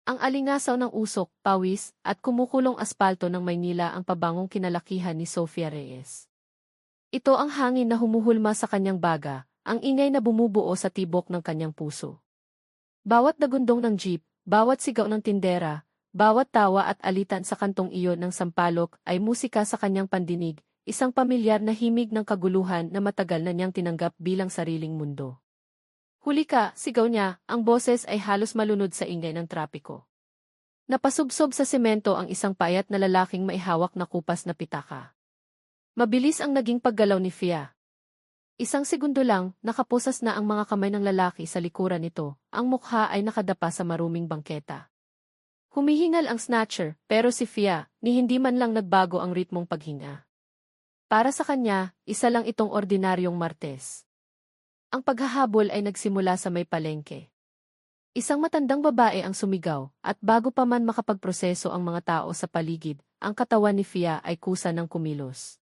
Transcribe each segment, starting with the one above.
Ang alingasaw ng usok, pawis, at kumukulong aspalto ng Maynila ang pabangong kinalakihan ni Sofia Reyes. Ito ang hangin na humuhulma sa kanyang baga, ang ingay na bumubuo sa tibok ng kanyang puso. Bawat dagundong ng jeep, bawat sigaw ng tindera, bawat tawa at alitan sa kantong iyon ng sampalok ay musika sa kanyang pandinig, isang pamilyar na himig ng kaguluhan na matagal na niyang tinanggap bilang sariling mundo. Huli ka, sigaw niya, ang boses ay halos malunod sa ingay ng trapiko. Napasubsob sa semento ang isang payat na lalaking maihawak na kupas na pitaka. Mabilis ang naging paggalaw ni Fia. Isang segundo lang, nakaposas na ang mga kamay ng lalaki sa likuran nito, ang mukha ay nakadapa sa maruming bangketa. Humihingal ang snatcher, pero si Fia, ni hindi man lang nagbago ang ritmong paghinga. Para sa kanya, isa lang itong ordinaryong Martes. Ang paghahabol ay nagsimula sa may palengke. Isang matandang babae ang sumigaw, at bago pa man makapagproseso ang mga tao sa paligid, ang katawan ni Fia ay kusa ng kumilos.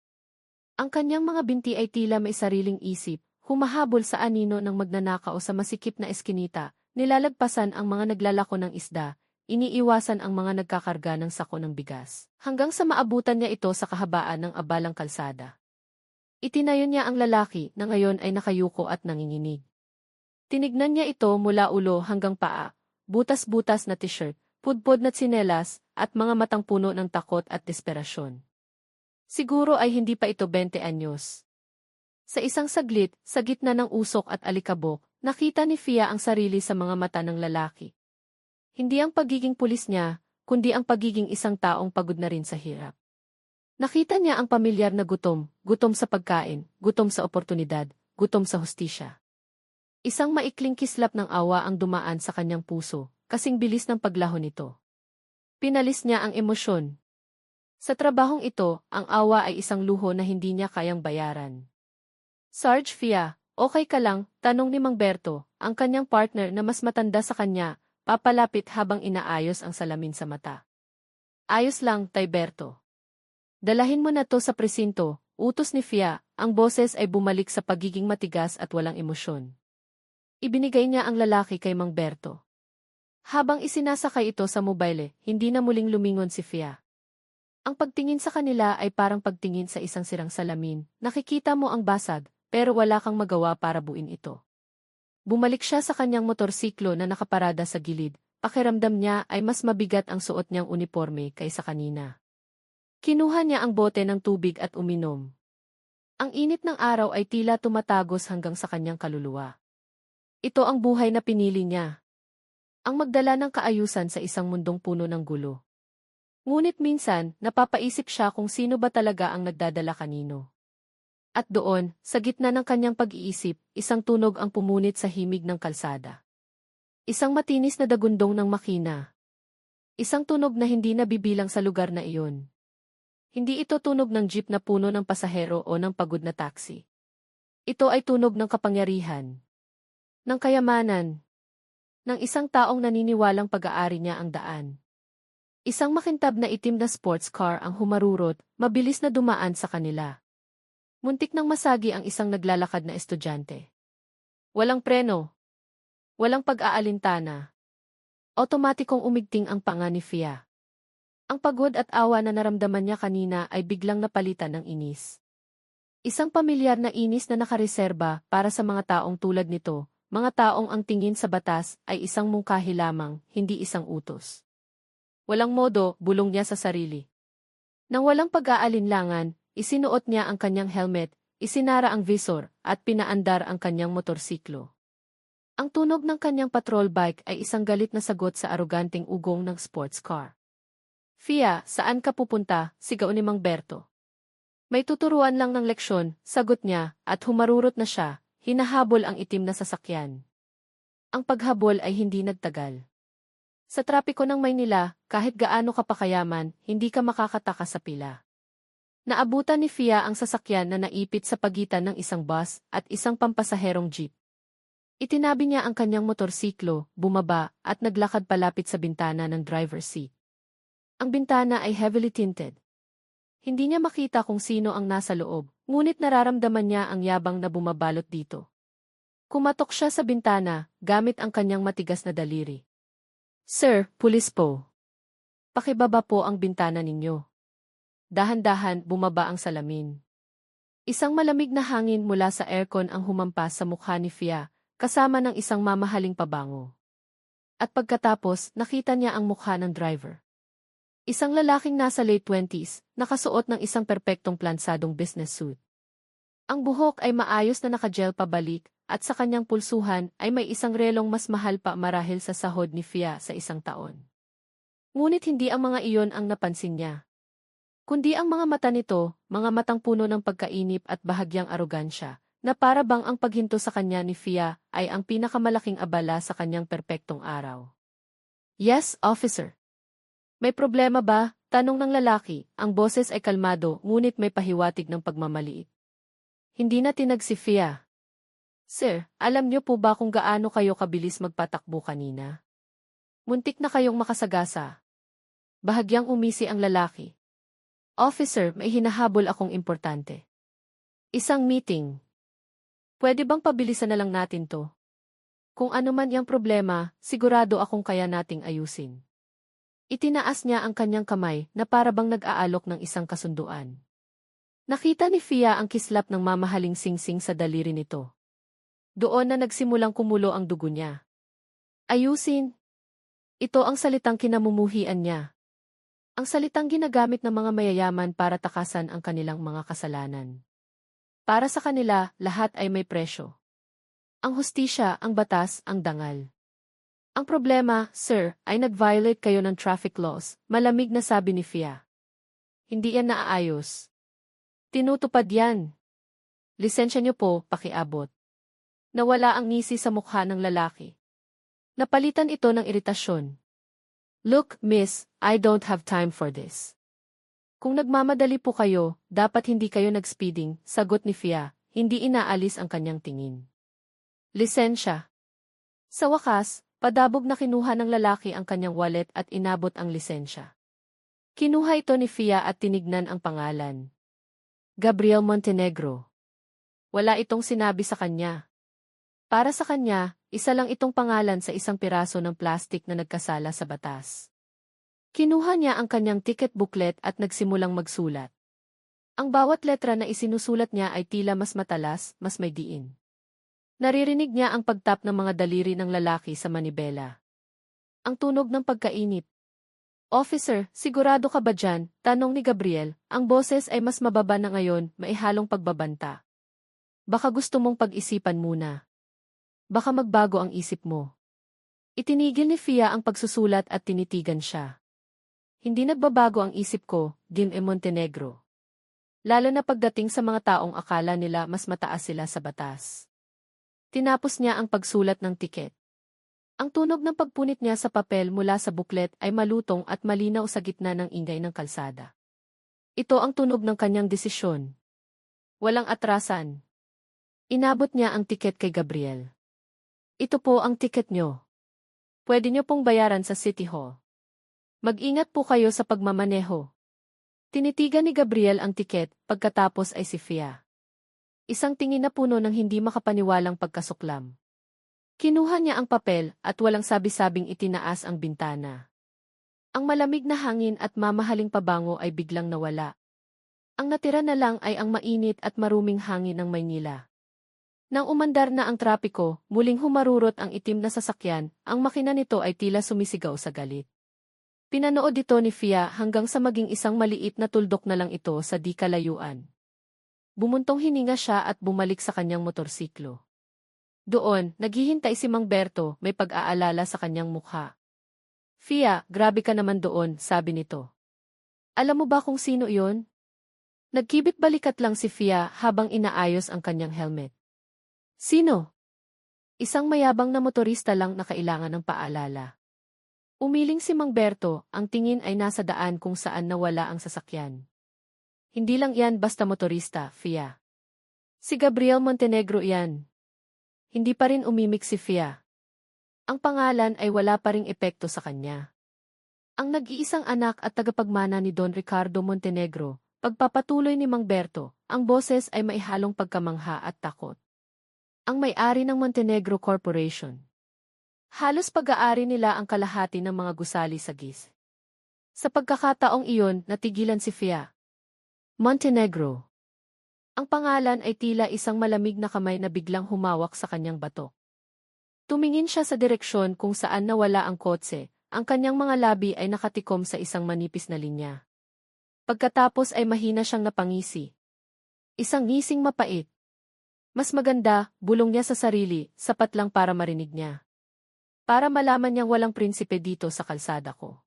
Ang kanyang mga binti ay tila may sariling isip, humahabol sa anino ng magnanakaw sa masikip na eskinita, nilalagpasan ang mga naglalako ng isda, iniiwasan ang mga nagkakarga ng sako ng bigas, hanggang sa maabutan niya ito sa kahabaan ng abalang kalsada. Itinayo niya ang lalaki na ngayon ay nakayuko at nanginginig. Tinignan niya ito mula ulo hanggang paa, butas-butas na t-shirt, pudpod na tsinelas, at mga matang puno ng takot at desperasyon. Siguro ay hindi pa ito 20 anyos. Sa isang saglit, sa gitna ng usok at alikabok, nakita ni Fia ang sarili sa mga mata ng lalaki. Hindi ang pagiging pulis niya, kundi ang pagiging isang taong pagod na rin sa hirap. Nakita niya ang pamilyar na gutom, gutom sa pagkain, gutom sa oportunidad, gutom sa hustisya. Isang maikling kislap ng awa ang dumaan sa kanyang puso, kasing bilis ng paglaho nito. Pinalis niya ang emosyon. Sa trabahong ito, ang awa ay isang luho na hindi niya kayang bayaran. Sarge Fia, okay ka lang? Tanong ni Mang Berto, ang kanyang partner na mas matanda sa kanya, papalapit habang inaayos ang salamin sa mata. Ayos lang, Tay Berto. Dalahin mo na to sa presinto, utos ni Fia, ang boses ay bumalik sa pagiging matigas at walang emosyon. Ibinigay niya ang lalaki kay Mang Berto. Habang isinasakay ito sa mobile, hindi na muling lumingon si Fia. Ang pagtingin sa kanila ay parang pagtingin sa isang sirang salamin, nakikita mo ang basag, pero wala kang magawa para buuin ito. Bumalik siya sa kanyang motorsiklo na nakaparada sa gilid, pakiramdam niya ay mas mabigat ang suot niyang uniforme kaysa kanina. Kinuha niya ang bote ng tubig at uminom. Ang init ng araw ay tila tumatagos hanggang sa kanyang kaluluwa. Ito ang buhay na pinili niya. Ang magdala ng kaayusan sa isang mundong puno ng gulo. Ngunit minsan, napapaisip siya kung sino ba talaga ang nagdadala kanino. At doon, sa gitna ng kanyang pag-iisip, isang tunog ang pumunit sa himig ng kalsada. Isang matinis na dagundong ng makina. Isang tunog na hindi nabibilang sa lugar na iyon. Hindi ito tunog ng jeep na puno ng pasahero o ng pagod na taxi. Ito ay tunog ng kapangyarihan, ng kayamanan, ng isang taong naniniwalang pag-aari niya ang daan. Isang makintab na itim na sports car ang humarurot, mabilis na dumaan sa kanila. Muntik nang masagi ang isang naglalakad na estudyante. Walang preno. Walang pag-aalintana. Otomatikong umigting ang panga ni Fia. Ang pagod at awa na naramdaman niya kanina ay biglang napalitan ng inis. Isang pamilyar na inis na nakareserba para sa mga taong tulad nito, mga taong ang tingin sa batas ay isang mungkahi lamang, hindi isang utos. Walang modo, bulong niya sa sarili. Nang walang pag-aalinlangan, isinuot niya ang kanyang helmet, isinara ang visor, at pinaandar ang kanyang motorsiklo. Ang tunog ng kanyang patrol bike ay isang galit na sagot sa aroganteng ugong ng sports car. Fia, saan ka pupunta? Sigaw ni Mang Berto. May tuturuan lang ng leksyon, sagot niya, at humarurot na siya, hinahabol ang itim na sasakyan. Ang paghabol ay hindi nagtagal. Sa trapiko ng Maynila, kahit gaano ka pa kayaman, hindi ka makakataka sa pila. Naabutan ni Fia ang sasakyan na naipit sa pagitan ng isang bus at isang pampasaherong jeep. Itinabi niya ang kanyang motorsiklo, bumaba, at naglakad palapit sa bintana ng driver's seat. Ang bintana ay heavily tinted. Hindi niya makita kung sino ang nasa loob, ngunit nararamdaman niya ang yabang na bumabalot dito. Kumatok siya sa bintana, gamit ang kanyang matigas na daliri. Sir, pulis po. Pakibaba po ang bintana ninyo. Dahan-dahan bumaba ang salamin. Isang malamig na hangin mula sa aircon ang humampas sa mukha ni Fia, kasama ng isang mamahaling pabango. At pagkatapos, nakita niya ang mukha ng driver. Isang lalaking nasa late 20s, nakasuot ng isang perpektong plansadong business suit. Ang buhok ay maayos na nakagel pabalik, at sa kanyang pulsuhan ay may isang relong mas mahal pa marahil sa sahod ni Fia sa isang taon. Ngunit hindi ang mga iyon ang napansin niya. Kundi ang mga mata nito, mga matang puno ng pagkainip at bahagyang arogansya, na para bang ang paghinto sa kanya ni Fia ay ang pinakamalaking abala sa kanyang perpektong araw. Yes, officer. May problema ba? Tanong ng lalaki, ang boses ay kalmado ngunit may pahiwatig ng pagmamaliit. Hindi na tinag si Fia. Sir, alam niyo po ba kung gaano kayo kabilis magpatakbo kanina? Muntik na kayong makasagasa. Bahagyang umisi ang lalaki. Officer, may hinahabol akong importante. Isang meeting. Pwede bang pabilisan na lang natin to? Kung ano man yung problema, sigurado akong kaya nating ayusin. Itinaas niya ang kanyang kamay na para bang nag-aalok ng isang kasunduan. Nakita ni Fia ang kislap ng mamahaling singsing sa daliri nito. Doon na nagsimulang kumulo ang dugo niya. Ayusin. Ito ang salitang kinamumuhian niya. Ang salitang ginagamit ng mga mayayaman para takasan ang kanilang mga kasalanan. Para sa kanila, lahat ay may presyo. Ang hustisya, ang batas, ang dangal. Ang problema, sir, ay nag-violate kayo ng traffic laws, malamig na sabi ni Fia. Hindi yan naaayos. Tinutupad yan. Lisensya niyo po, pakiabot. Nawala ang ngisi sa mukha ng lalaki. Napalitan ito ng iritasyon. Look, miss, I don't have time for this. Kung nagmamadali po kayo, dapat hindi kayo nag-speeding, sagot ni Fia, hindi inaalis ang kanyang tingin. Lisensya. Sa wakas, padabog na kinuha ng lalaki ang kanyang wallet at inabot ang lisensya. Kinuha ito ni Fia at tinignan ang pangalan. Gabriel Montenegro. Wala itong sinabi sa kanya. Para sa kanya, isa lang itong pangalan sa isang piraso ng plastik na nagkasala sa batas. Kinuha niya ang kanyang ticket booklet at nagsimulang magsulat. Ang bawat letra na isinusulat niya ay tila mas matalas, mas may diin. Naririnig niya ang pagtap ng mga daliri ng lalaki sa manibela. Ang tunog ng pagkainip. Officer, sigurado ka ba dyan? Tanong ni Gabriel, ang boses ay mas mababa na ngayon, maihalong pagbabanta. Baka gusto mong pag-isipan muna. Baka magbago ang isip mo. Itinigil ni Fia ang pagsusulat at tinitigan siya. Hindi nagbabago ang isip ko, Dim e Montenegro. Lalo na pagdating sa mga taong akala nila mas mataas sila sa batas. Tinapos niya ang pagsulat ng tiket. Ang tunog ng pagpunit niya sa papel mula sa buklet ay malutong at malinaw sa gitna ng ingay ng kalsada. Ito ang tunog ng kanyang desisyon. Walang atrasan. Inabot niya ang tiket kay Gabriel. Ito po ang tiket nyo. Pwede nyo pong bayaran sa City Hall. Mag-ingat po kayo sa pagmamaneho. Tinitigan ni Gabriel ang tiket, pagkatapos ay si Fia. Isang tingin na puno ng hindi makapaniwalang pagkasuklam. Kinuha niya ang papel at walang sabi-sabing itinaas ang bintana. Ang malamig na hangin at mamahaling pabango ay biglang nawala. Ang natira na lang ay ang mainit at maruming hangin ng Maynila. Nang umandar na ang trapiko, muling humarurot ang itim na sasakyan, ang makina nito ay tila sumisigaw sa galit. Pinanood ito ni Fia hanggang sa maging isang maliit na tuldok na lang ito sa di kalayuan. Bumuntong hininga siya at bumalik sa kanyang motorsiklo. Doon, naghihintay si Mang Berto, may pag-aalala sa kanyang mukha. Fia, grabe ka naman doon, sabi nito. Alam mo ba kung sino iyon? Nagkibit balikat lang si Fia habang inaayos ang kanyang helmet. Sino? Isang mayabang na motorista lang na kailangan ng paalala. Umiling si Mang Berto, ang tingin ay nasa daan kung saan nawala ang sasakyan. Hindi lang yan basta motorista, Fia. Si Gabriel Montenegro yan. Hindi pa rin umimik si Fia. Ang pangalan ay wala pa ring epekto sa kanya. Ang nag-iisang anak at tagapagmana ni Don Ricardo Montenegro, pagpapatuloy ni Mang Berto, ang boses ay maihalong pagkamangha at takot. Ang may-ari ng Montenegro Corporation. Halos pag-aari nila ang kalahati ng mga gusali sa GIS. Sa pagkakataong iyon, natigilan si Fia. Montenegro. Ang pangalan ay tila isang malamig na kamay na biglang humawak sa kanyang bato. Tumingin siya sa direksyon kung saan nawala ang kotse, ang kanyang mga labi ay nakatikom sa isang manipis na linya. Pagkatapos ay mahina siyang napangisi. Isang ngising mapait. Mas maganda, bulong niya sa sarili, sapat lang para marinig niya. Para malaman niyang walang prinsipe dito sa kalsada ko.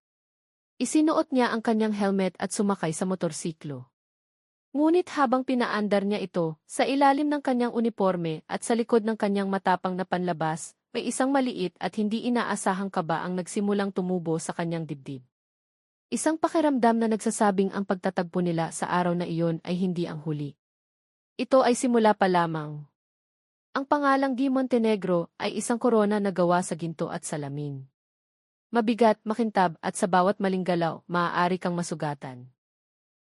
Isinuot niya ang kanyang helmet at sumakay sa motorsiklo. Ngunit habang pinaandar niya ito, sa ilalim ng kanyang uniforme at sa likod ng kanyang matapang na panlabas, may isang maliit at hindi inaasahang kaba ang nagsimulang tumubo sa kanyang dibdib. Isang pakiramdam na nagsasabing ang pagtatagpo nila sa araw na iyon ay hindi ang huli. Ito ay simula pa lamang. Ang pangalang Guy Montenegro ay isang korona na gawa sa ginto at salamin. Mabigat, makintab at sa bawat maling galaw, maaari kang masugatan.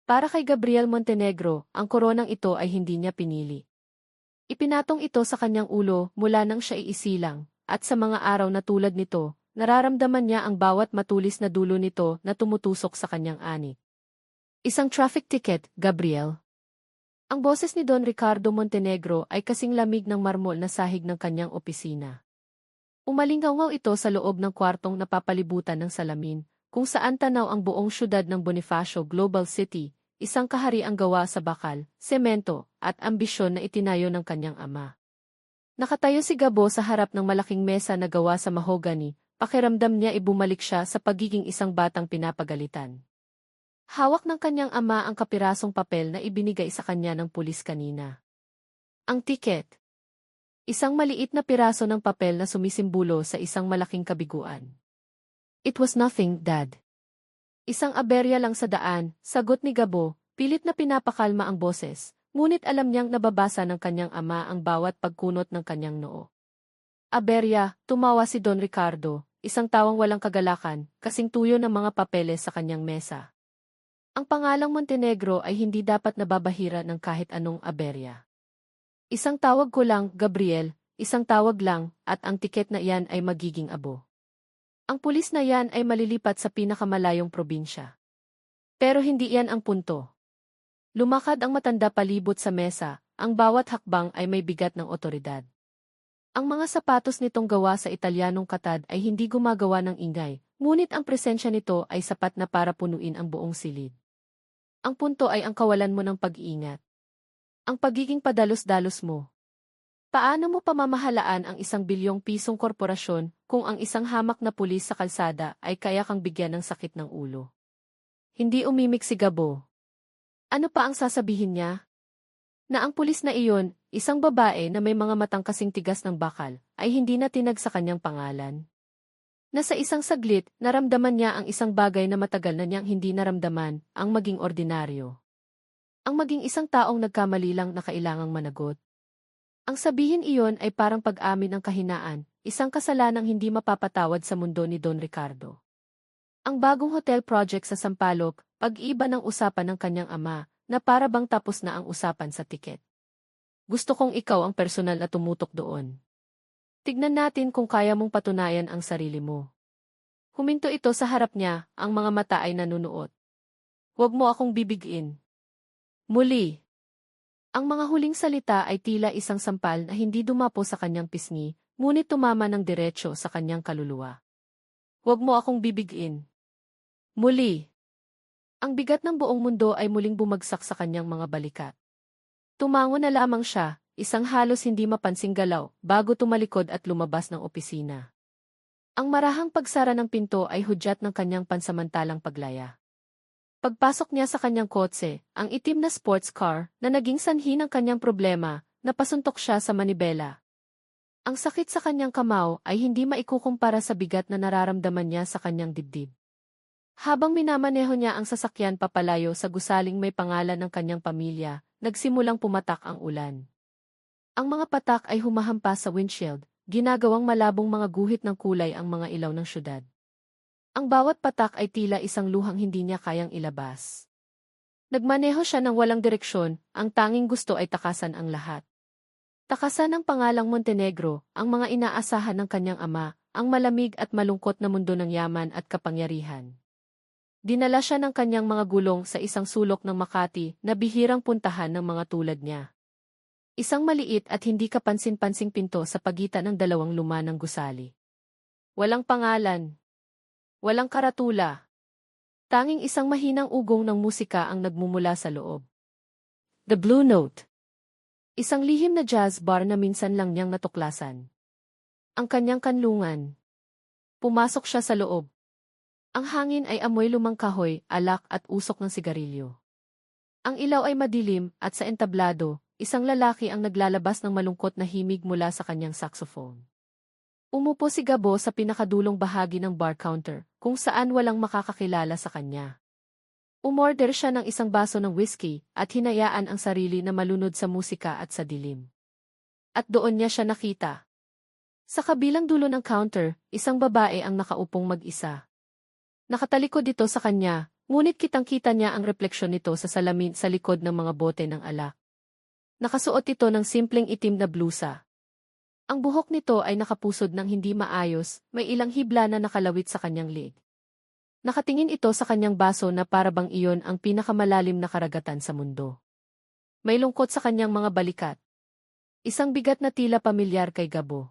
Para kay Gabriel Montenegro, ang koronang ito ay hindi niya pinili. Ipinatong ito sa kanyang ulo mula nang siya iisilang, at sa mga araw na tulad nito, nararamdaman niya ang bawat matulis na dulo nito na tumutusok sa kanyang ani. Isang traffic ticket, Gabriel. Ang boses ni Don Ricardo Montenegro ay kasing lamig ng marmol na sahig ng kanyang opisina. Umalingaw ito sa loob ng kwartong napapalibutan ng salamin, kung saan tanaw ang buong syudad ng Bonifacio Global City, isang kahariang gawa sa bakal, semento, at ambisyon na itinayo ng kanyang ama. Nakatayo si Gabo sa harap ng malaking mesa na gawa sa mahogany, pakiramdam niya ibumalik siya sa pagiging isang batang pinapagalitan. Hawak ng kanyang ama ang kapirasong papel na ibinigay sa kanya ng pulis kanina. Ang tiket. Isang maliit na piraso ng papel na sumisimbolo sa isang malaking kabiguan. It was nothing, Dad. Isang aberya lang sa daan, sagot ni Gabo, pilit na pinapakalma ang boses, ngunit alam niyang nababasa ng kanyang ama ang bawat pagkunot ng kanyang noo. Aberya, tumawa si Don Ricardo, isang tawang walang kagalakan, kasing tuyo ng mga papeles sa kanyang mesa. Ang pangalang Montenegro ay hindi dapat nababahira ng kahit anong aberya. Isang tawag ko lang, Gabriel, isang tawag lang, at ang tiket na iyan ay magiging abo. Ang pulis na yan ay malilipat sa pinakamalayong probinsya. Pero hindi iyan ang punto. Lumakad ang matanda palibot sa mesa, ang bawat hakbang ay may bigat ng otoridad. Ang mga sapatos nitong gawa sa Italianong katad ay hindi gumagawa ng ingay, ngunit ang presensya nito ay sapat na para punuin ang buong silid. Ang punto ay ang kawalan mo ng pag-iingat. Ang pagiging padalos-dalos mo. Paano mo pamamahalaan ang ₱1 bilyong korporasyon kung ang isang hamak na pulis sa kalsada ay kaya kang bigyan ng sakit ng ulo? Hindi umimik si Gabo. Ano pa ang sasabihin niya? Na ang pulis na iyon, isang babae na may mga matang kasing tigas ng bakal, ay hindi na tinag sa kanyang pangalan. Na sa isang saglit, naramdaman niya ang isang bagay na matagal na niyang hindi naramdaman, ang maging ordinaryo. Ang maging isang taong nagkamali lang na kailangang managot. Ang sabihin iyon ay parang pag-amin ng kahinaan, isang kasalanang hindi mapapatawad sa mundo ni Don Ricardo. Ang bagong hotel project sa Sampaloc, pag-iba ng usapan ng kanyang ama, na para bang tapos na ang usapan sa tiket. Gusto kong ikaw ang personal na tumutok doon. Tignan natin kung kaya mong patunayan ang sarili mo. Huminto ito sa harap niya, ang mga mata ay nanunuot. Huwag mo akong bibigin. Muli. Ang mga huling salita ay tila isang sampal na hindi dumapo sa kanyang pisngi, ngunit tumama ng diretso sa kanyang kaluluwa. Huwag mo akong bibigin. Muli. Ang bigat ng buong mundo ay muling bumagsak sa kanyang mga balikat. Tumango na lamang siya, isang halos hindi mapansing galaw, bago tumalikod at lumabas ng opisina. Ang marahang pagsara ng pinto ay hudyat ng kanyang pansamantalang paglaya. Pagpasok niya sa kanyang kotse, ang itim na sports car, na naging sanhi ng kanyang problema, napasuntok siya sa manibela. Ang sakit sa kanyang kamao ay hindi maikukumpara sa bigat na nararamdaman niya sa kanyang dibdib. Habang minamaneho niya ang sasakyan papalayo sa gusaling may pangalan ng kanyang pamilya, nagsimulang pumatak ang ulan. Ang mga patak ay humahampas sa windshield, ginagawang malabong mga guhit ng kulay ang mga ilaw ng syudad. Ang bawat patak ay tila isang luhang hindi niya kayang ilabas. Nagmaneho siya ng walang direksyon, ang tanging gusto ay takasan ang lahat. Takasan ang pangalang Montenegro, ang mga inaasahan ng kanyang ama, ang malamig at malungkot na mundo ng yaman at kapangyarihan. Dinala siya ng kanyang mga gulong sa isang sulok ng Makati na bihirang puntahan ng mga tulad niya. Isang maliit at hindi kapansin-pansing pinto sa pagitan ng dalawang luma ng gusali. Walang pangalan. Walang karatula. Tanging isang mahinang ugong ng musika ang nagmumula sa loob. The Blue Note. Isang lihim na jazz bar na minsan lang niyang natuklasan. Ang kanyang kanlungan. Pumasok siya sa loob. Ang hangin ay amoy lumang kahoy, alak at usok ng sigarilyo. Ang ilaw ay madilim at sa entablado, isang lalaki ang naglalabas ng malungkot na himig mula sa kanyang saxophone. Umupo si Gabo sa pinakadulong bahagi ng bar counter, kung saan walang makakakilala sa kanya. Umorder siya ng isang baso ng whiskey at hinayaan ang sarili na malunod sa musika at sa dilim. At doon niya siya nakita. Sa kabilang dulo ng counter, isang babae ang nakaupong mag-isa. Nakatalikod ito sa kanya, ngunit kitang-kita niya ang refleksyon nito sa salamin sa likod ng mga bote ng alak. Nakasuot ito ng simpleng itim na blusa. Ang buhok nito ay nakapusod ng hindi maayos, may ilang hibla na nakalawit sa kanyang leg. Nakatingin ito sa kanyang baso na parabang iyon ang pinakamalalim na karagatan sa mundo. May lungkot sa kanyang mga balikat. Isang bigat na tila pamilyar kay Gabo.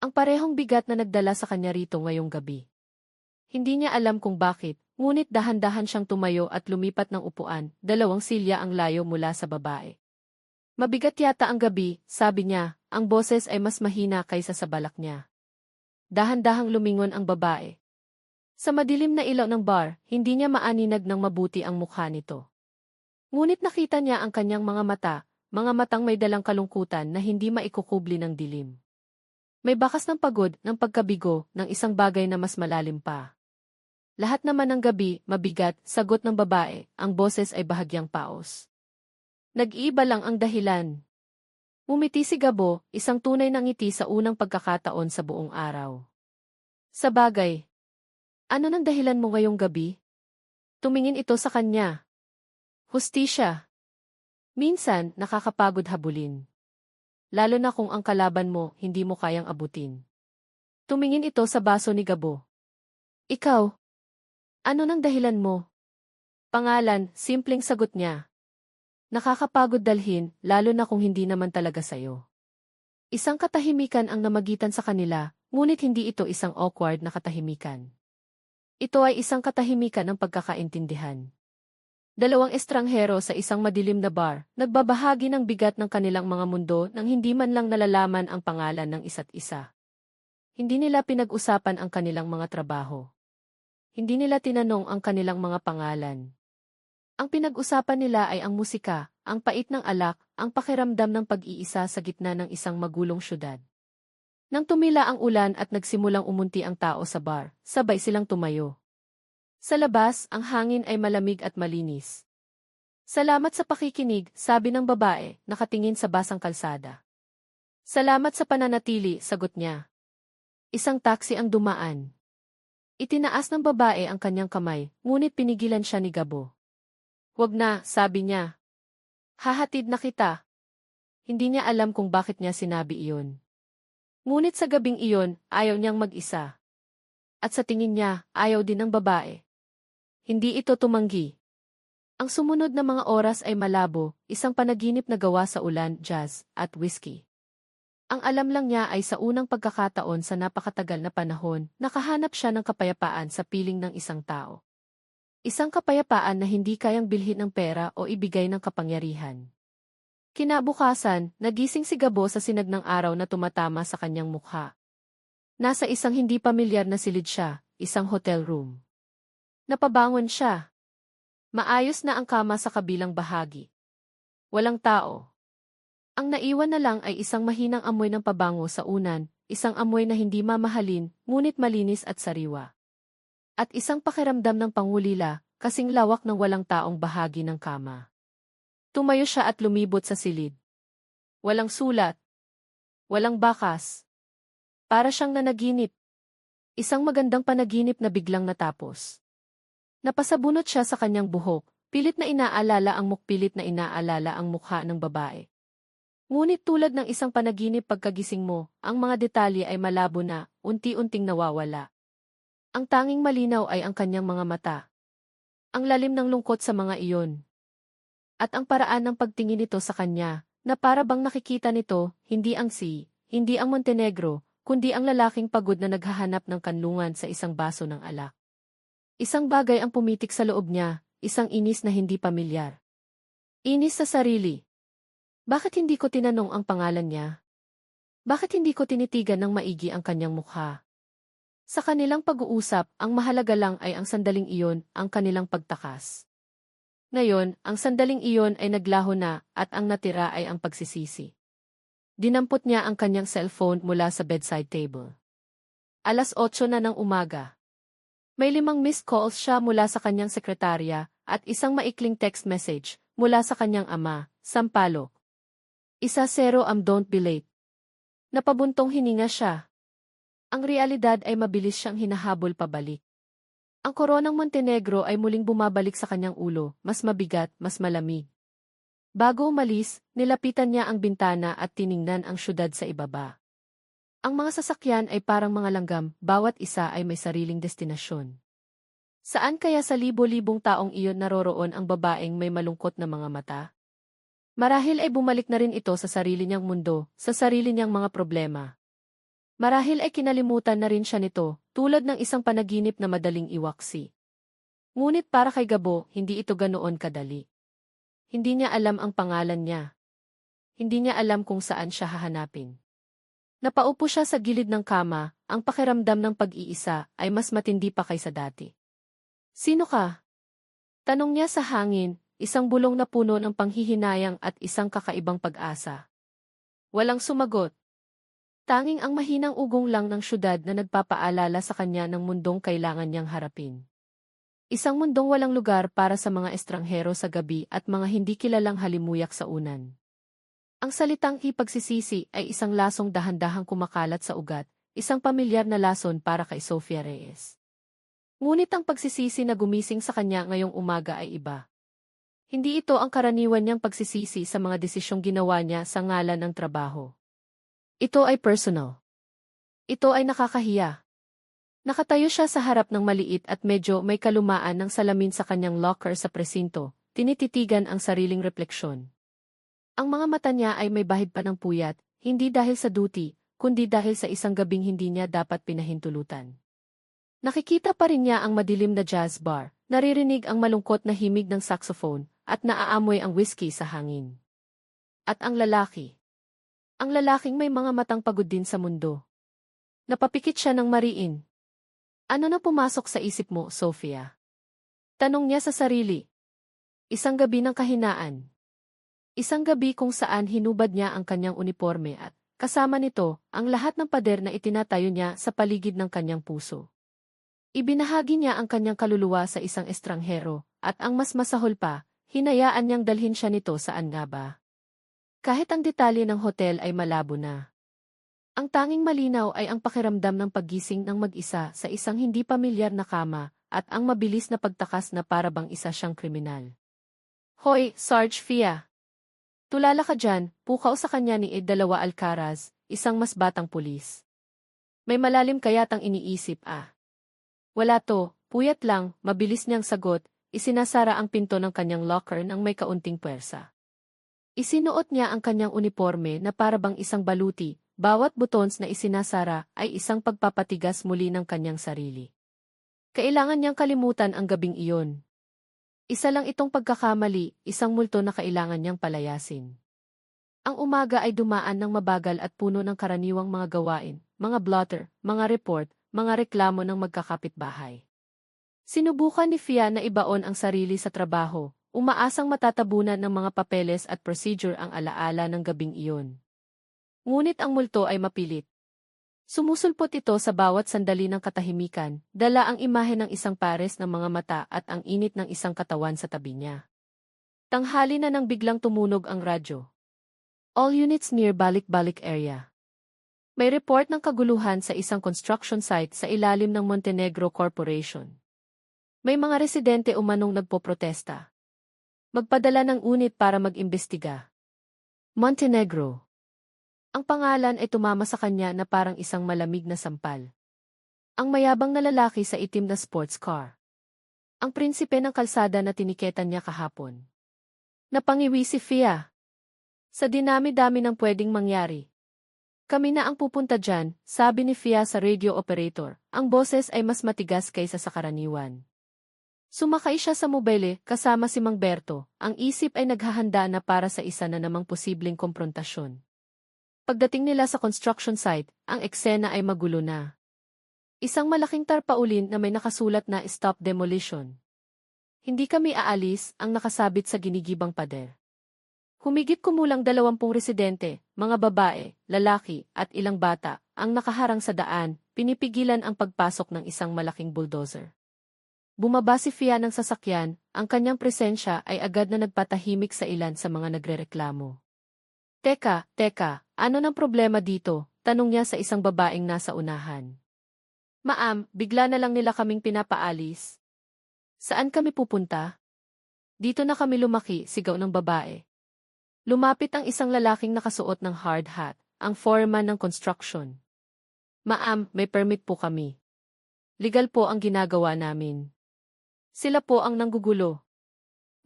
Ang parehong bigat na nagdala sa kanya rito ngayong gabi. Hindi niya alam kung bakit, ngunit dahan-dahan siyang tumayo at lumipat ng upuan, 2 silya ang layo mula sa babae. Mabigat yata ang gabi, sabi niya, ang boses ay mas mahina kaysa sa balak niya. Dahan-dahang lumingon ang babae. Sa madilim na ilaw ng bar, hindi niya maaninag ng mabuti ang mukha nito. Ngunit nakita niya ang kanyang mga matang may dalang kalungkutan na hindi maikukubli ng dilim. May bakas ng pagod, ng pagkabigo, ng isang bagay na mas malalim pa. Lahat naman ng gabi, mabigat, sagot ng babae, ang boses ay bahagyang paos. Nag-iiba lang ang dahilan. Umiti si Gabo, isang tunay na ngiti sa unang pagkakataon sa buong araw. Sa bagay, ano nang dahilan mo ngayong gabi? Tumingin ito sa kanya. Hustisya. Minsan, nakakapagod habulin. Lalo na kung ang kalaban mo, hindi mo kayang abutin. Tumingin ito sa baso ni Gabo. Ikaw? Ano nang dahilan mo? Pangalan, simpleng sagot niya. Nakakapagod dalhin, lalo na kung hindi naman talaga sayo. Isang katahimikan ang namagitan sa kanila, ngunit hindi ito isang awkward na katahimikan. Ito ay isang katahimikan ng pagkakaintindihan. 2 estranghero sa isang madilim na bar, nagbabahagi ng bigat ng kanilang mga mundo nang hindi man lang nalalaman ang pangalan ng isa't isa. Hindi nila pinag-usapan ang kanilang mga trabaho. Hindi nila tinanong ang kanilang mga pangalan. Ang pinag-usapan nila ay ang musika, ang pait ng alak, ang pakiramdam ng pag-iisa sa gitna ng isang magulong syudad. Nang tumila ang ulan at nagsimulang umunti ang tao sa bar, sabay silang tumayo. Sa labas, ang hangin ay malamig at malinis. Salamat sa pakikinig, sabi ng babae, nakatingin sa basang kalsada. Salamat sa pananatili, sagot niya. Isang taxi ang dumaan. Itinaas ng babae ang kanyang kamay, ngunit pinigilan siya ni Gabo. Wag na, sabi niya. Hahatid na kita. Hindi niya alam kung bakit niya sinabi iyon. Ngunit sa gabing iyon, ayaw niyang mag-isa. At sa tingin niya, ayaw din ng babae. Hindi ito tumanggi. Ang sumunod na mga oras ay malabo, isang panaginip na gawa sa ulan, jazz, at whiskey. Ang alam lang niya ay sa unang pagkakataon sa napakatagal na panahon, nakahanap siya ng kapayapaan sa piling ng isang tao. Isang kapayapaan na hindi kayang bilhin ng pera o ibigay ng kapangyarihan. Kinabukasan, nagising si Gabo sa sinag ng araw na tumatama sa kanyang mukha. Nasa isang hindi pamilyar na silid siya, isang hotel room. Napabangon siya. Maayos na ang kama sa kabilang bahagi. Walang tao. Ang naiwan na lang ay isang mahinang amoy ng pabango sa unan, isang amoy na hindi mamahalin, ngunit malinis at sariwa. At isang pakiramdam ng pangulila, kasing lawak ng walang taong bahagi ng kama. Tumayo siya at lumibot sa silid. Walang sulat. Walang bakas. Para siyang nanaginip. Isang magandang panaginip na biglang natapos. Napasabunot siya sa kanyang buhok, pilit na inaalala ang mukha ng babae. Ngunit tulad ng isang panaginip pagkagising mo, ang mga detalye ay malabo na, unti-unting nawawala. Ang tanging malinaw ay ang kanyang mga mata. Ang lalim ng lungkot sa mga iyon. At ang paraan ng pagtingin nito sa kanya, na para bang nakikita nito, hindi ang hindi ang Montenegro, kundi ang lalaking pagod na naghahanap ng kanlungan sa isang baso ng alak. Isang bagay ang pumitik sa loob niya, isang inis na hindi pamilyar. Inis sa sarili. Bakit hindi ko tinanong ang pangalan niya? Bakit hindi ko tinitigan ng maigi ang kanyang mukha? Sa kanilang pag-uusap, ang mahalaga lang ay ang sandaling iyon, ang kanilang pagtakas. Ngayon, ang sandaling iyon ay naglaho na, at ang natira ay ang pagsisisi. Dinampot niya ang kanyang cellphone mula sa bedside table. 8:00 na ng umaga. May 5 missed calls siya mula sa kanyang sekretarya, at isang maikling text message mula sa kanyang ama, Sampaloc. 1-0 am don't be late. Napabuntong hininga siya. Ang realidad ay mabilis siyang hinahabol pabalik. Ang koronang Montenegro ay muling bumabalik sa kanyang ulo, mas mabigat, mas malamig. Bago umalis, nilapitan niya ang bintana at tiningnan ang syudad sa ibaba. Ang mga sasakyan ay parang mga langgam, bawat isa ay may sariling destinasyon. Saan kaya sa libo-libong taong iyon naroroon ang babaeng may malungkot na mga mata? Marahil ay bumalik na rin ito sa sarili niyang mundo, sa sarili niyang mga problema. Marahil ay kinalimutan na rin siya nito, tulad ng isang panaginip na madaling iwaksi. Ngunit para kay Gabo, hindi ito ganoon kadali. Hindi niya alam ang pangalan niya. Hindi niya alam kung saan siya hahanapin. Napaupo siya sa gilid ng kama, ang pakiramdam ng pag-iisa ay mas matindi pa kaysa dati. Sino ka? Tanong niya sa hangin, isang bulong na puno ng panghihinayang at isang kakaibang pag-asa. Walang sumagot. Tanging ang mahinang ugong lang ng syudad na nagpapaalala sa kanya ng mundong kailangan niyang harapin. Isang mundong walang lugar para sa mga estranghero sa gabi at mga hindi kilalang halimuyak sa unan. Ang salitang ipagsisisi ay isang lasong dahan-dahang kumakalat sa ugat, isang pamilyar na lason para kay Sofia Reyes. Ngunit ang pagsisisi na gumising sa kanya ngayong umaga ay iba. Hindi ito ang karaniwan niyang pagsisisi sa mga desisyong ginawa niya sa ngalan ng trabaho. Ito ay personal. Ito ay nakakahiya. Nakatayo siya sa harap ng maliit at medyo may kalumaan ng salamin sa kanyang locker sa presinto, tinititigan ang sariling refleksyon. Ang mga mata niya ay may bahid pa ng puyat, hindi dahil sa duty, kundi dahil sa isang gabing hindi niya dapat pinahintulutan. Nakikita pa rin niya ang madilim na jazz bar, naririnig ang malungkot na himig ng saxophone, at naaamoy ang whiskey sa hangin. At ang lalaki. Ang lalaking may mga matang pagod din sa mundo. Napapikit siya ng mariin. Ano na pumasok sa isip mo, Sofia? Tanong niya sa sarili. Isang gabi ng kahinaan. Isang gabi kung saan hinubad niya ang kanyang uniforme at, kasama nito, ang lahat ng pader na itinatayo niya sa paligid ng kanyang puso. Ibinahagi niya ang kanyang kaluluwa sa isang estranghero, at ang mas masahol pa, hinayaan niyang dalhin siya nito saan nga ba? Kahit ang detalye ng hotel ay malabo na. Ang tanging malinaw ay ang pakiramdam ng paggising ng mag-isa sa isang hindi pamilyar na kama, at ang mabilis na pagtakas na para bang isa siyang kriminal. Hoy, Sarge Fia! Tulala ka dyan, pukaw sa kanya ni Edalawa Alcaraz, isang mas batang pulis. May malalim kayatang iniisip Wala to, puyat lang, mabilis niyang sagot, isinasara ang pinto ng kanyang locker nang may kaunting puwersa. Isinuot niya ang kanyang uniforme na para bang isang baluti, bawat buttons na isinasara ay isang pagpapatigas muli ng kanyang sarili. Kailangan niyang kalimutan ang gabing iyon. Isa lang itong pagkakamali, isang multo na kailangan niyang palayasin. Ang umaga ay dumaan ng mabagal at puno ng karaniwang mga gawain, mga blotter, mga report, mga reklamo ng magkakapitbahay. Sinubukan ni Fia na ibaon ang sarili sa trabaho, umaasang matatabunan ng mga papeles at procedure ang alaala ng gabing iyon. Ngunit ang multo ay mapilit. Sumusulpot ito sa bawat sandali ng katahimikan, dala ang imahe ng isang pares ng mga mata at ang init ng isang katawan sa tabi niya. Tanghali na nang biglang tumunog ang radyo. All units near Balik-Balik area. May report ng kaguluhan sa isang construction site sa ilalim ng Montenegro Corporation. May mga residente umanong nagpoprotesta. Magpadala ng unit para mag-imbestiga. Montenegro. Ang pangalan ay tumama sa kanya na parang isang malamig na sampal. Ang mayabang na lalaki sa itim na sports car. Ang prinsipe ng kalsada na tiniketan niya kahapon. Napangiwi si Fia. Sa dinami-dami ng pwedeng mangyari. Kami na ang pupunta dyan, sabi ni Fia sa radio operator. Ang boses ay mas matigas kaysa sa karaniwan. Sumakay siya sa mobile kasama si Mang Berto. Ang isip ay naghahanda na para sa isa na namang posibleng komprontasyon. Pagdating nila sa construction site, ang eksena ay magulo na. Isang malaking tarpaulin na may nakasulat na Stop Demolition. Hindi kami aalis, ang nakasabit sa ginigibang pader. Humigit kumulang 20 residente, mga babae, lalaki, at ilang bata, ang nakaharang sa daan, pinipigilan ang pagpasok ng isang malaking bulldozer. Bumaba si Fia ng sasakyan, ang kanyang presensya ay agad na nagpatahimik sa ilan sa mga nagrereklamo. Teka, ano ng problema dito? Tanong niya sa isang babaeng nasa unahan. Ma'am, bigla na lang nila kaming pinapaalis. Saan kami pupunta? Dito na kami lumaki, sigaw ng babae. Lumapit ang isang lalaking nakasuot ng hard hat, ang foreman ng construction. Ma'am, may permit po kami. Legal po ang ginagawa namin. Sila po ang nanggugulo.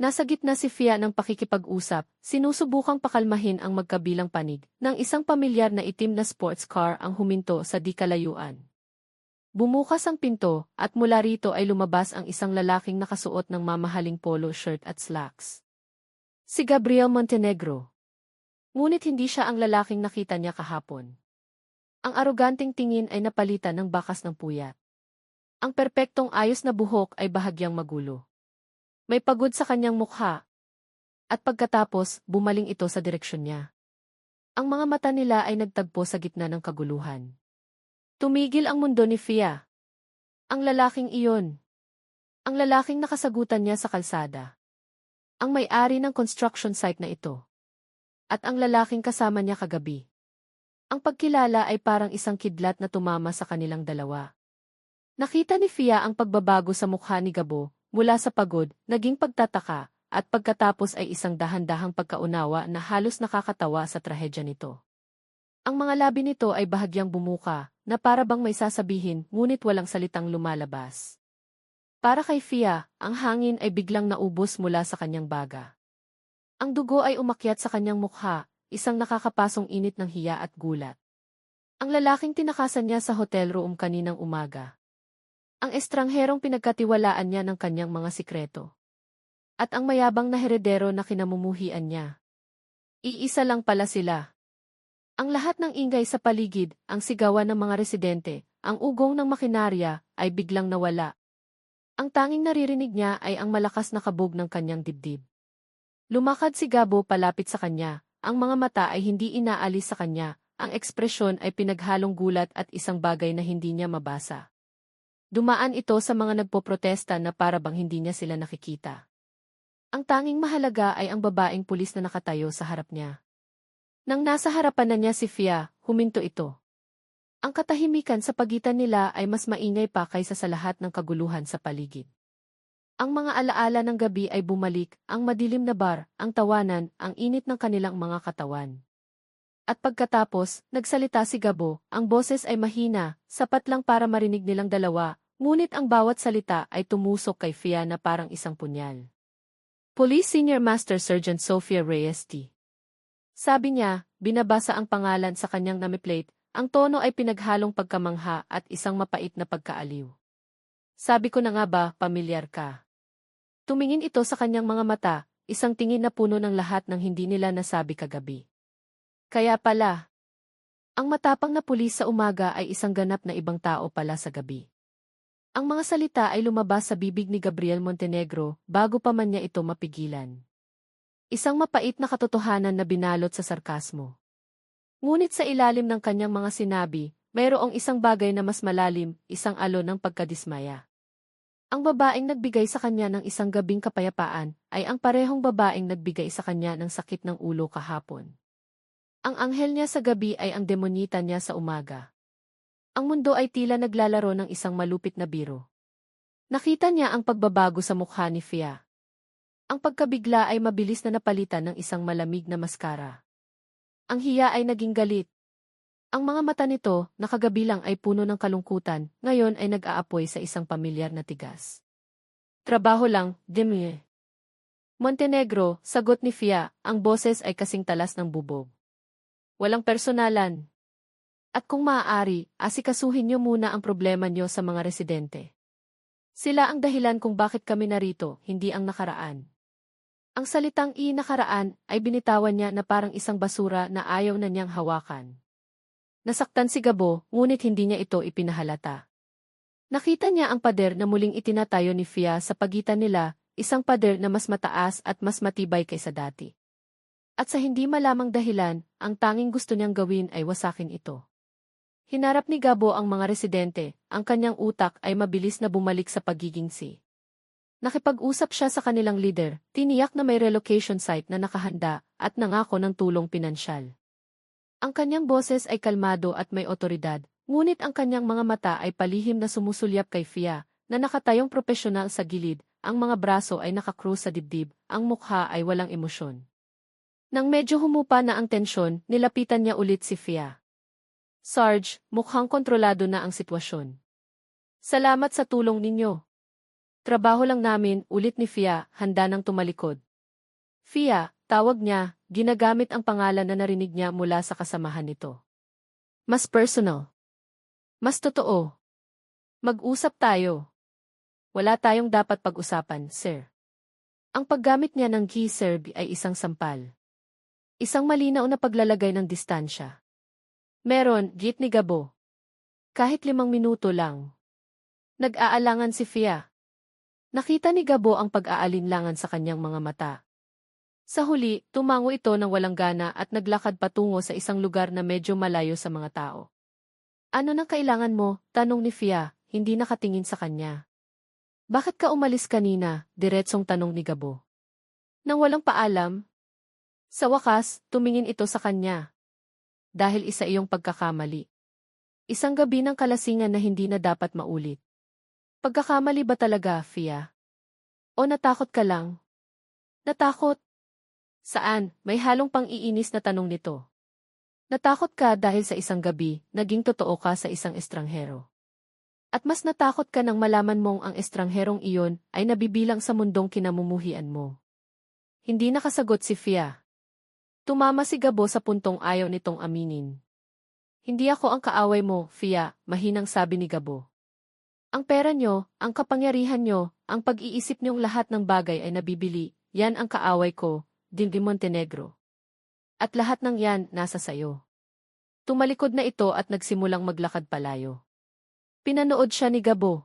Nasa gitna si Fia ng pakikipag-usap, sinusubukang pakalmahin ang magkabilang panig, ng isang pamilyar na itim na sports car ang huminto sa di kalayuan. Bumukas ang pinto, at mula rito ay lumabas ang isang lalaking nakasuot ng mamahaling polo shirt at slacks. Si Gabriel Montenegro. Ngunit hindi siya ang lalaking nakita niya kahapon. Ang aroganting tingin ay napalitan ng bakas ng puyat. Ang perpektong ayos na buhok ay bahagyang magulo. May pagod sa kanyang mukha. At pagkatapos, bumaling ito sa direksyon niya. Ang mga mata nila ay nagtagpo sa gitna ng kaguluhan. Tumigil ang mundo ni Fia. Ang lalaking iyon. Ang lalaking nakasagutan niya sa kalsada. Ang may-ari ng construction site na ito. At ang lalaking kasama niya kagabi. Ang pagkilala ay parang isang kidlat na tumama sa kanilang dalawa. Nakita ni Fia ang pagbabago sa mukha ni Gabo, mula sa pagod, naging pagtataka, at pagkatapos ay isang dahan-dahang pagkaunawa na halos nakakatawa sa trahedya nito. Ang mga labi nito ay bahagyang bumuka, na para bang may sasabihin ngunit walang salitang lumalabas. Para kay Fia, ang hangin ay biglang naubos mula sa kanyang baga. Ang dugo ay umakyat sa kanyang mukha, isang nakakapasong init ng hiya at gulat. Ang lalaking tinakasan niya sa hotel room kaninang umaga. Ang estrangherong pinagkatiwalaan niya ng kanyang mga sikreto. At ang mayabang na heredero na kinamumuhian niya. Iisa lang pala sila. Ang lahat ng ingay sa paligid, ang sigawan ng mga residente, ang ugong ng makinarya, ay biglang nawala. Ang tanging naririnig niya ay ang malakas na kabog ng kanyang dibdib. Lumakad si Gabo palapit sa kanya, ang mga mata ay hindi inaalis sa kanya, ang ekspresyon ay pinaghalong gulat at isang bagay na hindi niya mabasa. Dumaan ito sa mga nagpoprotesta na para bang hindi niya sila nakikita. Ang tanging mahalaga ay ang babaeng pulis na nakatayo sa harap niya. Nang nasa harapan na niya si Fia, huminto ito. Ang katahimikan sa pagitan nila ay mas maingay pa kaysa sa lahat ng kaguluhan sa paligid. Ang mga alaala ng gabi ay bumalik, ang madilim na bar, ang tawanan, ang init ng kanilang mga katawan. At pagkatapos, nagsalita si Gabo, ang boses ay mahina, sapat lang para marinig nilang dalawa, ngunit ang bawat salita ay tumusok kay Fia na parang isang punyal. Police Senior Master Sergeant Sofia Reyes T. Sabi niya, binabasa ang pangalan sa kanyang name-plate. Ang tono ay pinaghalong pagkamangha at isang mapait na pagkaaliw. Sabi ko na nga ba, pamilyar ka. Tumingin ito sa kanyang mga mata, isang tingin na puno ng lahat ng hindi nila nasabi kagabi. Kaya pala, ang matapang na pulis sa umaga ay isang ganap na ibang tao pala sa gabi. Ang mga salita ay lumabas sa bibig ni Gabriel Montenegro bago pa man niya ito mapigilan. Isang mapait na katotohanan na binalot sa sarkasmo. Ngunit sa ilalim ng kanyang mga sinabi, mayroong isang bagay na mas malalim, isang alon ng pagkadismaya. Ang babaeng nagbigay sa kanya ng isang gabing kapayapaan, ay ang parehong babaeng nagbigay sa kanya ng sakit ng ulo kahapon. Ang anghel niya sa gabi ay ang demonita niya sa umaga. Ang mundo ay tila naglalaro ng isang malupit na biro. Nakita niya ang pagbabago sa mukha ni Fia. Ang pagkabigla ay mabilis na napalitan ng isang malamig na maskara. Ang hiya ay naging galit. Ang mga mata nito, na kagabi lang ay puno ng kalungkutan, ngayon ay nag-aapoy sa isang pamilyar na tigas. Trabaho lang, Demie. Montenegro, sagot ni Fia, ang boses ay kasing talas ng bubog. Walang personalan. At kung maaari, asikasuhin niyo muna ang problema niyo sa mga residente. Sila ang dahilan kung bakit kami narito, hindi ang nakaraan. Ang salitang nakaraan ay binitawan niya na parang isang basura na ayaw na niyang hawakan. Nasaktan si Gabo, ngunit hindi niya ito ipinahalata. Nakita niya ang pader na muling itinatayo ni Fia sa pagitan nila, isang pader na mas mataas at mas matibay kaysa dati. At sa hindi malamang dahilan, ang tanging gusto niyang gawin ay wasakin ito. Hinarap ni Gabo ang mga residente, ang kanyang utak ay mabilis na bumalik sa pagiging si. Nakipag-usap siya sa kanilang leader, tiniyak na may relocation site na nakahanda, at nangako ng tulong pinansyal. Ang kanyang boses ay kalmado at may otoridad, ngunit ang kanyang mga mata ay palihim na sumusulyap kay Fia, na nakatayong propesyonal sa gilid, ang mga braso ay nakakrus sa dibdib, ang mukha ay walang emosyon. Nang medyo humupa na ang tensyon, nilapitan niya ulit si Fia. Sarge, mukhang kontrolado na ang sitwasyon. Salamat sa tulong ninyo. Trabaho lang namin, ulit ni Fia, handa nang tumalikod. Fia, tawag niya, ginagamit ang pangalan na narinig niya mula sa kasamahan nito. Mas personal. Mas totoo. Mag-usap tayo. Wala tayong dapat pag-usapan, sir. Ang paggamit niya ng key sir ay isang sampal. Isang malinaw na paglalagay ng distansya. Meron, git ni Gabo. Kahit 5 minuto lang. Nag-aalangan si Fia. Nakita ni Gabo ang pag-aalinlangan sa kanyang mga mata. Sa huli, tumango ito ng walang gana at naglakad patungo sa isang lugar na medyo malayo sa mga tao. Ano nang kailangan mo? Tanong ni Fia, hindi nakatingin sa kanya. Bakit ka umalis kanina? Diretsong tanong ni Gabo. Nang walang paalam? Sa wakas, tumingin ito sa kanya. Dahil isa iyong pagkakamali. Isang gabi ng kalasingan na hindi na dapat maulit. Pagkakamali ba talaga, Fia? O natakot ka lang? Natakot? Saan? May halong pang-iinis na tanong nito. Natakot ka dahil sa isang gabi, naging totoo ka sa isang estranghero. At mas natakot ka nang malaman mong ang estrangherong iyon ay nabibilang sa mundong kinamumuhian mo. Hindi nakasagot si Fia. Tumama si Gabo sa puntong ayaw nitong aminin. Hindi ako ang kaaway mo, Fia, mahinang sabi ni Gabo. Ang pera nyo, ang kapangyarihan nyo, ang pag-iisip nyong lahat ng bagay ay nabibili, yan ang kaaway ko, Dinggin Montenegro. At lahat ng yan, nasa sayo. Tumalikod na ito at nagsimulang maglakad palayo. Pinanood siya ni Gabo.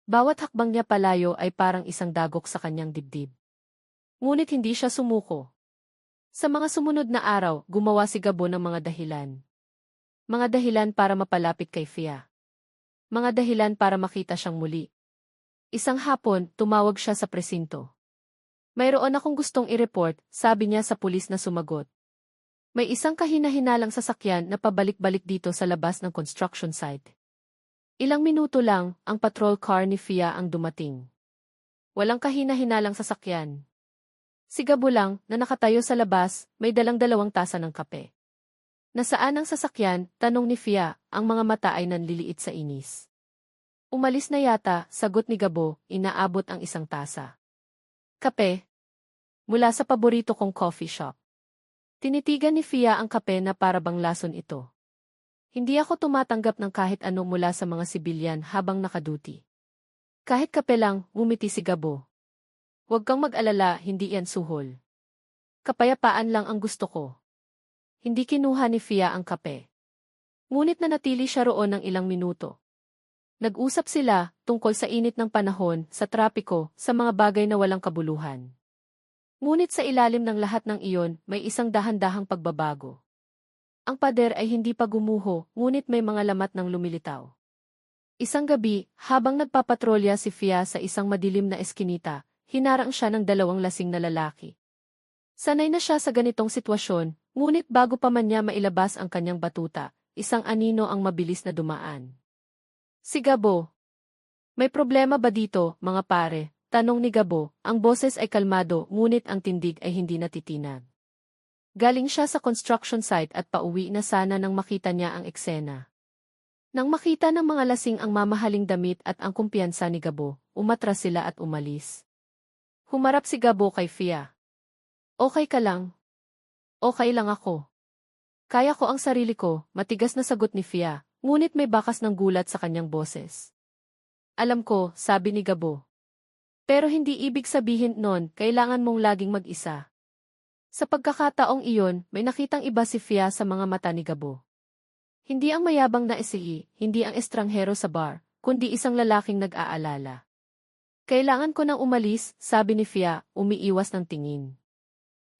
Bawat hakbang niya palayo ay parang isang dagok sa kanyang dibdib. Ngunit hindi siya sumuko. Sa mga sumunod na araw, gumawa si Gabo ng mga dahilan. Mga dahilan para mapalapit kay Fia. Mga dahilan para makita siyang muli. Isang hapon, tumawag siya sa presinto. Mayroon akong gustong i-report, sabi niya sa pulis na sumagot. May isang kahina-hinalang sasakyan na pabalik-balik dito sa labas ng construction site. Ilang minuto lang, ang patrol car ni Fia ang dumating. Walang kahina-hinalang sasakyan. Si Gabo lang, na nakatayo sa labas, may dalang 2 tasa ng kape. Nasaan ang sasakyan? Tanong ni Fia, ang mga mata ay nanliliit sa inis. Umalis na yata, sagot ni Gabo, inaabot ang 1 tasa. Kape? Mula sa paborito kong coffee shop. Tinitigan ni Fia ang kape na para bang lason ito. Hindi ako tumatanggap ng kahit ano mula sa mga sibilyan habang nakaduty. Kahit kape lang, ngumiti si Gabo. Huwag kang mag-alala, hindi yan suhol. Kapayapaan lang ang gusto ko. Hindi kinuha ni Fia ang kape. Ngunit nanatili siya roon ng ilang minuto. Nag-usap sila tungkol sa init ng panahon, sa trapiko, sa mga bagay na walang kabuluhan. Ngunit sa ilalim ng lahat ng iyon, may isang dahan-dahang pagbabago. Ang pader ay hindi pa gumuho, ngunit may mga lamat ng lumilitaw. Isang gabi, habang nagpapatrolya si Fia sa isang madilim na eskinita, hinarang siya ng 2 lasing na lalaki. Sanay na siya sa ganitong sitwasyon, ngunit bago pa man niya mailabas ang kanyang batuta, isang anino ang mabilis na dumaan. Si Gabo. May problema ba dito, mga pare? Tanong ni Gabo, ang boses ay kalmado ngunit ang tindig ay hindi natitinag. Galing siya sa construction site at pauwi na sana nang makita niya ang eksena. Nang makita ng mga lasing ang mamahaling damit at ang kumpiyansa ni Gabo, umatras sila at umalis. Humarap si Gabo kay Fia. Okay ka lang? Okay lang ako. Kaya ko ang sarili ko, matigas na sagot ni Fia, ngunit may bakas ng gulat sa kanyang boses. Alam ko, sabi ni Gabo. Pero hindi ibig sabihin nun, kailangan mong laging mag-isa. Sa pagkakataong iyon, may nakitang iba si Fia sa mga mata ni Gabo. Hindi ang mayabang na SE, hindi ang estranghero sa bar, kundi isang lalaking nag-aalala. Kailangan ko nang umalis, sabi ni Fia, umiiwas ng tingin.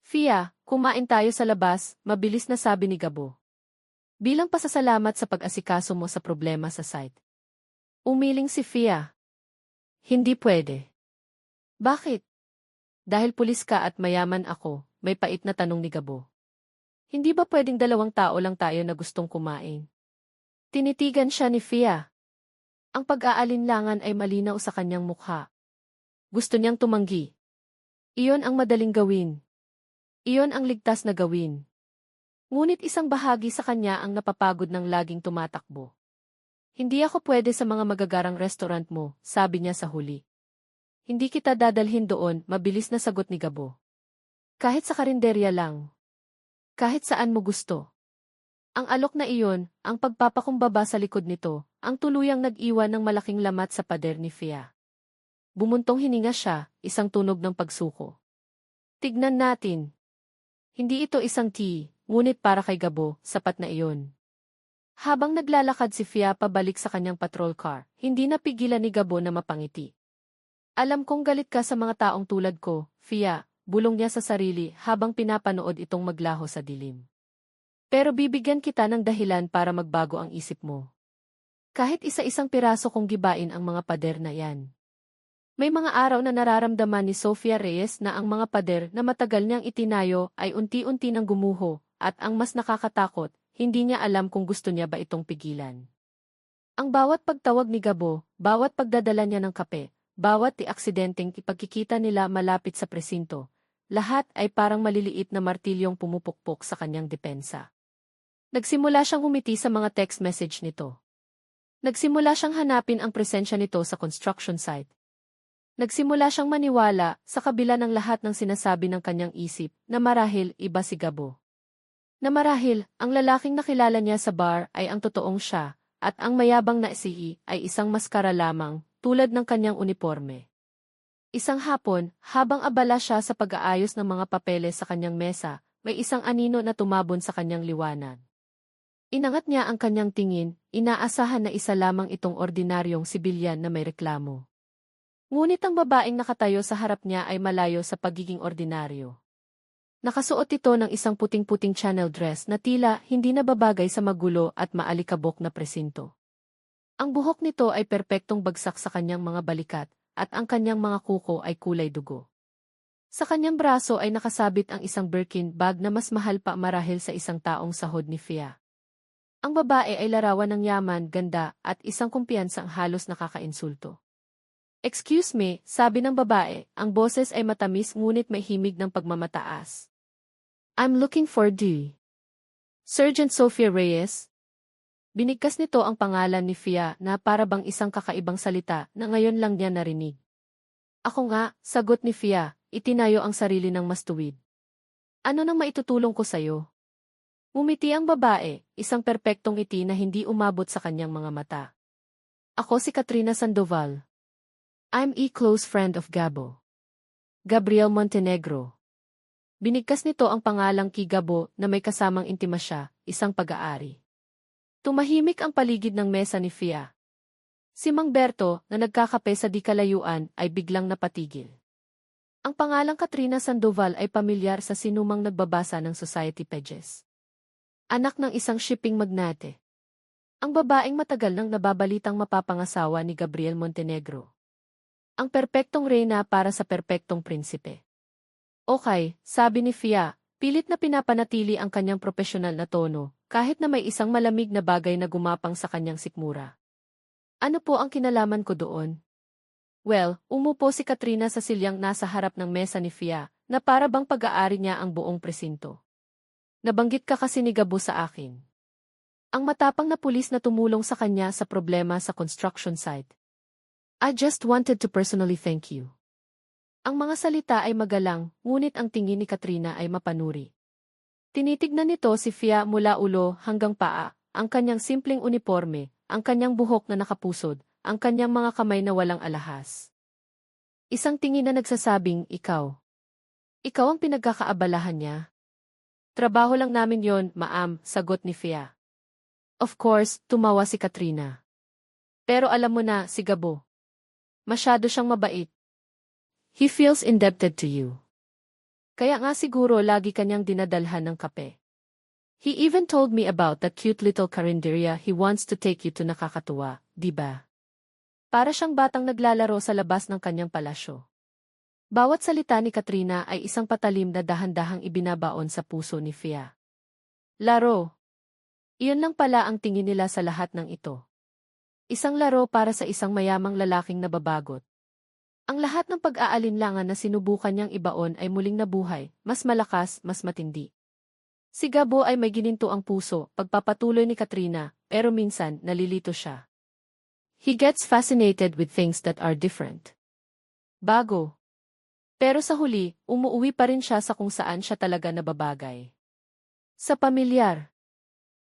Fia, kumain tayo sa labas, mabilis na sabi ni Gabo. Bilang pasasalamat sa pag-asikaso mo sa problema sa site. Umiling si Fia. Hindi pwede. Bakit? Dahil pulis ka at mayaman ako, may pait na tanong ni Gabo. Hindi ba pwedeng dalawang tao lang tayo na gustong kumain? Tinitigan siya ni Fia. Ang pag-aalinlangan ay malinaw sa kanyang mukha. Gusto niyang tumanggi. Iyon ang madaling gawin. Iyon ang ligtas na gawin. Ngunit isang bahagi sa kanya ang napapagod ng laging tumatakbo. Hindi ako pwede sa mga magagarang restaurant mo, sabi niya sa huli. Hindi kita dadalhin doon, mabilis na sagot ni Gabo. Kahit sa karinderya lang. Kahit saan mo gusto. Ang alok na iyon, ang pagpapakumbaba sa likod nito, ang tuluyang nag-iwan ng malaking lamat sa pader ni Fia. Bumuntong hininga siya, isang tunog ng pagsuko. Tignan natin. Hindi ito isang tea, ngunit para kay Gabo, sapat na iyon. Habang naglalakad si Fia pabalik sa kanyang patrol car, hindi napigilan ni Gabo na mapangiti. Alam kong galit ka sa mga taong tulad ko, Fia, bulong niya sa sarili habang pinapanood itong maglaho sa dilim. Pero bibigyan kita ng dahilan para magbago ang isip mo. Kahit isa-isang piraso kong gibain ang mga pader na yan. May mga araw na nararamdaman ni Sofia Reyes na ang mga pader na matagal niyang itinayo ay unti-unti nang gumuho, at ang mas nakakatakot, hindi niya alam kung gusto niya ba itong pigilan. Ang bawat pagtawag ni Gabo, bawat pagdadala niya ng kape, bawat aksidenteng ipagkikita nila malapit sa presinto, lahat ay parang maliliit na martilyong pumupukpok sa kanyang depensa. Nagsimula siyang humiti sa mga text message nito. Nagsimula siyang hanapin ang presensya nito sa construction site. Nagsimula siyang maniwala sa kabila ng lahat ng sinasabi ng kanyang isip na marahil iba si Gabo. Na marahil ang lalaking nakilala niya sa bar ay ang totoong siya at ang mayabang na SE ay isang maskara lamang tulad ng kanyang uniforme. Isang hapon, habang abala siya sa pag-aayos ng mga papeles sa kanyang mesa, may isang anino na tumabon sa kanyang liwanag. Inangat niya ang kanyang tingin, inaasahan na isa lamang itong ordinaryong sibilyan na may reklamo. Ngunit ang babaeng nakatayo sa harap niya ay malayo sa pagiging ordinaryo. Nakasuot ito ng isang puting-puting Chanel dress na tila hindi nababagay sa magulo at maalikabok na presinto. Ang buhok nito ay perpektong bagsak sa kanyang mga balikat, at ang kanyang mga kuko ay kulay dugo. Sa kanyang braso ay nakasabit ang isang Birkin bag na mas mahal pa marahil sa isang taong sahod ni Fia. Ang babae ay larawan ng yaman, ganda, at isang kumpiyansang halos nakakainsulto. Excuse me, sabi ng babae, ang boses ay matamis ngunit may himig ng pagmamataas. I'm looking for the Sergeant Sofia Reyes. Binigkas nito ang pangalan ni Fia na para bang isang kakaibang salita na ngayon lang niya narinig. Ako nga, sagot ni Fia, itinayo ang sarili ng mas tuwid. Ano nang maitutulong ko sa'yo? Umiti ang babae, isang perpektong ngiti na hindi umabot sa kanyang mga mata. Ako si Katrina Sandoval. I'm a close friend of Gabo. Gabriel Montenegro. Binigkas nito ang pangalang kay Gabo na may kasamang intimasya, isang pag-aari. Tumahimik ang paligid ng mesa ni Fia. Si Mang Berto, na nagkakape sa di kalayuan, ay biglang napatigil. Ang pangalang Katrina Sandoval ay pamilyar sa sinumang nagbabasa ng society pages. Anak ng isang shipping magnate. Ang babaeng matagal nang nababalitang mapapangasawa ni Gabriel Montenegro. Ang perpektong reyna para sa perpektong prinsipe. Okay, sabi ni Fia, pilit na pinapanatili ang kanyang propesyonal na tono, kahit na may isang malamig na bagay na gumapang sa kanyang sikmura. Ano po ang kinalaman ko doon? Well, umupo si Katrina sa silyang nasa harap ng mesa ni Fia, na para bang pag-aari niya ang buong presinto. Nabanggit ka kasi ni Gabo sa akin. Ang matapang na pulis na tumulong sa kanya sa problema sa construction site. I just wanted to personally thank you. Ang mga salita ay magalang, ngunit ang tingin ni Katrina ay mapanuri. Tinitignan nito si Fia mula ulo hanggang paa, ang kanyang simpleng uniforme, ang kanyang buhok na nakapusod, ang kanyang mga kamay na walang alahas. Isang tingin na nagsasabing, ikaw. Ikaw ang pinagkakaabalahan niya. Trabaho lang namin yon, ma'am, sagot ni Fia. Of course, tumawa si Katrina. Pero alam mo na, si Gabo. Masyado siyang mabait. He feels indebted to you. Kaya nga siguro lagi kanyang dinadalhan ng kape. He even told me about that cute little carinderia he wants to take you to. Nakakatuwa, di ba? Para siyang batang naglalaro sa labas ng kanyang palasyo. Bawat salita ni Katrina ay isang patalim na dahan-dahang ibinabaon sa puso ni Fia. Laro. Iyon lang pala ang tingin nila sa lahat ng ito. Isang laro para sa isang mayamang lalaking nababagot. Ang lahat ng pag-aalinlangan na sinubukan niyang ibaon ay muling nabuhay, mas malakas, mas matindi. Si Gabo ay may gininto ang puso, pagpapatuloy ni Katrina, pero minsan nalilito siya. He gets fascinated with things that are different. Bago. Pero sa huli, umuuwi pa rin siya sa kung saan siya talaga nababagay. Sa pamilyar.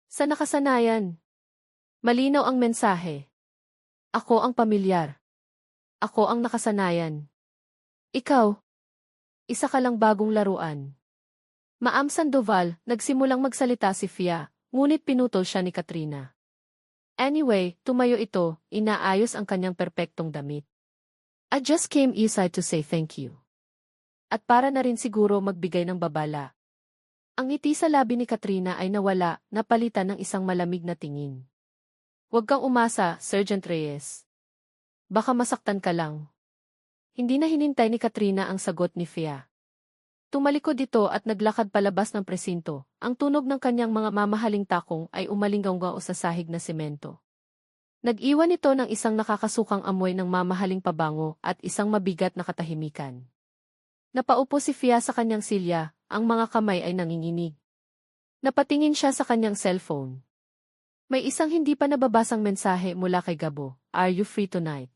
Sa nakasanayan. Malinaw ang mensahe. Ako ang pamilyar. Ako ang nakasanayan. Ikaw. Isa ka lang bagong laruan. Ma'am Sandoval, nagsimulang magsalita si Fia, ngunit pinutol siya ni Katrina. Anyway, tumayo ito, inaayos ang kanyang perpektong damit. I just came inside to say thank you. At para na rin siguro magbigay ng babala. Ang ngiti sa labi ni Katrina ay nawala, napalitan ng isang malamig na tingin. Huwag kang umasa, Sergeant Reyes. Baka masaktan ka lang. Hindi na hinintay ni Katrina ang sagot ni Fia. Tumalikod ito at naglakad palabas ng presinto. Ang tunog ng kanyang mga mamahaling takong ay umalinggaw sa sahig na semento. Nag-iwan ito ng isang nakakasukang amoy ng mamahaling pabango at isang mabigat na katahimikan. Napaupo si Fia sa kanyang silya, ang mga kamay ay nanginginig. Napatingin siya sa kanyang cellphone. May isang hindi pa nababasang mensahe mula kay Gabo. Are you free tonight?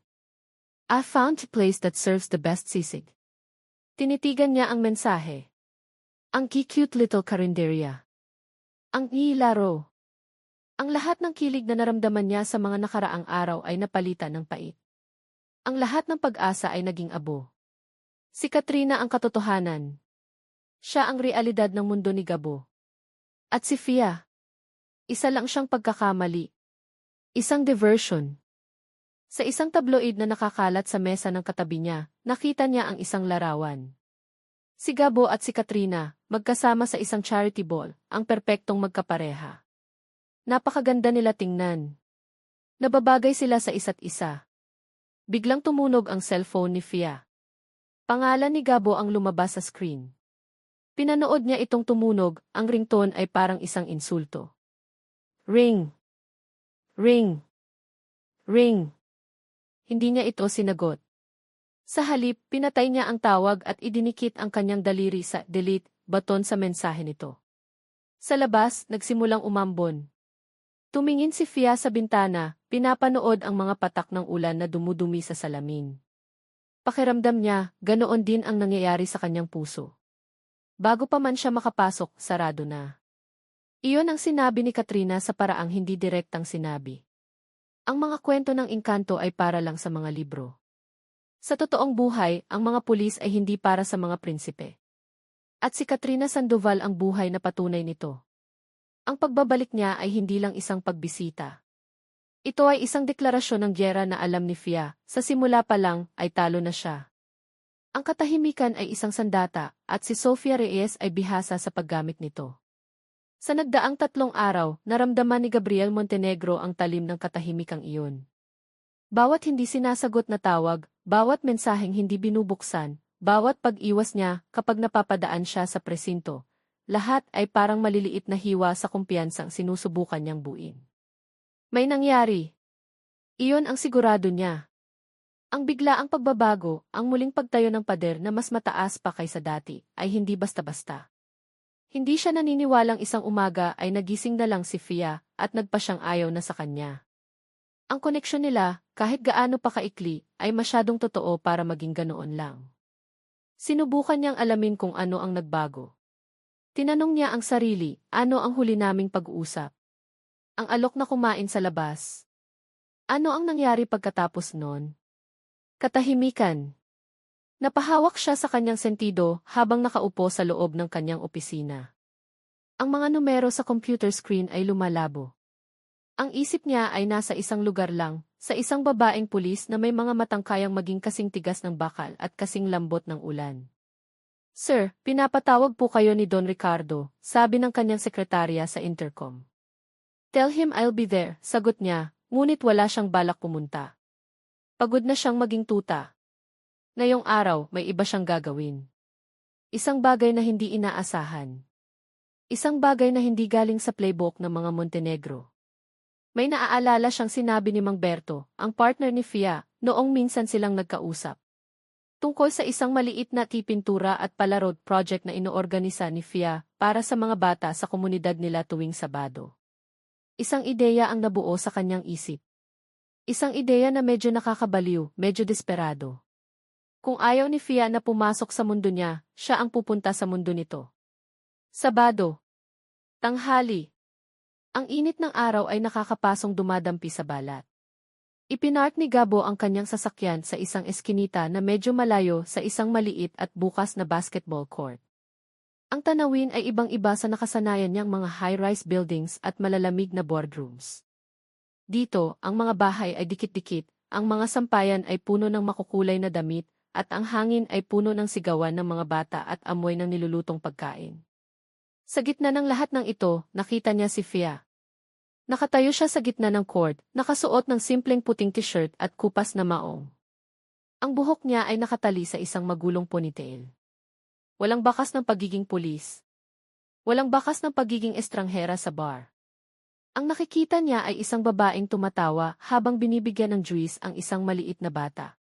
I found a place that serves the best sisig. Tinitigan niya ang mensahe. Ang cute little carinderia. Ang ilaro. Ang lahat ng kilig na naramdaman niya sa mga nakaraang araw ay napalitan ng pait. Ang lahat ng pag-asa ay naging abo. Si Katrina ang katotohanan. Siya ang realidad ng mundo ni Gabo. At si Fia. Isa lang siyang pagkakamali. Isang diversion. Sa isang tabloid na nakakalat sa mesa ng katabi niya, nakita niya ang isang larawan. Si Gabo at si Katrina, magkasama sa isang charity ball, ang perpektong magkapareha. Napakaganda nila tingnan. Nababagay sila sa isa't isa. Biglang tumunog ang cellphone ni Fia. Pangalan ni Gabo ang lumabas sa screen. Pinanood niya itong tumunog, ang ringtone ay parang isang insulto. Ring. Ring. Ring. Hindi niya ito sinagot. Sa halip, pinatay niya ang tawag at idinikit ang kanyang daliri sa delete button sa mensahe nito. Sa labas, nagsimulang umambon. Tumingin si Fia sa bintana, pinapanood ang mga patak ng ulan na dumudumi sa salamin. Pakiramdam niya, ganoon din ang nangyayari sa kanyang puso. Bago pa man siya makapasok, sarado na. Iyon ang sinabi ni Katrina sa paraang hindi direktang sinabi. Ang mga kwento ng engkanto ay para lang sa mga libro. Sa totoong buhay, ang mga pulis ay hindi para sa mga prinsipe. At si Katrina Sandoval ang buhay na patunay nito. Ang pagbabalik niya ay hindi lang isang pagbisita. Ito ay isang deklarasyon ng giyera na alam ni Fia, sa simula pa lang ay talo na siya. Ang katahimikan ay isang sandata, at si Sofia Reyes ay bihasa sa paggamit nito. Sa nagdaang 3 araw, naramdaman ni Gabriel Montenegro ang talim ng katahimikang iyon. Bawat hindi sinasagot na tawag, bawat mensaheng hindi binubuksan, bawat pag-iwas niya kapag napapadaan siya sa presinto, lahat ay parang maliliit na hiwa sa kumpiyansang sinusubukan niyang buuin. May nangyari. Iyon ang sigurado niya. Ang biglaang pagbabago, ang muling pagtayo ng pader na mas mataas pa kaysa dati, ay hindi basta-basta. Hindi siya naniniwalang isang umaga ay nagising na lang si Fia at nagpa siyang ayaw na sa kanya. Ang koneksyon nila, kahit gaano pa kaikli, ay masyadong totoo para maging ganoon lang. Sinubukan niyang alamin kung ano ang nagbago. Tinanong niya ang sarili, ano ang huli naming pag-uusap? Ang alok na kumain sa labas. Ano ang nangyari pagkatapos nun? Katahimikan. Napahawak siya sa kanyang sentido habang nakaupo sa loob ng kanyang opisina. Ang mga numero sa computer screen ay lumalabo. Ang isip niya ay nasa isang lugar lang, sa isang babaeng pulis na may mga matang kayang maging kasing tigas ng bakal at kasing lambot ng ulan. Sir, pinapatawag po kayo ni Don Ricardo, sabi ng kanyang sekretarya sa intercom. Tell him I'll be there, sagot niya, ngunit wala siyang balak pumunta. Pagod na siyang maging tuta. Ngayong araw, may iba siyang gagawin. Isang bagay na hindi inaasahan. Isang bagay na hindi galing sa playbook ng mga Montenegro. May naaalala siyang sinabi ni Mang Berto, ang partner ni Fia, noong minsan silang nagkausap. Tungkol sa isang maliit na tipintura at palarod project na inoorganisa ni Fia para sa mga bata sa komunidad nila tuwing Sabado. Isang ideya ang nabuo sa kanyang isip. Isang ideya na medyo nakakabaliw, medyo desperado. Kung ayaw ni Fia na pumasok sa mundo niya, siya ang pupunta sa mundo nito. Sabado. Tanghali. Ang init ng araw ay nakakapasong dumadampi sa balat. Ipinark ni Gabo ang kanyang sasakyan sa isang eskinita na medyo malayo sa isang maliit at bukas na basketball court. Ang tanawin ay ibang-iba sa nakasanayan niyang mga high-rise buildings at malalamig na boardrooms. Dito, ang mga bahay ay dikit-dikit, ang mga sampayan ay puno ng makukulay na damit, at ang hangin ay puno ng sigawan ng mga bata at amoy ng nilulutong pagkain. Sa gitna ng lahat ng ito, nakita niya si Fia. Nakatayo siya sa gitna ng court, nakasuot ng simpleng puting t-shirt at kupas na maong. Ang buhok niya ay nakatali sa isang magulong ponytail. Walang bakas ng pagiging pulis. Walang bakas ng pagiging estranghera sa bar. Ang nakikita niya ay isang babaeng tumatawa habang binibigyan ng juice ang isang maliit na bata.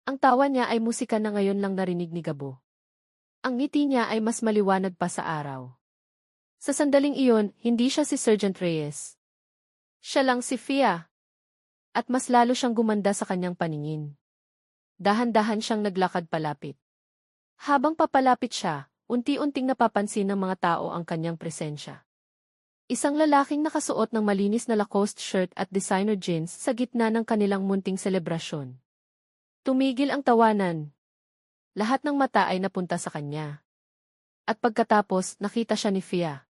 Ang tawa niya ay musika na ngayon lang narinig ni Gabo. Ang ngiti niya ay mas maliwanag pa sa araw. Sa sandaling iyon, hindi siya si Sergeant Reyes. Siya lang si Fia. At mas lalo siyang gumanda sa kanyang paningin. Dahan-dahan siyang naglakad palapit. Habang papalapit siya, unti-unting napapansin ng mga tao ang kanyang presensya. Isang lalaking nakasuot ng malinis na Lacoste shirt at designer jeans sa gitna ng kanilang munting selebrasyon. Tumigil ang tawanan. Lahat ng mata ay napunta sa kanya. At pagkatapos, nakita siya ni Fia.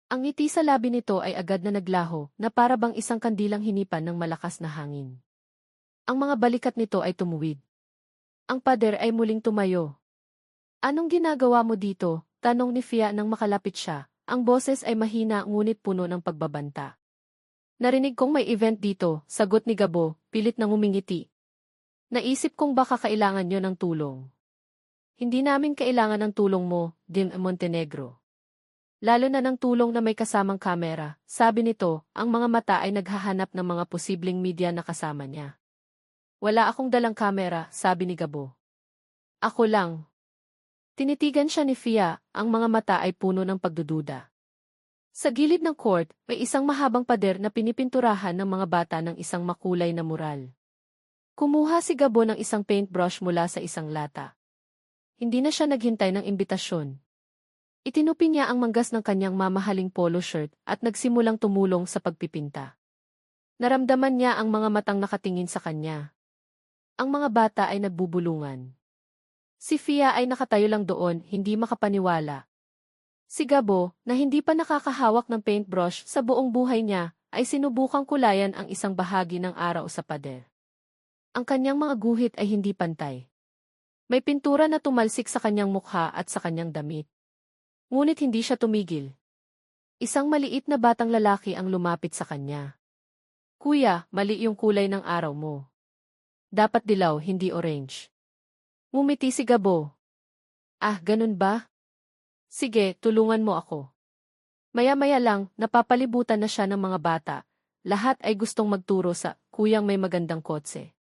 Ang ngiti sa labi nito ay agad na naglaho, na para bang isang kandilang hinipan ng malakas na hangin. Ang mga balikat nito ay tumuwid. Ang pader ay muling tumayo. Anong ginagawa mo dito? Tanong ni Fia nang makalapit siya. Ang boses ay mahina ngunit puno ng pagbabanta. Narinig kong may event dito, sagot ni Gabo, pilit na ngumingiti. Naisip kong baka kailangan nyo ng tulong. Hindi namin kailangan ng tulong mo, Dim Montenegro. Lalo na ng tulong na may kasamang kamera, sabi nito, ang mga mata ay naghahanap ng mga posibleng media na kasama niya. Wala akong dalang kamera, sabi ni Gabo. Ako lang. Tinitigan siya ni Fia, ang mga mata ay puno ng pagdududa. Sa gilid ng court, may isang mahabang pader na pinipinturahan ng mga bata ng isang makulay na mural. Kumuha si Gabo ng isang paintbrush mula sa isang lata. Hindi na siya naghintay ng imbitasyon. Itinupi niya ang manggas ng kanyang mamahaling polo shirt at nagsimulang tumulong sa pagpipinta. Naramdaman niya ang mga matang nakatingin sa kanya. Ang mga bata ay nagbubulungan. Si Fia ay nakatayo lang doon, hindi makapaniwala. Si Gabo, na hindi pa nakakahawak ng paintbrush sa buong buhay niya, ay sinubukang kulayan ang isang bahagi ng araw sa pader. Ang kanyang mga guhit ay hindi pantay. May pintura na tumalsik sa kanyang mukha at sa kanyang damit. Ngunit hindi siya tumigil. Isang maliit na batang lalaki ang lumapit sa kanya. Kuya, mali yung kulay ng araw mo. Dapat dilaw, hindi orange. Ngumiti si Gabo. Ah, ganun ba? Sige, tulungan mo ako. Maya-maya lang, napapalibutan na siya ng mga bata. Lahat ay gustong magturo sa kuyang may magandang kotse.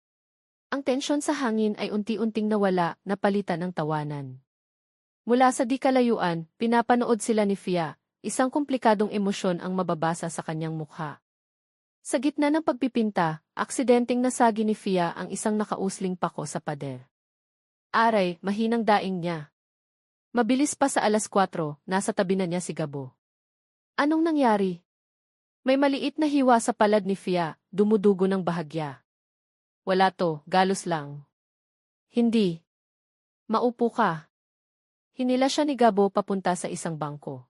Ang tensyon sa hangin ay unti-unting nawala, napalitan ng tawanan. Mula sa di kalayuan, pinapanood sila ni Fia, isang komplikadong emosyon ang mababasa sa kanyang mukha. Sa gitna ng pagpipinta, aksidenteng nasagi ni Fia ang isang nakausling pako sa pader. Aray, mahinang daing niya. Mabilis pa sa 4:00, nasa tabi na niya si Gabo. Anong nangyari? May maliit na hiwa sa palad ni Fia, dumudugo ng bahagya. Wala to, galos lang. Hindi. Maupo ka. Hinila siya ni Gabo papunta sa isang bangko.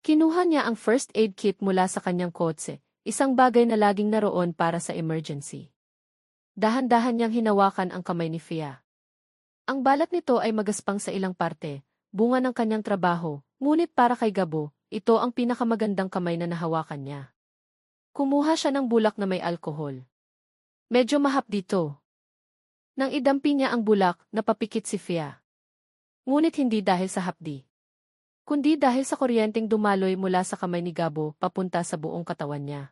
Kinuha niya ang first aid kit mula sa kanyang kotse, isang bagay na laging naroon para sa emergency. Dahan-dahan niyang hinawakan ang kamay ni Fia. Ang balat nito ay magaspang sa ilang parte, bunga ng kanyang trabaho, ngunit para kay Gabo, ito ang pinakamagandang kamay na nahawakan niya. Kumuha siya ng bulak na may alkohol. Medyo mahap dito. Nang idampi niya ang bulak, napapikit si Fia. Ngunit hindi dahil sa hapdi, kundi dahil sa kuryenteng dumaloy mula sa kamay ni Gabo papunta sa buong katawan niya.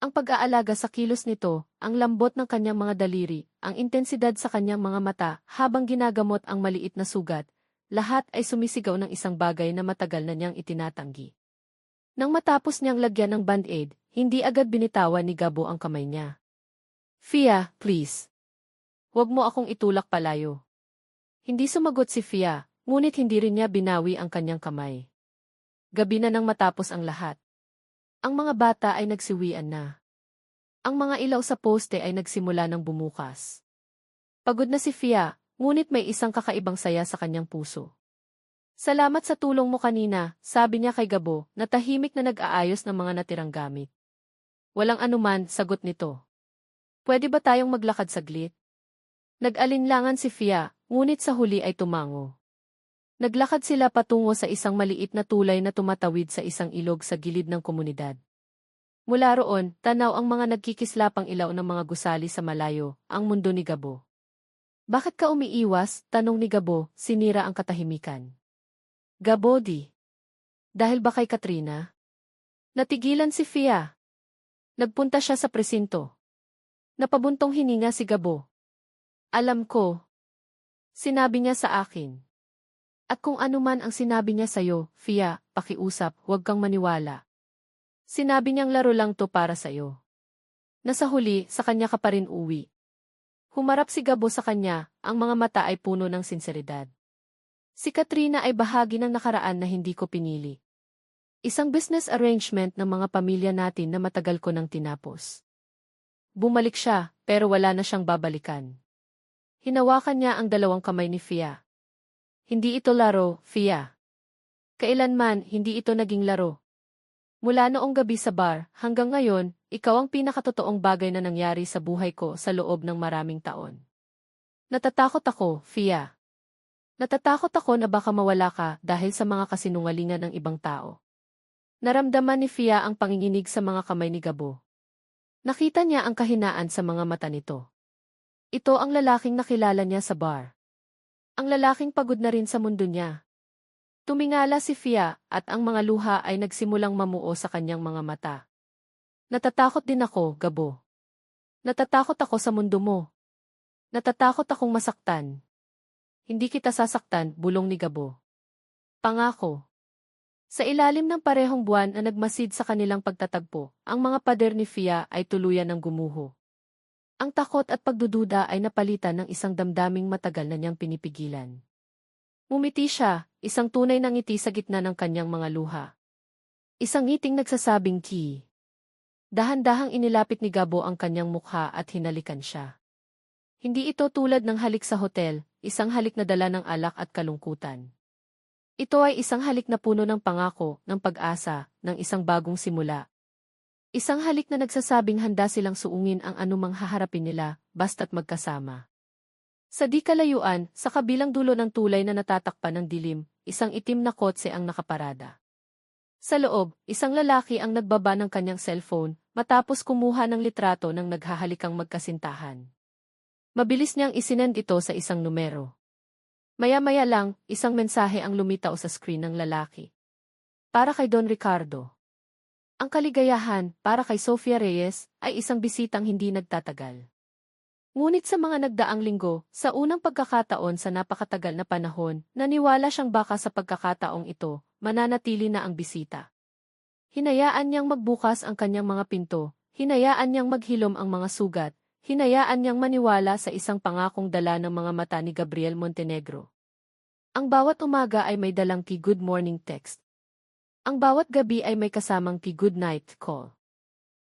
Ang pag-aalaga sa kilos nito, ang lambot ng kanyang mga daliri, ang intensidad sa kanyang mga mata habang ginagamot ang maliit na sugat, lahat ay sumisigaw ng isang bagay na matagal na niyang itinatanggi. Nang matapos niyang lagyan ng band-aid, hindi agad binitawan ni Gabo ang kamay niya. Fia, please. Huwag mo akong itulak palayo. Hindi sumagot si Fia, ngunit hindi rin niya binawi ang kanyang kamay. Gabi na nang matapos ang lahat. Ang mga bata ay nagsiwian na. Ang mga ilaw sa poste ay nagsimula ng bumukas. Pagod na si Fia, ngunit may isang kakaibang saya sa kanyang puso. Salamat sa tulong mo kanina, sabi niya kay Gabo, na tahimik na nag-aayos ng mga natirang gamit. Walang anuman, sagot nito. Pwede ba tayong maglakad saglit? Nag-alinlangan si Fia, ngunit sa huli ay tumango. Naglakad sila patungo sa isang maliit na tulay na tumatawid sa isang ilog sa gilid ng komunidad. Mula roon, tanaw ang mga nagkikislapang ilaw ng mga gusali sa malayo, ang mundo ni Gabo. Bakit ka umiiwas? Tanong ni Gabo, sinira ang katahimikan. Gabo di. Dahil ba kay Katrina? Natigilan si Fia. Nagpunta siya sa presinto. Napabuntong hininga si Gabo. Alam ko. Sinabi niya sa akin. At kung ano man ang sinabi niya sa'yo, Fia, pakiusap, huwag kang maniwala. Sinabi niyang laro lang to para sa'yo. Nasa huli, sa kanya ka pa rin uwi. Humarap si Gabo sa kanya, ang mga mata ay puno ng sinseridad. Si Katrina ay bahagi ng nakaraan na hindi ko pinili. Isang business arrangement ng mga pamilya natin na matagal ko nang tinapos. Bumalik siya, pero wala na siyang babalikan. Hinawakan niya ang dalawang kamay ni Fia. Hindi ito laro, Fia. Kailanman, hindi ito naging laro. Mula noong gabi sa bar, hanggang ngayon, ikaw ang pinakatotoong bagay na nangyari sa buhay ko sa loob ng maraming taon. Natatakot ako, Fia. Natatakot ako na baka mawala ka dahil sa mga kasinungalingan ng ibang tao. Naramdaman ni Fia ang panginginig sa mga kamay ni Gabo. Nakita niya ang kahinaan sa mga mata nito. Ito ang lalaking nakilala niya sa bar. Ang lalaking pagod na rin sa mundo niya. Tumingala si Fia at ang mga luha ay nagsimulang mamuo sa kanyang mga mata. Natatakot din ako, Gabo. Natatakot ako sa mundo mo. Natatakot akong masaktan. Hindi kita sasaktan, bulong ni Gabo. Pangako. Sa ilalim ng parehong buwan na nagmasid sa kanilang pagtatagpo, ang mga pader ni Fia ay tuluyan ng gumuho. Ang takot at pagdududa ay napalitan ng isang damdaming matagal na niyang pinipigilan. Ngumiti siya, isang tunay na ngiti sa gitna ng kanyang mga luha. Isang ngiting nagsasabing ki. Dahan-dahang inilapit ni Gabo ang kanyang mukha at hinalikan siya. Hindi ito tulad ng halik sa hotel, isang halik na dala ng alak at kalungkutan. Ito ay isang halik na puno ng pangako, ng pag-asa, ng isang bagong simula. Isang halik na nagsasabing handa silang suungin ang anumang haharapin nila, basta't magkasama. Sa di kalayuan, sa kabilang dulo ng tulay na natatakpan ng dilim, isang itim na kotse ang nakaparada. Sa loob, isang lalaki ang nagbaba ng kanyang cellphone, matapos kumuha ng litrato ng naghahalikang magkasintahan. Mabilis niyang isinend ito sa isang numero. Maya-maya lang, isang mensahe ang lumitaw sa screen ng lalaki. Para kay Don Ricardo. Ang kaligayahan, para kay Sofia Reyes, ay isang bisitang hindi nagtatagal. Ngunit sa mga nagdaang linggo, sa unang pagkakataon sa napakatagal na panahon, naniwala siyang baka sa pagkakataong ito, mananatili na ang bisita. Hinayaan niyang magbukas ang kanyang mga pinto, hinayaan niyang maghilom ang mga sugat, hinayaan niyang maniwala sa isang pangakong dala ng mga mata ni Gabriel Montenegro. Ang bawat umaga ay may dalang good morning text. Ang bawat gabi ay may kasamang good night call.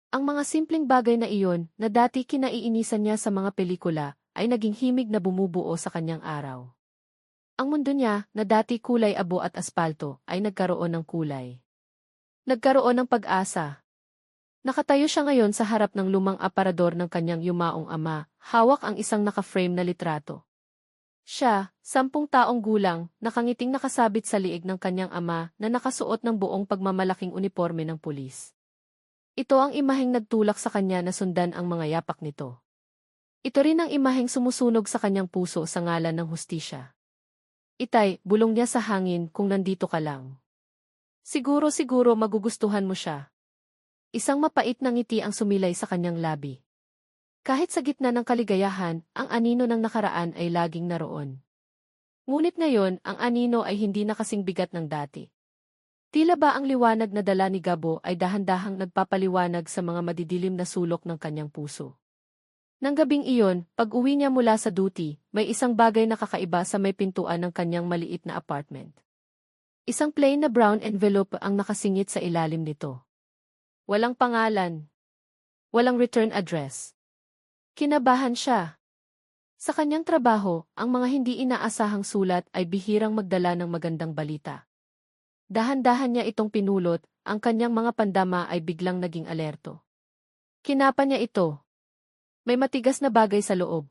Ang mga simpleng bagay na iyon, na dati kinaiinisan niya sa mga pelikula, ay naging himig na bumubuo sa kanyang araw. Ang mundo niya, na dati kulay abo at aspalto, ay nagkaroon ng kulay. Nagkaroon ng pag-asa. Nakatayo siya ngayon sa harap ng lumang aparador ng kanyang yumaong ama, hawak ang isang naka-frame na litrato. Siya, 10 taong gulang, nakangiting nakasabit sa liig ng kanyang ama na nakasuot ng buong pagmamalaking uniforme ng pulis. Ito ang imaheng nagtulak sa kanya na sundan ang mga yapak nito. Ito rin ang imaheng sumusunog sa kanyang puso sa ngalan ng hustisya. Itay, bulong niya sa hangin kung nandito ka lang. Siguro magugustuhan mo siya. Isang mapait na ngiti ang sumilay sa kanyang labi. Kahit sa gitna ng kaligayahan, ang anino ng nakaraan ay laging naroon. Ngunit ngayon, ang anino ay hindi na kasing bigat ng dati. Tila ba ang liwanag na dala ni Gabo ay dahan-dahang nagpapaliwanag sa mga madidilim na sulok ng kanyang puso. Nang gabing iyon, pag-uwi niya mula sa duty, may isang bagay na kakaiba sa may pintuan ng kanyang maliit na apartment. Isang plain na brown envelope ang nakasingit sa ilalim nito. Walang pangalan. Walang return address. Kinabahan siya. Sa kanyang trabaho, ang mga hindi inaasahang sulat ay bihirang magdala ng magandang balita. Dahan-dahan niya itong pinulot, ang kanyang mga pandama ay biglang naging alerto. Kinapa niya ito. May matigas na bagay sa loob.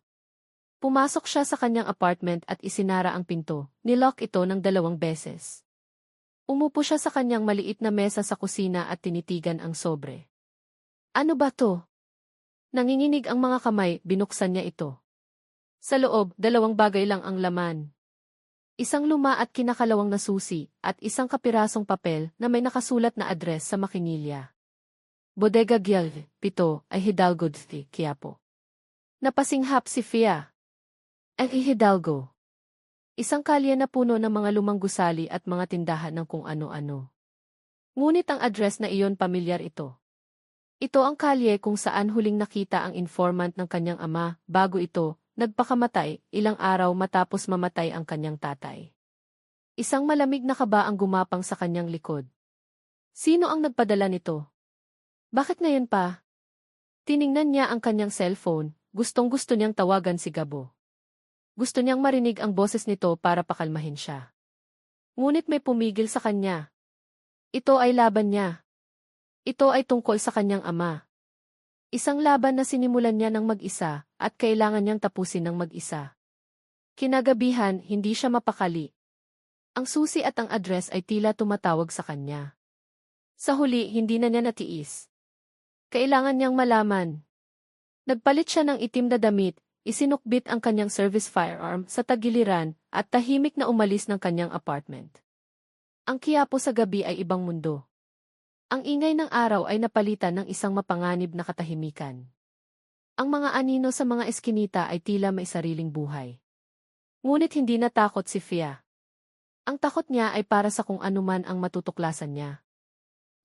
Pumasok siya sa kanyang apartment at isinara ang pinto, nilock ito ng 2 beses. Umupo siya sa kanyang maliit na mesa sa kusina at tinitigan ang sobre. Ano ba to? Nanginginig ang mga kamay, binuksan niya ito. Sa loob, 2 bagay lang ang laman. Isang luma at kinakalawang na susi, at isang kapirasong papel na may nakasulat na address sa makinilya. Bodega Guild, 7, ay Hidalgo Dthi, Quiapo. Napasinghap si Fia. Ay Hidalgo. Isang kalye na puno ng mga lumang gusali at mga tindahan ng kung ano-ano. Ngunit ang address na iyon pamilyar ito. Ito ang kalye kung saan huling nakita ang informant ng kanyang ama, bago ito nagpakamatay, ilang araw matapos mamatay ang kanyang tatay. Isang malamig na kaba ang gumapang sa kanyang likod. Sino ang nagpadala nito? Bakit ngayon pa? Tiningnan niya ang kanyang cellphone, gustong-gusto niyang tawagan si Gabo. Gusto niyang marinig ang boses nito para pakalmahin siya. Ngunit may pumigil sa kanya. Ito ay laban niya. Ito ay tungkol sa kanyang ama. Isang laban na sinimulan niya ng mag-isa, at kailangan niyang tapusin ng mag-isa. Kinagabihan, hindi siya mapakali. Ang susi at ang address ay tila tumatawag sa kanya. Sa huli, hindi na niya natiis. Kailangan niyang malaman. Nagpalit siya ng itim na damit, isinukbit ang kanyang service firearm sa tagiliran, at tahimik na umalis ng kanyang apartment. Ang Quiapo sa gabi ay ibang mundo. Ang ingay ng araw ay napalitan ng isang mapanganib na katahimikan. Ang mga anino sa mga eskinita ay tila may sariling buhay. Ngunit hindi natakot si Fia. Ang takot niya ay para sa kung anuman ang matutuklasan niya.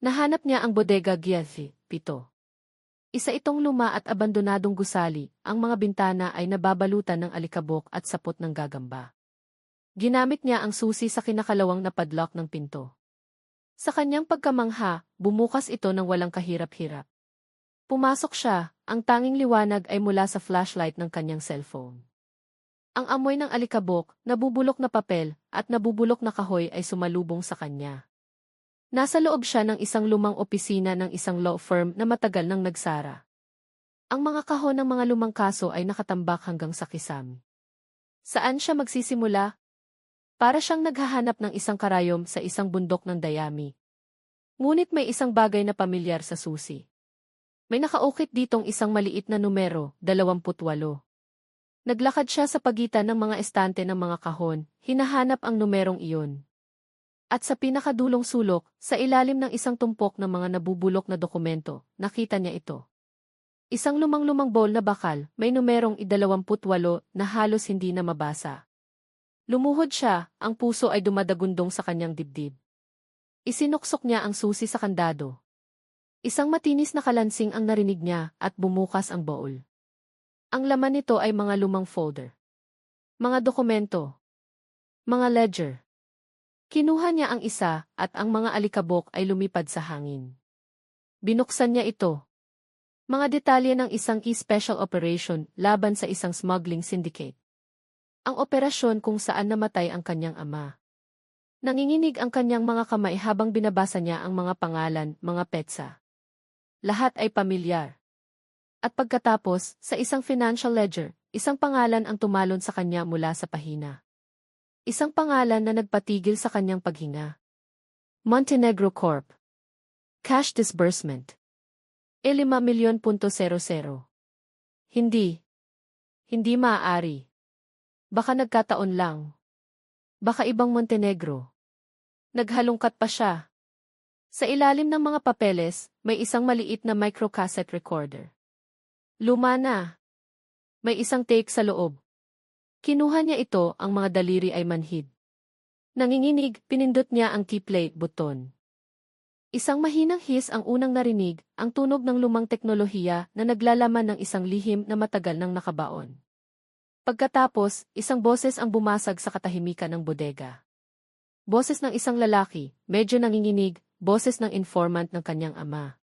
Nahanap niya ang Bodega Guild, 7. Isa itong luma at abandonadong gusali, ang mga bintana ay nababalutan ng alikabok at sapot ng gagamba. Ginamit niya ang susi sa kinakalawang na padlock ng pinto. Sa kanyang pagkamangha, bumukas ito ng walang kahirap-hirap. Pumasok siya, ang tanging liwanag ay mula sa flashlight ng kanyang cellphone. Ang amoy ng alikabok, nabubulok na papel, at nabubulok na kahoy ay sumalubong sa kanya. Nasa loob siya ng isang lumang opisina ng isang law firm na matagal nang nagsara. Ang mga kahon ng mga lumang kaso ay nakatambak hanggang sa kisame. Saan siya magsisimula? Para siyang naghahanap ng isang karayom sa isang bundok ng dayami. Ngunit may isang bagay na pamilyar sa susi. May nakaukit ditong isang maliit na numero, 28. Naglakad siya sa pagitan ng mga estante ng mga kahon, hinahanap ang numerong iyon. At sa pinakadulong sulok, sa ilalim ng isang tumpok ng mga nabubulok na dokumento, nakita niya ito. Isang lumang-lumang bowl na bakal, may numerong 28 na halos hindi na mabasa. Lumuhod siya, ang puso ay dumadagundong sa kanyang dibdib. Isinuksok niya ang susi sa kandado. Isang matinis na kalansing ang narinig niya at bumukas ang bowl. Ang laman nito ay mga lumang folder. Mga dokumento. Mga ledger. Kinuha niya ang isa at ang mga alikabok ay lumipad sa hangin. Binuksan niya ito. Mga detalye ng isang special operation laban sa isang smuggling syndicate. Ang operasyon kung saan namatay ang kanyang ama. Nanginginig ang kanyang mga kamay habang binabasa niya ang mga pangalan, mga petsa. Lahat ay pamilyar. At pagkatapos, sa isang financial ledger, isang pangalan ang tumalon sa kanya mula sa pahina. Isang pangalan na nagpatigil sa kanyang paghinga. Montenegro Corp. Cash disbursement. 5 milyon.00. Hindi. Hindi maaari. Baka nagkataon lang. Baka ibang Montenegro. Naghalungkat pa siya. Sa ilalim ng mga papeles, may isang maliit na microcassette recorder. Luma na. May isang tape sa loob. Kinuha niya ito, ang mga daliri ay manhid. Nanginginig, pinindot niya ang key play button. Isang mahinang hiss ang unang narinig, ang tunog ng lumang teknolohiya na naglalaman ng isang lihim na matagal nang nakabaon. Pagkatapos, isang boses ang bumasag sa katahimikan ng bodega. Boses ng isang lalaki, medyo nanginginig, boses ng informant ng kanyang ama.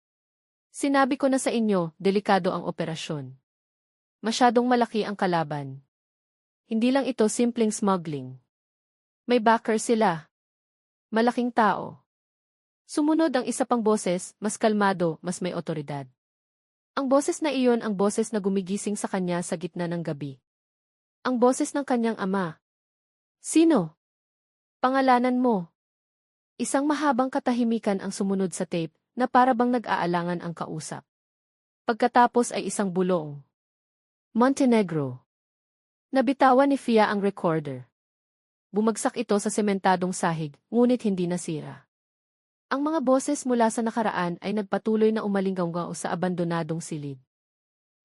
Sinabi ko na sa inyo, delikado ang operasyon. Masyadong malaki ang kalaban. Hindi lang ito simpleng smuggling. May backer sila. Malaking tao. Sumunod ang isa pang boses, mas kalmado, mas may otoridad. Ang boses na iyon ang boses na gumigising sa kanya sa gitna ng gabi. Ang boses ng kanyang ama. Sino? Pangalanan mo. Isang mahabang katahimikan ang sumunod sa tape, na para bang nag-aalangan ang kausap. Pagkatapos ay isang bulong. Montenegro. Nabitawan ni Fia ang recorder. Bumagsak ito sa sementadong sahig, ngunit hindi nasira. Ang mga boses mula sa nakaraan ay nagpatuloy na umalinggaw sa abandonadong silid.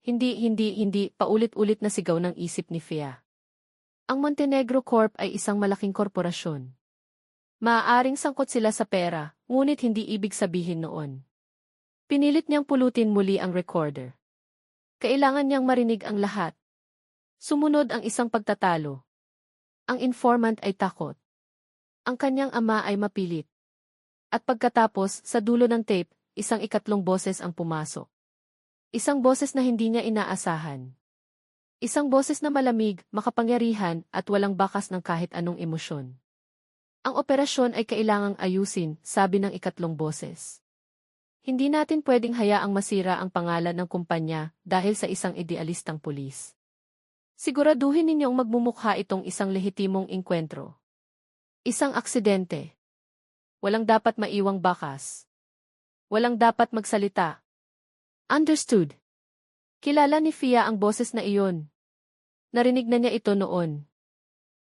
Hindi, paulit-ulit na sigaw ng isip ni Fia. Ang Montenegro Corp ay isang malaking korporasyon. Maaaring sangkot sila sa pera, ngunit hindi ibig sabihin noon. Pinilit niyang pulutin muli ang recorder. Kailangan niyang marinig ang lahat. Sumunod ang isang pagtatalo. Ang informant ay takot. Ang kanyang ama ay mapilit. At pagkatapos, sa dulo ng tape, isang ikatlong boses ang pumasok. Isang boses na hindi niya inaasahan. Isang boses na malamig, makapangyarihan, at walang bakas ng kahit anong emosyon. Ang operasyon ay kailangang ayusin, sabi ng ikatlong boses. Hindi natin pwedeng hayaang masira ang pangalan ng kumpanya dahil sa isang idealistang pulis. Siguraduhin ninyong magmumukha itong isang lehitimong engkwentro. Isang aksidente. Walang dapat maiwang bakas. Walang dapat magsalita. Understood. Kilala ni Fia ang boses na iyon. Narinig na niya ito noon.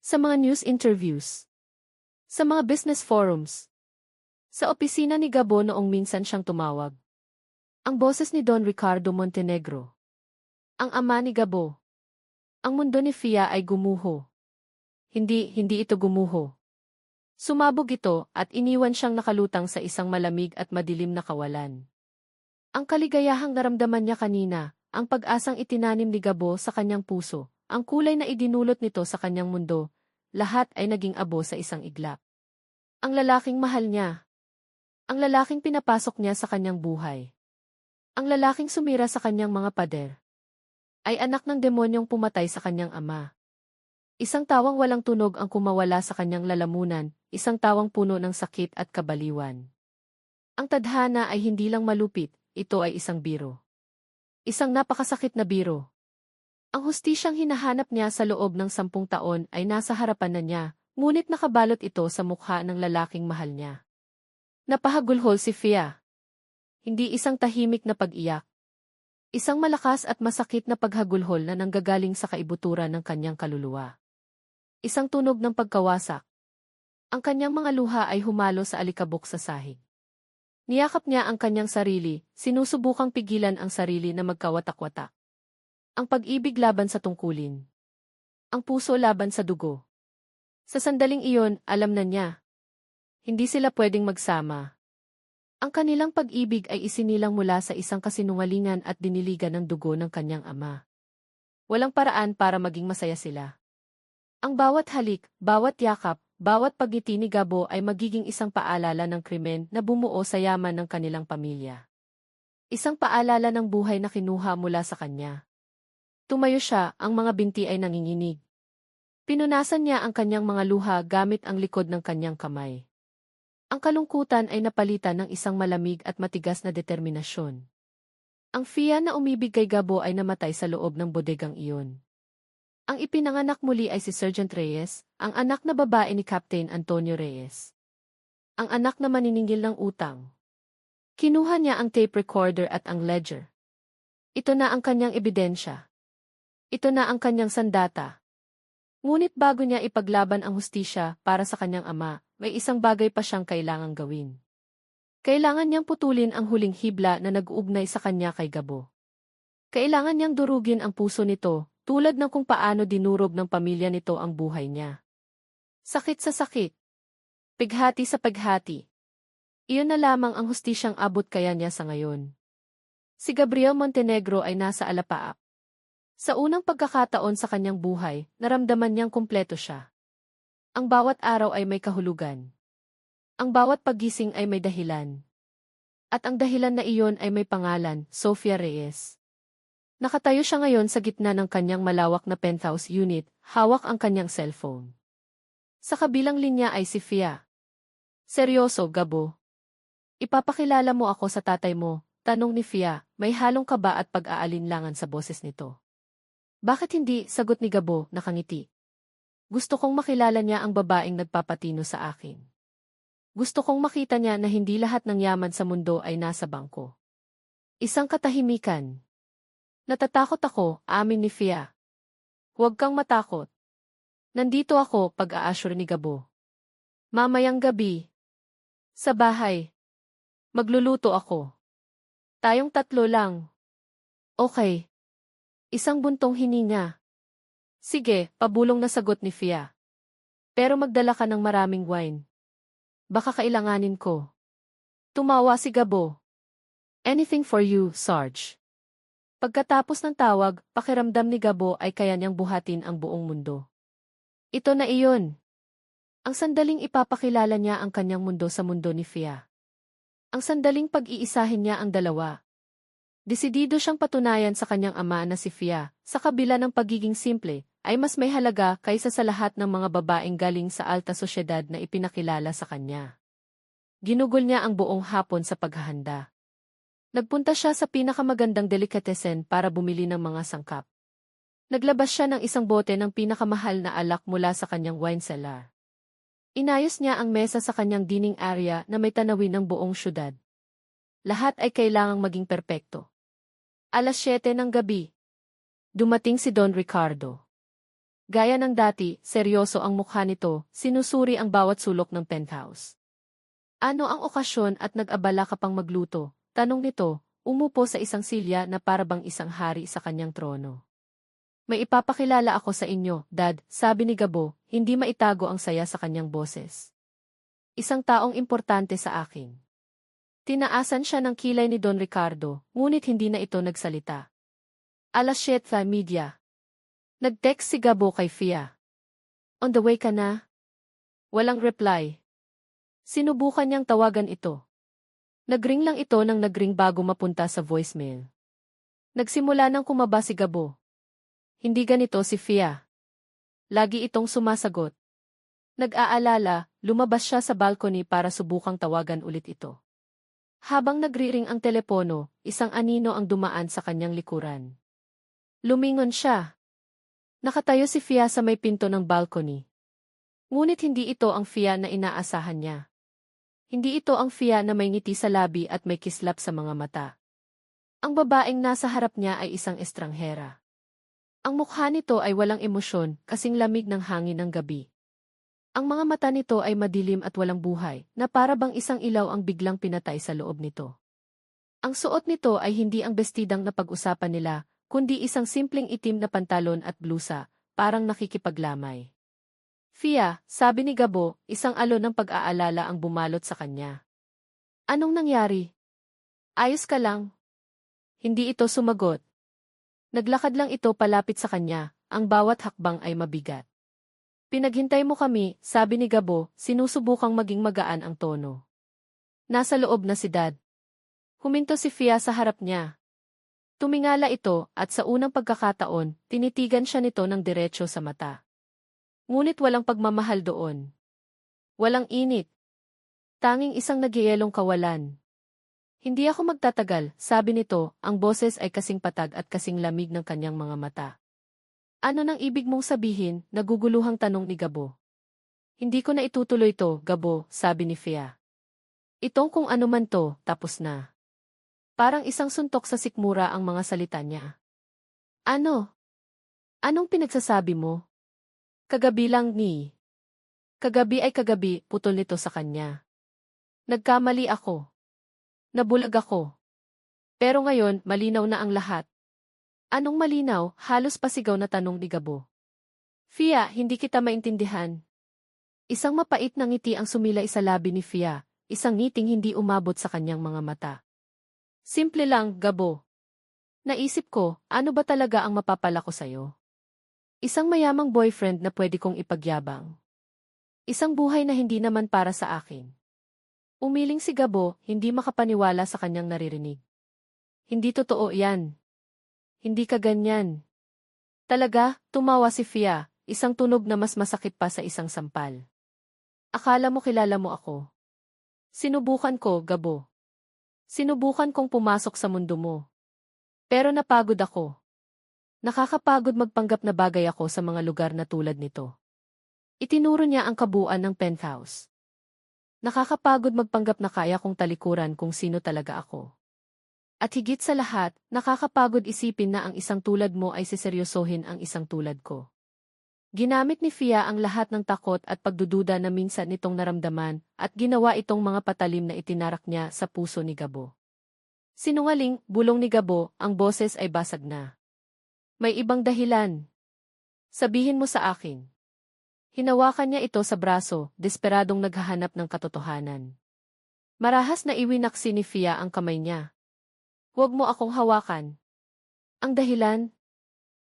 Sa mga news interviews. Sa mga business forums. Sa opisina ni Gabo noong minsan siyang tumawag. Ang boses ni Don Ricardo Montenegro. Ang ama ni Gabo. Ang mundo ni Fia ay gumuho. Hindi ito gumuho. Sumabog ito at iniwan siyang nakalutang sa isang malamig at madilim na kawalan. Ang kaligayahang naramdaman niya kanina, ang pag-asang itinanim ni Gabo sa kanyang puso, ang kulay na idinulot nito sa kanyang mundo, lahat ay naging abo sa isang iglap. Ang lalaking mahal niya. Ang lalaking pinapasok niya sa kanyang buhay. Ang lalaking sumira sa kanyang mga pader. Ay anak ng demonyong pumatay sa kanyang ama. Isang tawang walang tunog ang kumawala sa kanyang lalamunan, isang tawang puno ng sakit at kabaliwan. Ang tadhana ay hindi lang malupit, ito ay isang biro. Isang napakasakit na biro. Ang hustisyang hinahanap niya sa loob ng 10 taon ay nasa harapan na niya, ngunit nakabalot ito sa mukha ng lalaking mahal niya. Napahagulhol si Fia. Hindi isang tahimik na pag-iyak. Isang malakas at masakit na paghagulhol na nanggagaling sa kaibuturan ng kanyang kaluluwa. Isang tunog ng pagkawasak. Ang kanyang mga luha ay humalo sa alikabok sa sahig. Niyakap niya ang kanyang sarili, sinusubukang pigilan ang sarili na magkawatak-watak. Ang pag-ibig laban sa tungkulin. Ang puso laban sa dugo. Sa sandaling iyon, alam na niya. Hindi sila pwedeng magsama. Ang kanilang pag-ibig ay isinilang mula sa isang kasinungalingan at diniligan ng dugo ng kanyang ama. Walang paraan para maging masaya sila. Ang bawat halik, bawat yakap, bawat pagngiti ni Gabo ay magiging isang paalala ng krimen na bumuo sa yaman ng kanilang pamilya. Isang paalala ng buhay na kinuha mula sa kanya. Tumayo siya, ang mga binti ay nanginginig. Pinunasan niya ang kanyang mga luha gamit ang likod ng kanyang kamay. Ang kalungkutan ay napalitan ng isang malamig at matigas na determinasyon. Ang Fia na umibig kay Gabo ay namatay sa loob ng bodegang iyon. Ang ipinanganak muli ay si Sergeant Reyes, ang anak na babae ni Captain Antonio Reyes. Ang anak na maniningil ng utang. Kinuha niya ang tape recorder at ang ledger. Ito na ang kanyang ebidensya. Ito na ang kanyang sandata. Ngunit bago niya ipaglaban ang hustisya para sa kanyang ama, may isang bagay pa siyang kailangang gawin. Kailangan niyang putulin ang huling hibla na nag-uugnay sa kanya kay Gabo. Kailangan niyang durugin ang puso nito, tulad ng kung paano dinurog ng pamilya nito ang buhay niya. Sakit sa sakit. Pighati sa pighati. Iyon na lamang ang hustisyang abot kaya niya sa ngayon. Si Gabriel Montenegro ay nasa alapaap. Sa unang pagkakataon sa kanyang buhay, naramdaman niyang kumpleto siya. Ang bawat araw ay may kahulugan. Ang bawat paggising ay may dahilan. At ang dahilan na iyon ay may pangalan, Sofia Reyes. Nakatayo siya ngayon sa gitna ng kanyang malawak na penthouse unit, hawak ang kanyang cellphone. Sa kabilang linya ay si Fia. Seryoso, Gabo. Ipapakilala mo ako sa tatay mo, tanong ni Fia, may halong kaba at pag-aalinlangan sa boses nito. Bakit hindi, sagot ni Gabo, nakangiti. Gusto kong makilala niya ang babaeng nagpapatino sa akin. Gusto kong makita niya na hindi lahat ng yaman sa mundo ay nasa bangko. Isang katahimikan. Natatakot ako, amin ni Fia. Huwag kang matakot. Nandito ako, pag-a-assure ni Gabo. Mamayang gabi. Sa bahay. Magluluto ako. Tayong tatlo lang. Okay. Isang buntong hininga. Sige, pabulong na sagot ni Fia. Pero magdala ka ng maraming wine. Baka kailanganin ko. Tumawa si Gabo. Anything for you, Sarge. Pagkatapos ng tawag, pakiramdam ni Gabo ay kaya niyang buhatin ang buong mundo. Ito na iyon. Ang sandaling ipapakilala niya ang kanyang mundo sa mundo ni Fia. Ang sandaling pag-iisahin niya ang dalawa. Desidido siyang patunayan sa kanyang ama na si Fia, sa kabila ng pagiging simple, ay mas may halaga kaysa sa lahat ng mga babaeng galing sa alta sosyedad na ipinakilala sa kanya. Ginugol niya ang buong hapon sa paghahanda. Nagpunta siya sa pinakamagandang delikatessen para bumili ng mga sangkap. Naglabas siya ng isang bote ng pinakamahal na alak mula sa kanyang wine cellar. Inayos niya ang mesa sa kanyang dining area na may tanawin ng buong syudad. Lahat ay kailangang maging perpekto. 7:00 ng gabi. Dumating si Don Ricardo. Gaya ng dati, seryoso ang mukha nito, sinusuri ang bawat sulok ng penthouse. Ano ang okasyon at nag-abala ka pang magluto? Tanong nito, umupo sa isang silya na parabang isang hari sa kanyang trono. May ipapakilala ako sa inyo, Dad, sabi ni Gabo, hindi maitago ang saya sa kanyang boses. Isang taong importante sa akin. Tinaasan siya ng kilay ni Don Ricardo, ngunit hindi na ito nagsalita. 7:30. Nag-text si Gabo kay Fia. On the way ka na? Walang reply. Sinubukan niyang tawagan ito. Nagring lang ito nang nagring bago mapunta sa voicemail. Nagsimula nang kumaba si Gabo. Hindi ganito si Fia. Lagi itong sumasagot. Nag-aalala, lumabas siya sa balcony para subukang tawagan ulit ito. Habang nagriring ang telepono, isang anino ang dumaan sa kanyang likuran. Lumingon siya. Nakatayo si Fia sa may pinto ng balcony. Ngunit hindi ito ang Fia na inaasahan niya. Hindi ito ang Fia na may ngiti sa labi at may kislap sa mga mata. Ang babaeng nasa harap niya ay isang estranghera. Ang mukha nito ay walang emosyon, kasing lamig ng hangin ng gabi. Ang mga mata nito ay madilim at walang buhay, na para bang isang ilaw ang biglang pinatay sa loob nito. Ang suot nito ay hindi ang bestidang napag-usapan nila, kundi isang simpleng itim na pantalon at blusa, parang nakikipaglamay. Fia, sabi ni Gabo, isang alon ng pag-aalala ang bumalot sa kanya. Anong nangyari? Ayos ka lang? Hindi ito sumagot. Naglakad lang ito palapit sa kanya, ang bawat hakbang ay mabigat. Pinaghintay mo kami, sabi ni Gabo, sinusubukang maging magaan ang tono. Nasa loob na si Dad. Huminto si Fia sa harap niya. Tumingala ito at sa unang pagkakataon, tinitigan siya nito ng diretso sa mata. Ngunit walang pagmamahal doon. Walang init. Tanging isang nagyayelong kawalan. Hindi ako magtatagal, sabi nito, ang boses ay kasing patag at kasing lamig ng kanyang mga mata. Ano nang ibig mong sabihin? Naguguluhang tanong ni Gabo. Hindi ko na itutuloy to, Gabo, sabi ni Fia. Itong kung ano man to, tapos na. Parang isang suntok sa sikmura ang mga salita niya. Ano? Anong pinagsasabi mo? Kagabi lang ni. Kagabi ay kagabi, putol nito sa kanya. Nagkamali ako. Nabulag ako. Pero ngayon, malinaw na ang lahat. Anong malinaw? Halos pasigaw na tanong ni Gabo. Fia, hindi kita maintindihan. Isang mapait na ngiti ang sumilay sa labi ni Fia, isang ngiting hindi umabot sa kanyang mga mata. Simple lang, Gabo. Naisip ko, ano ba talaga ang mapapala ko sa'yo? Isang mayamang boyfriend na pwede kong ipagyabang. Isang buhay na hindi naman para sa akin. Umiling si Gabo, hindi makapaniwala sa kanyang naririnig. Hindi totoo yan. Hindi ka ganyan. Talaga, tumawa si Fia, isang tunog na mas masakit pa sa isang sampal. Akala mo kilala mo ako. Sinubukan ko, Gabo. Sinubukan kong pumasok sa mundo mo. Pero napagod ako. Nakakapagod magpanggap na bagay ako sa mga lugar na tulad nito. Itinuro niya ang kabuuan ng penthouse. Nakakapagod magpanggap na kaya kong talikuran kung sino talaga ako. At higit sa lahat, nakakapagod isipin na ang isang tulad mo ay seseryosohin ang isang tulad ko. Ginamit ni Fia ang lahat ng takot at pagdududa na minsan nitong naramdaman at ginawa itong mga patalim na itinarak niya sa puso ni Gabo. Sinungaling, bulong ni Gabo, ang boses ay basag na. May ibang dahilan. Sabihin mo sa akin. Hinawakan niya ito sa braso, desperadong naghahanap ng katotohanan. Marahas na iwinaksi ni Fia ang kamay niya. Huwag mo akong hawakan. Ang dahilan?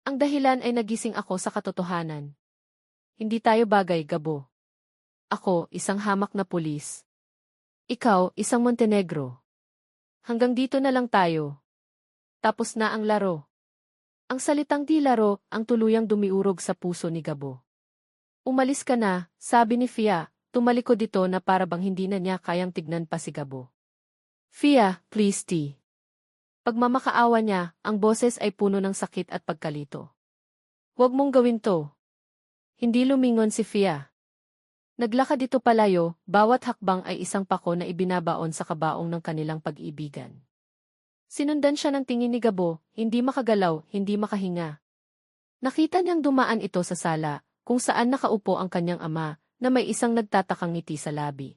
Ang dahilan ay nagising ako sa katotohanan. Hindi tayo bagay, Gabo. Ako, isang hamak na pulis. Ikaw, isang Montenegro. Hanggang dito na lang tayo. Tapos na ang laro. Ang salitang di laro, ang tuluyang dumiurog sa puso ni Gabo. Umalis ka na, sabi ni Fia, tumalikod ito na para bang hindi na niya kayang tignan pa si Gabo. Fia, please T. Pagmamakaawa niya, ang boses ay puno ng sakit at pagkalito. Huwag mong gawin to. Hindi lumingon si Fia. Naglakad ito palayo, bawat hakbang ay isang pako na ibinabaon sa kabaong ng kanilang pag-iibigan. Sinundan siya ng tingin ni Gabo, hindi makagalaw, hindi makahinga. Nakita niyang dumaan ito sa sala, kung saan nakaupo ang kanyang ama, na may isang nagtatakang ngiti sa labi.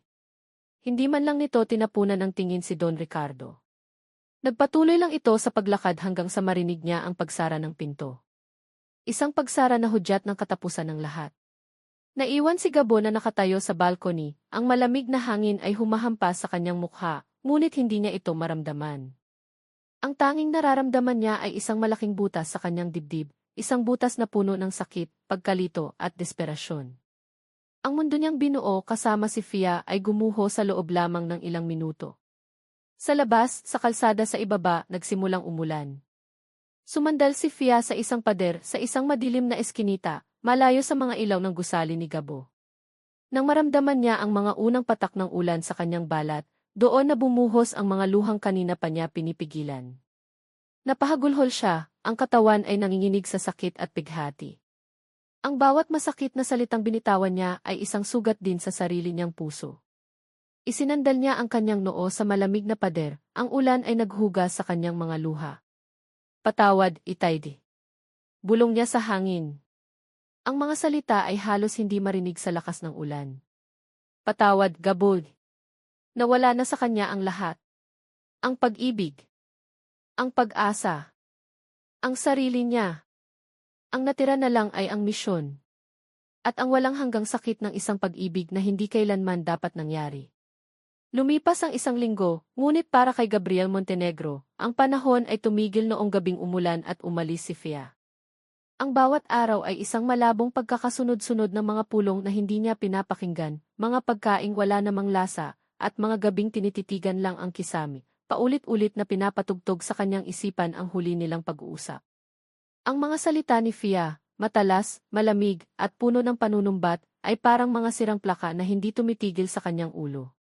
Hindi man lang nito tinapunan ng tingin si Don Ricardo. Nagpatuloy lang ito sa paglakad hanggang sa marinig niya ang pagsara ng pinto. Isang pagsara na hudyat ng katapusan ng lahat. Naiwan si Gabo na nakatayo sa balcony, ang malamig na hangin ay humahampas sa kanyang mukha, ngunit hindi niya ito maramdaman. Ang tanging nararamdaman niya ay isang malaking butas sa kanyang dibdib, isang butas na puno ng sakit, pagkalito at desperasyon. Ang mundo niyang binuo kasama si Fia ay gumuho sa loob lamang ng ilang minuto. Sa labas, sa kalsada sa ibaba, nagsimulang umulan. Sumandal si Fia sa isang pader sa isang madilim na eskinita, malayo sa mga ilaw ng gusali ni Gabo. Nang maramdaman niya ang mga unang patak ng ulan sa kanyang balat, doon na bumuhos ang mga luhang kanina pa niya pinipigilan. Napahagulhol siya, ang katawan ay nanginginig sa sakit at pighati. Ang bawat masakit na salitang binitawan niya ay isang sugat din sa sarili niyang puso. Isinandal niya ang kanyang noo sa malamig na pader, ang ulan ay naghugas sa kanyang mga luha. Patawad, Itaydi. Bulong niya sa hangin. Ang mga salita ay halos hindi marinig sa lakas ng ulan. Patawad, Gabo. Nawala na sa kanya ang lahat. Ang pag-ibig. Ang pag-asa. Ang sarili niya. Ang natira na lang ay ang misyon. At ang walang hanggang sakit ng isang pag-ibig na hindi kailanman dapat nangyari. Lumipas ang isang linggo, ngunit para kay Gabriel Montenegro, ang panahon ay tumigil noong gabing umulan at umalis si Fia. Ang bawat araw ay isang malabong pagkakasunod-sunod ng mga pulong na hindi niya pinapakinggan, mga pagkaing wala namang lasa, at mga gabing tinititigan lang ang kisame, paulit-ulit na pinapatugtog sa kanyang isipan ang huli nilang pag-uusap. Ang mga salita ni Fia, matalas, malamig, at puno ng panunumbat, ay parang mga sirang plaka na hindi tumitigil sa kanyang ulo.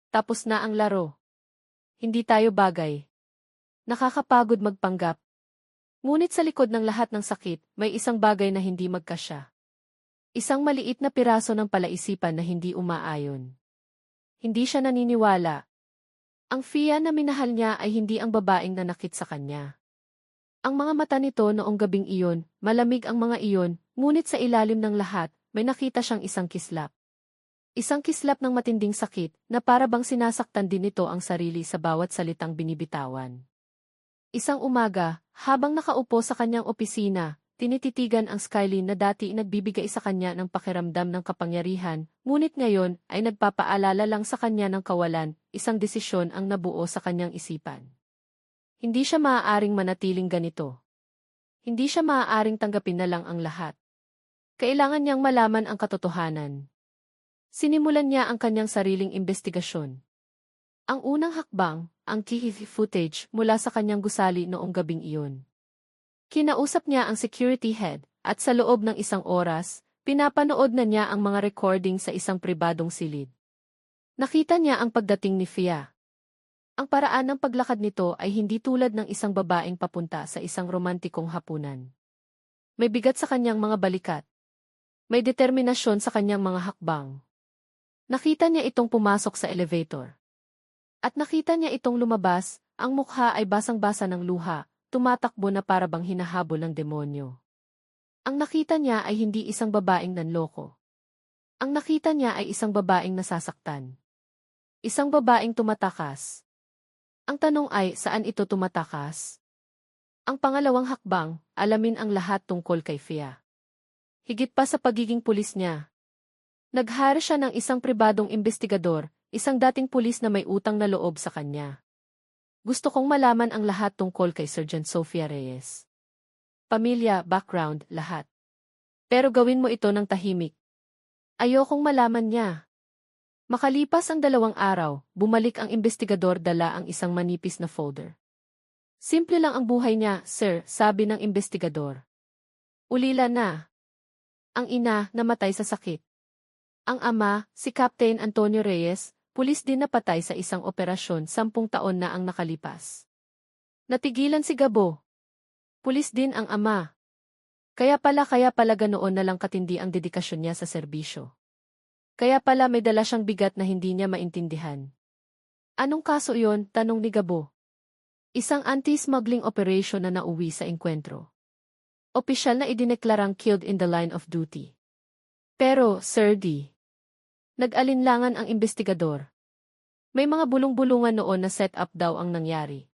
Tapos na ang laro. Hindi tayo bagay. Nakakapagod magpanggap. Ngunit sa likod ng lahat ng sakit, may isang bagay na hindi magkasya. Isang maliit na piraso ng palaisipan na hindi umaayon. Hindi siya naniniwala. Ang Fia na minahal niya ay hindi ang babaeng nanakit sa kanya. Ang mga mata nito noong gabing iyon, malamig ang mga iyon, ngunit sa ilalim ng lahat, may nakita siyang isang kislap. Isang kislap ng matinding sakit, na para bang sinasaktan din nito ang sarili sa bawat salitang binibitawan. Isang umaga, habang nakaupo sa kanyang opisina, tinititigan ang skyline na dati nagbibigay sa kanya ng pakiramdam ng kapangyarihan, ngunit ngayon ay nagpapaalala lang sa kanya ng kawalan, isang desisyon ang nabuo sa kanyang isipan. Hindi siya maaaring manatiling ganito. Hindi siya maaaring tanggapin na lang ang lahat. Kailangan niyang malaman ang katotohanan. Sinimulan niya ang kanyang sariling investigasyon. Ang unang hakbang, ang CCTV footage mula sa kanyang gusali noong gabing iyon. Kinausap niya ang security head, at sa loob ng isang oras, pinapanood na niya ang mga recording sa isang pribadong silid. Nakita niya ang pagdating ni Fia. Ang paraan ng paglakad nito ay hindi tulad ng isang babaeng papunta sa isang romantikong hapunan. May bigat sa kanyang mga balikat. May determinasyon sa kanyang mga hakbang. Nakita niya itong pumasok sa elevator. At nakita niya itong lumabas, ang mukha ay basang-basa ng luha, tumatakbo na para bang hinahabol ng demonyo. Ang nakita niya ay hindi isang babaeng nanloko. Ang nakita niya ay isang babaeng nasasaktan. Isang babaeng tumatakas. Ang tanong ay, saan ito tumatakas? Ang pangalawang hakbang, alamin ang lahat tungkol kay Fia. Higit pa sa pagiging pulis niya. Nag-hire siya ng isang pribadong investigador, isang dating pulis na may utang na loob sa kanya. Gusto kong malaman ang lahat tungkol kay Sergeant Sofia Reyes. Pamilya, background, lahat. Pero gawin mo ito ng tahimik. Ayokong malaman niya. Makalipas ang 2 araw, bumalik ang investigador dala ang isang manipis na folder. Simple lang ang buhay niya, sir, sabi ng investigador. Ulila na. Ang ina, namatay sa sakit. Ang ama, si Captain Antonio Reyes, pulis din napatay sa isang operasyon 10 taon na ang nakalipas. Natigilan si Gabo. Pulis din ang ama. Kaya pala ganoon na lang katindi ang dedikasyon niya sa serbisyo. Kaya pala may dala siyang bigat na hindi niya maintindihan. Anong kaso iyon? Tanong ni Gabo. Isang anti-smuggling operation na nauwi sa engkwentro. Opisyal na idineklarang killed in the line of duty. Pero, Sir D. Nag-alinlangan ang investigador. May mga bulong-bulungan noon na set-up daw ang nangyari.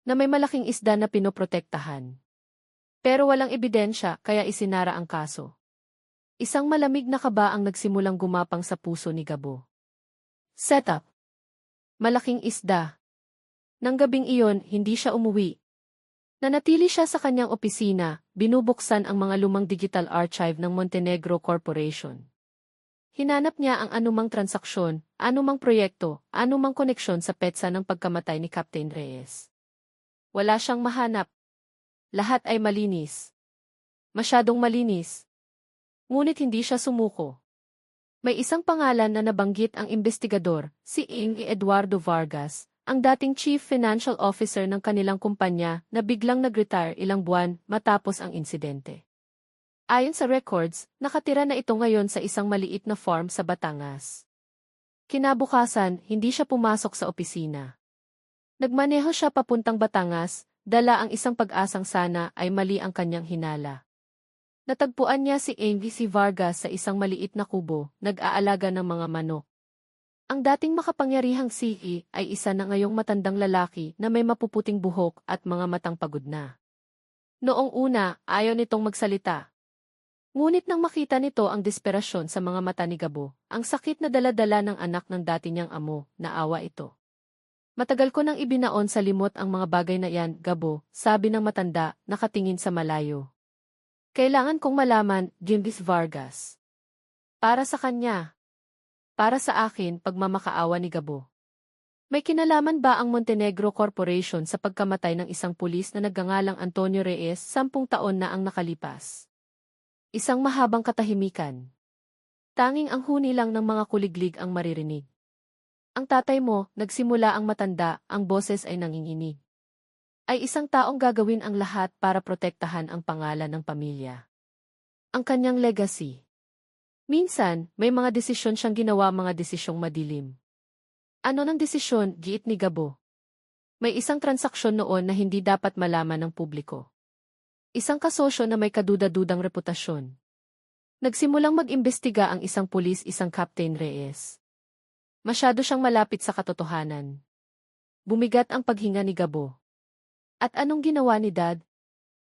Na may malaking isda na pinoprotektahan. Pero walang ebidensya kaya isinara ang kaso. Isang malamig na kaba ang nagsimulang gumapang sa puso ni Gabo. Setup. Malaking isda. Nang gabing iyon, hindi siya umuwi. Nanatili siya sa kanyang opisina, binubuksan ang mga lumang digital archive ng Montenegro Corporation. Hinanap niya ang anumang transaksyon, anumang proyekto, anumang koneksyon sa petsa ng pagkamatay ni Captain Reyes. Wala siyang mahanap. Lahat ay malinis. Masyadong malinis. Ngunit hindi siya sumuko. May isang pangalan na nabanggit ang investigador, si Eduardo Vargas, ang dating Chief Financial Officer ng kanilang kumpanya na biglang nag-retire ilang buwan matapos ang insidente. Ayon sa records, nakatira na ito ngayon sa isang maliit na farm sa Batangas. Kinabukasan, hindi siya pumasok sa opisina. Nagmaneho siya papuntang Batangas, dala ang isang pag-asang sana ay mali ang kanyang hinala. Natagpuan niya si Amy C. Vargas sa isang maliit na kubo, nag-aalaga ng mga manok. Ang dating makapangyarihang CE ay isa na ngayong matandang lalaki na may mapuputing buhok at mga matang pagod na. Noong una, ayaw nitong magsalita. Ngunit nang makita nito ang desperasyon sa mga mata ni Gabo, ang sakit na daladala ng anak ng dati niyang amo, naawa ito. Matagal ko nang ibinaon sa limot ang mga bagay na yan, Gabo, sabi ng matanda, nakatingin sa malayo. Kailangan kong malaman, Jimbis Vargas. Para sa kanya. Para sa akin, pagmamakaawa ni Gabo. May kinalaman ba ang Montenegro Corporation sa pagkamatay ng isang pulis na nagngangalang Antonio Reyes 10 taon na ang nakalipas? Isang mahabang katahimikan. Tanging ang huni lang ng mga kuliglig ang maririnig. Ang tatay mo, nagsimula ang matanda, ang boses ay nanginginig. Ay isang taong gagawin ang lahat para protektahan ang pangalan ng pamilya. Ang kanyang legacy. Minsan, may mga desisyon siyang ginawa, mga desisyong madilim. Ano ng desisyon, giit ni Gabo? May isang transaksyon noon na hindi dapat malaman ng publiko. Isang kasosyo na may kaduda-dudang reputasyon. Nagsimulang mag-imbestiga ang isang pulis, isang Captain Reyes. Masyado siyang malapit sa katotohanan. Bumigat ang paghinga ni Gabo. At anong ginawa ni Dad?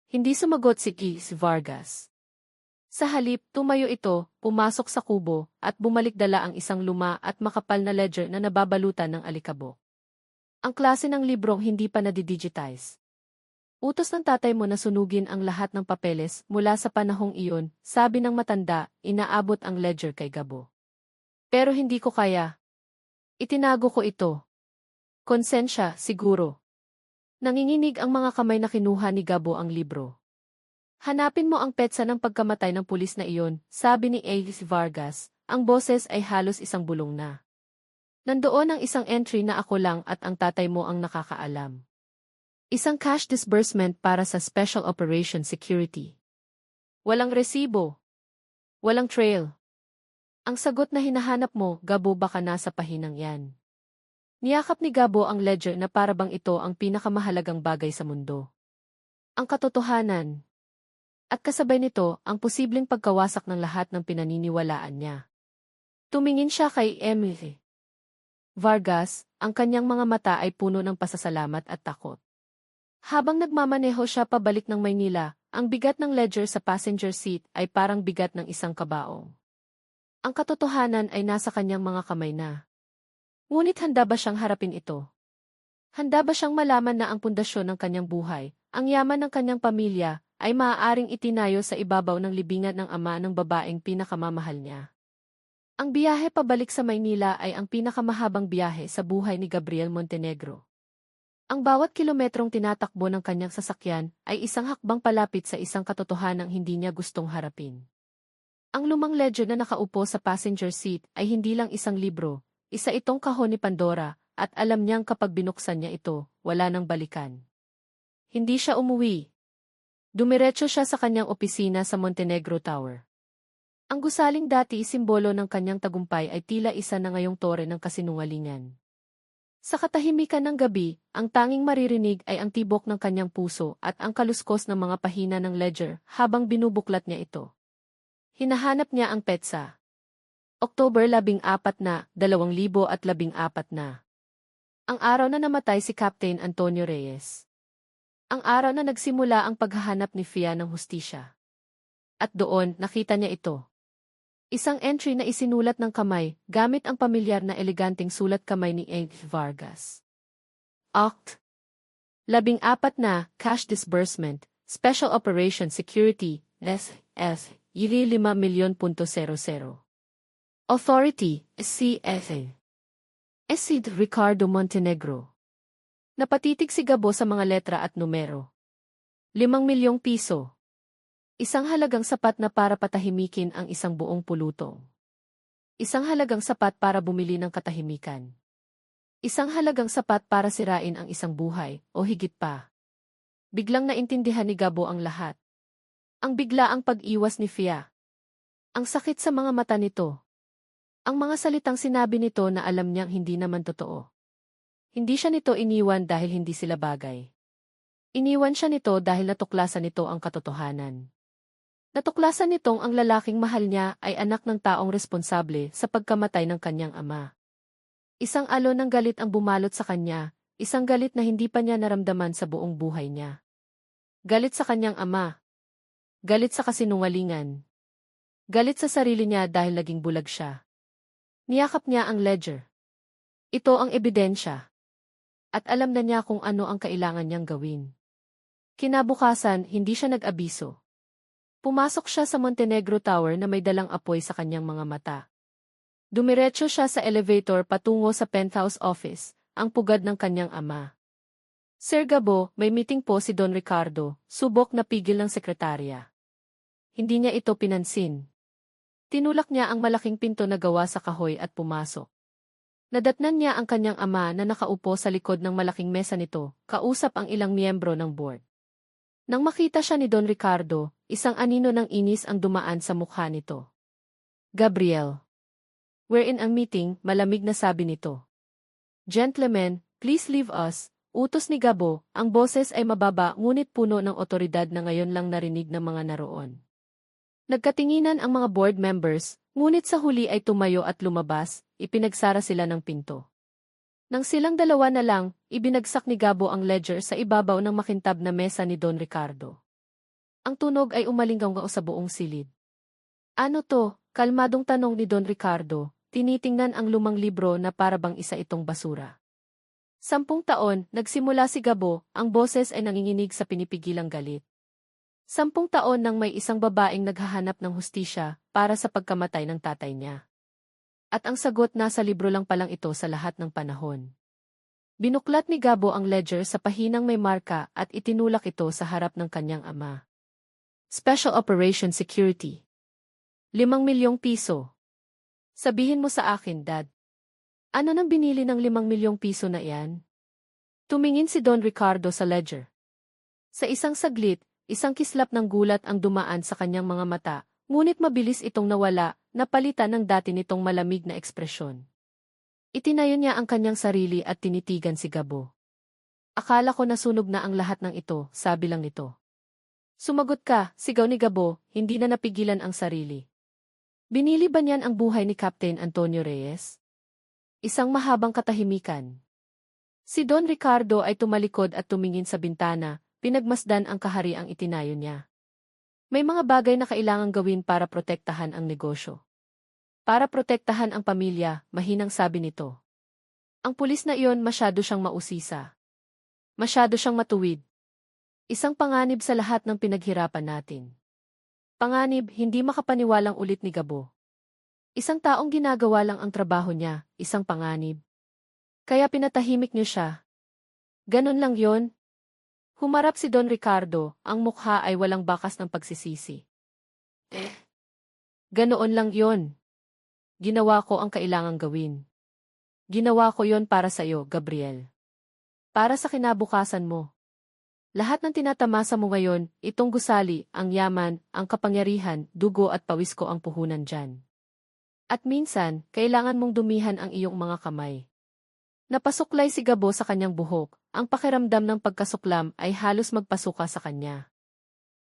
Hindi sumagot si Keith Vargas. Sa halip, tumayo ito, pumasok sa kubo, at bumalik dala ang isang luma at makapal na ledger na nababalutan ng alikabok. Ang klase ng librong hindi pa nadidigitize. Utos ng tatay mo na sunugin ang lahat ng papeles mula sa panahong iyon, sabi ng matanda, inaabot ang ledger kay Gabo. Pero hindi ko kaya. Itinago ko ito. Konsensya, siguro. Nanginginig ang mga kamay na kinuha ni Gabo ang libro. Hanapin mo ang petsa ng pagkamatay ng pulis na iyon, sabi ni Alice Vargas, ang boses ay halos isang bulong na. Nandoon ang isang entry na ako lang at ang tatay mo ang nakakaalam. Isang cash disbursement para sa Special Operation Security. Walang resibo. Walang trail. Ang sagot na hinahanap mo, Gabo, baka nasa pahinang yan. Niyakap ni Gabo ang ledger na parabang ito ang pinakamahalagang bagay sa mundo. Ang katotohanan. At kasabay nito, ang posibleng pagkawasak ng lahat ng pinaniniwalaan niya. Tumingin siya kay Emily Vargas, ang kanyang mga mata ay puno ng pasasalamat at takot. Habang nagmamaneho siya pabalik ng Maynila, ang bigat ng ledger sa passenger seat ay parang bigat ng isang kabaong. Ang katotohanan ay nasa kanyang mga kamay na. Ngunit handa ba siyang harapin ito? Handa ba siyang malaman na ang pundasyon ng kanyang buhay, ang yaman ng kanyang pamilya, ay maaaring itinayo sa ibabaw ng libingan ng ama ng babaeng pinakamamahal niya? Ang biyahe pabalik sa Maynila ay ang pinakamahabang biyahe sa buhay ni Gabriel Montenegro. Ang bawat kilometrong tinatakbo ng kanyang sasakyan ay isang hakbang palapit sa isang katotohanang hindi niya gustong harapin. Ang lumang ledger na nakaupo sa passenger seat ay hindi lang isang libro, isa itong kahon ni Pandora, at alam niyang kapag binuksan niya ito, wala nang balikan. Hindi siya umuwi. Dumiretso siya sa kanyang opisina sa Montenegro Tower. Ang gusaling dati simbolo ng kanyang tagumpay ay tila isa na ngayong tore ng kasinungalingan. Sa katahimikan ng gabi, ang tanging maririnig ay ang tibok ng kanyang puso at ang kaluskos ng mga pahina ng ledger habang binubuklat niya ito. Hinahanap niya ang petsa. October 14 na, 2014 na. Ang araw na namatay si Captain Antonio Reyes. Ang araw na nagsimula ang paghahanap ni Fia ng hustisya. At doon, nakita niya ito. Isang entry na isinulat ng kamay, gamit ang pamilyar na eleganteng sulat kamay ni Alice Vargas. Oct. 14 na, cash disbursement, Special Operation Security, SS, Yili 5,000,000.00. Authority, CSA. Sid Ricardo Montenegro. Napatitig si Gabo sa mga letra at numero. 5,000,000 piso. Isang halagang sapat na para patahimikin ang isang buong pulutong. Isang halagang sapat para bumili ng katahimikan. Isang halagang sapat para sirain ang isang buhay, o higit pa. Biglang naintindihan ni Gabo ang lahat. Ang biglaang pag-iwas ni Fia. Ang sakit sa mga mata nito. Ang mga salitang sinabi nito na alam niyang hindi naman totoo. Hindi siya nito iniwan dahil hindi sila bagay. Iniwan siya nito dahil natuklasan nito ang katotohanan. Natuklasan nitong ang lalaking mahal niya ay anak ng taong responsable sa pagkamatay ng kanyang ama. Isang alon ng galit ang bumalot sa kanya, isang galit na hindi pa niya naramdaman sa buong buhay niya. Galit sa kanyang ama. Galit sa kasinungalingan. Galit sa sarili niya dahil naging bulag siya. Niyakap niya ang ledger. Ito ang ebidensya. At alam na niya kung ano ang kailangan niyang gawin. Kinabukasan, hindi siya nag-abiso. Pumasok siya sa Montenegro Tower na may dalang apoy sa kanyang mga mata. Dumiretso siya sa elevator patungo sa penthouse office, ang pugad ng kanyang ama. Sir Gabo, may meeting po si Don Ricardo, subok na pigil ng sekretarya. Hindi niya ito pinansin. Tinulak niya ang malaking pinto na gawa sa kahoy at pumasok. Nadatnan niya ang kanyang ama na nakaupo sa likod ng malaking mesa nito, kausap ang ilang miyembro ng board. Nang makita siya ni Don Ricardo, isang anino ng inis ang dumaan sa mukha nito. Gabriel. We're in ang meeting, malamig na sabi nito. Gentlemen, please leave us, utos ni Gabo, ang boses ay mababa ngunit puno ng otoridad na ngayon lang narinig ng mga naroon. Nagkatinginan ang mga board members, ngunit sa huli ay tumayo at lumabas, ipinagsara sila ng pinto. Nang silang dalawa na lang, ibinagsak ni Gabo ang ledger sa ibabaw ng makintab na mesa ni Don Ricardo. Ang tunog ay umalinggaw sa buong silid. Ano to? Kalmadong tanong ni Don Ricardo, tinitingnan ang lumang libro na parabang isa itong basura. 10 taon, nagsimula si Gabo, ang boses ay nanginginig sa pinipigilang galit. 10 taon nang may isang babaeng naghahanap ng hustisya para sa pagkamatay ng tatay niya. At ang sagot nasa libro lang palang ito sa lahat ng panahon. Binuklat ni Gabo ang ledger sa pahinang may marka at itinulak ito sa harap ng kanyang ama. Special Operation Security. 5 milyong piso. Sabihin mo sa akin, Dad. Ano nang binili ng 5 milyong piso na iyan? Tumingin si Don Ricardo sa ledger. Sa isang saglit, isang kislap ng gulat ang dumaan sa kanyang mga mata, ngunit mabilis itong nawala, napalitan ng dati nitong malamig na ekspresyon. Itinayo niya ang kanyang sarili at tinitigan si Gabo. Akala ko nasunog na ang lahat ng ito, sabi lang nito. Sumagot ka, sigaw ni Gabo, hindi na napigilan ang sarili. Binili ba niyan ang buhay ni Captain Antonio Reyes? Isang mahabang katahimikan. Si Don Ricardo ay tumalikod at tumingin sa bintana, pinagmasdan ang kahariang itinayo niya. May mga bagay na kailangang gawin para protektahan ang negosyo. Para protektahan ang pamilya, mahinang sabi nito. Ang pulis na iyon masyado siyang mausisa. Masyado siyang matuwid. Isang panganib sa lahat ng pinaghirapan natin. Panganib, hindi makapaniwalang ulit ni Gabo. Isang taong ginagawa lang ang trabaho niya, isang panganib. Kaya pinatahimik niyo siya. Ganon lang yon. Humarap si Don Ricardo, ang mukha ay walang bakas ng pagsisisi. Ganoon lang yon. Ginawa ko ang kailangang gawin. Ginawa ko yon para sa iyo, Gabriel. Para sa kinabukasan mo. Lahat ng tinatamasa mo ngayon, itong gusali, ang yaman, ang kapangyarihan, dugo at pawis ko ang puhunan dyan. At minsan, kailangan mong dumihan ang iyong mga kamay. Napasuklay si Gabo sa kanyang buhok, ang pakiramdam ng pagkasuklam ay halos magpasuka sa kanya.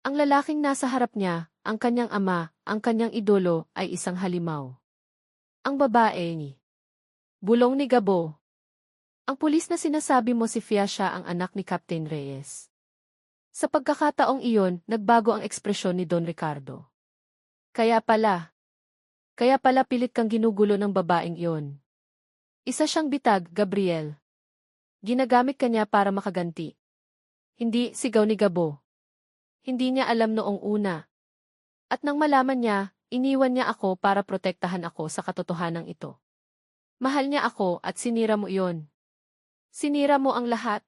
Ang lalaking nasa harap niya, ang kanyang ama, ang kanyang idolo, ay isang halimaw. Ang babae ni bulong ni Gabo. Ang pulis na sinasabi mo si Fia siya ang anak ni Captain Reyes. Sa pagkakataong iyon, nagbago ang ekspresyon ni Don Ricardo. Kaya pala pilit kang ginugulo ng babaeng iyon. Isa siyang bitag, Gabriel. Ginagamit ka niya para makaganti. Hindi, sigaw ni Gabo. Hindi niya alam noong una. At nang malaman niya, iniwan niya ako para protektahan ako sa katotohanan ito. Mahal niya ako at sinira mo iyon. Sinira mo ang lahat.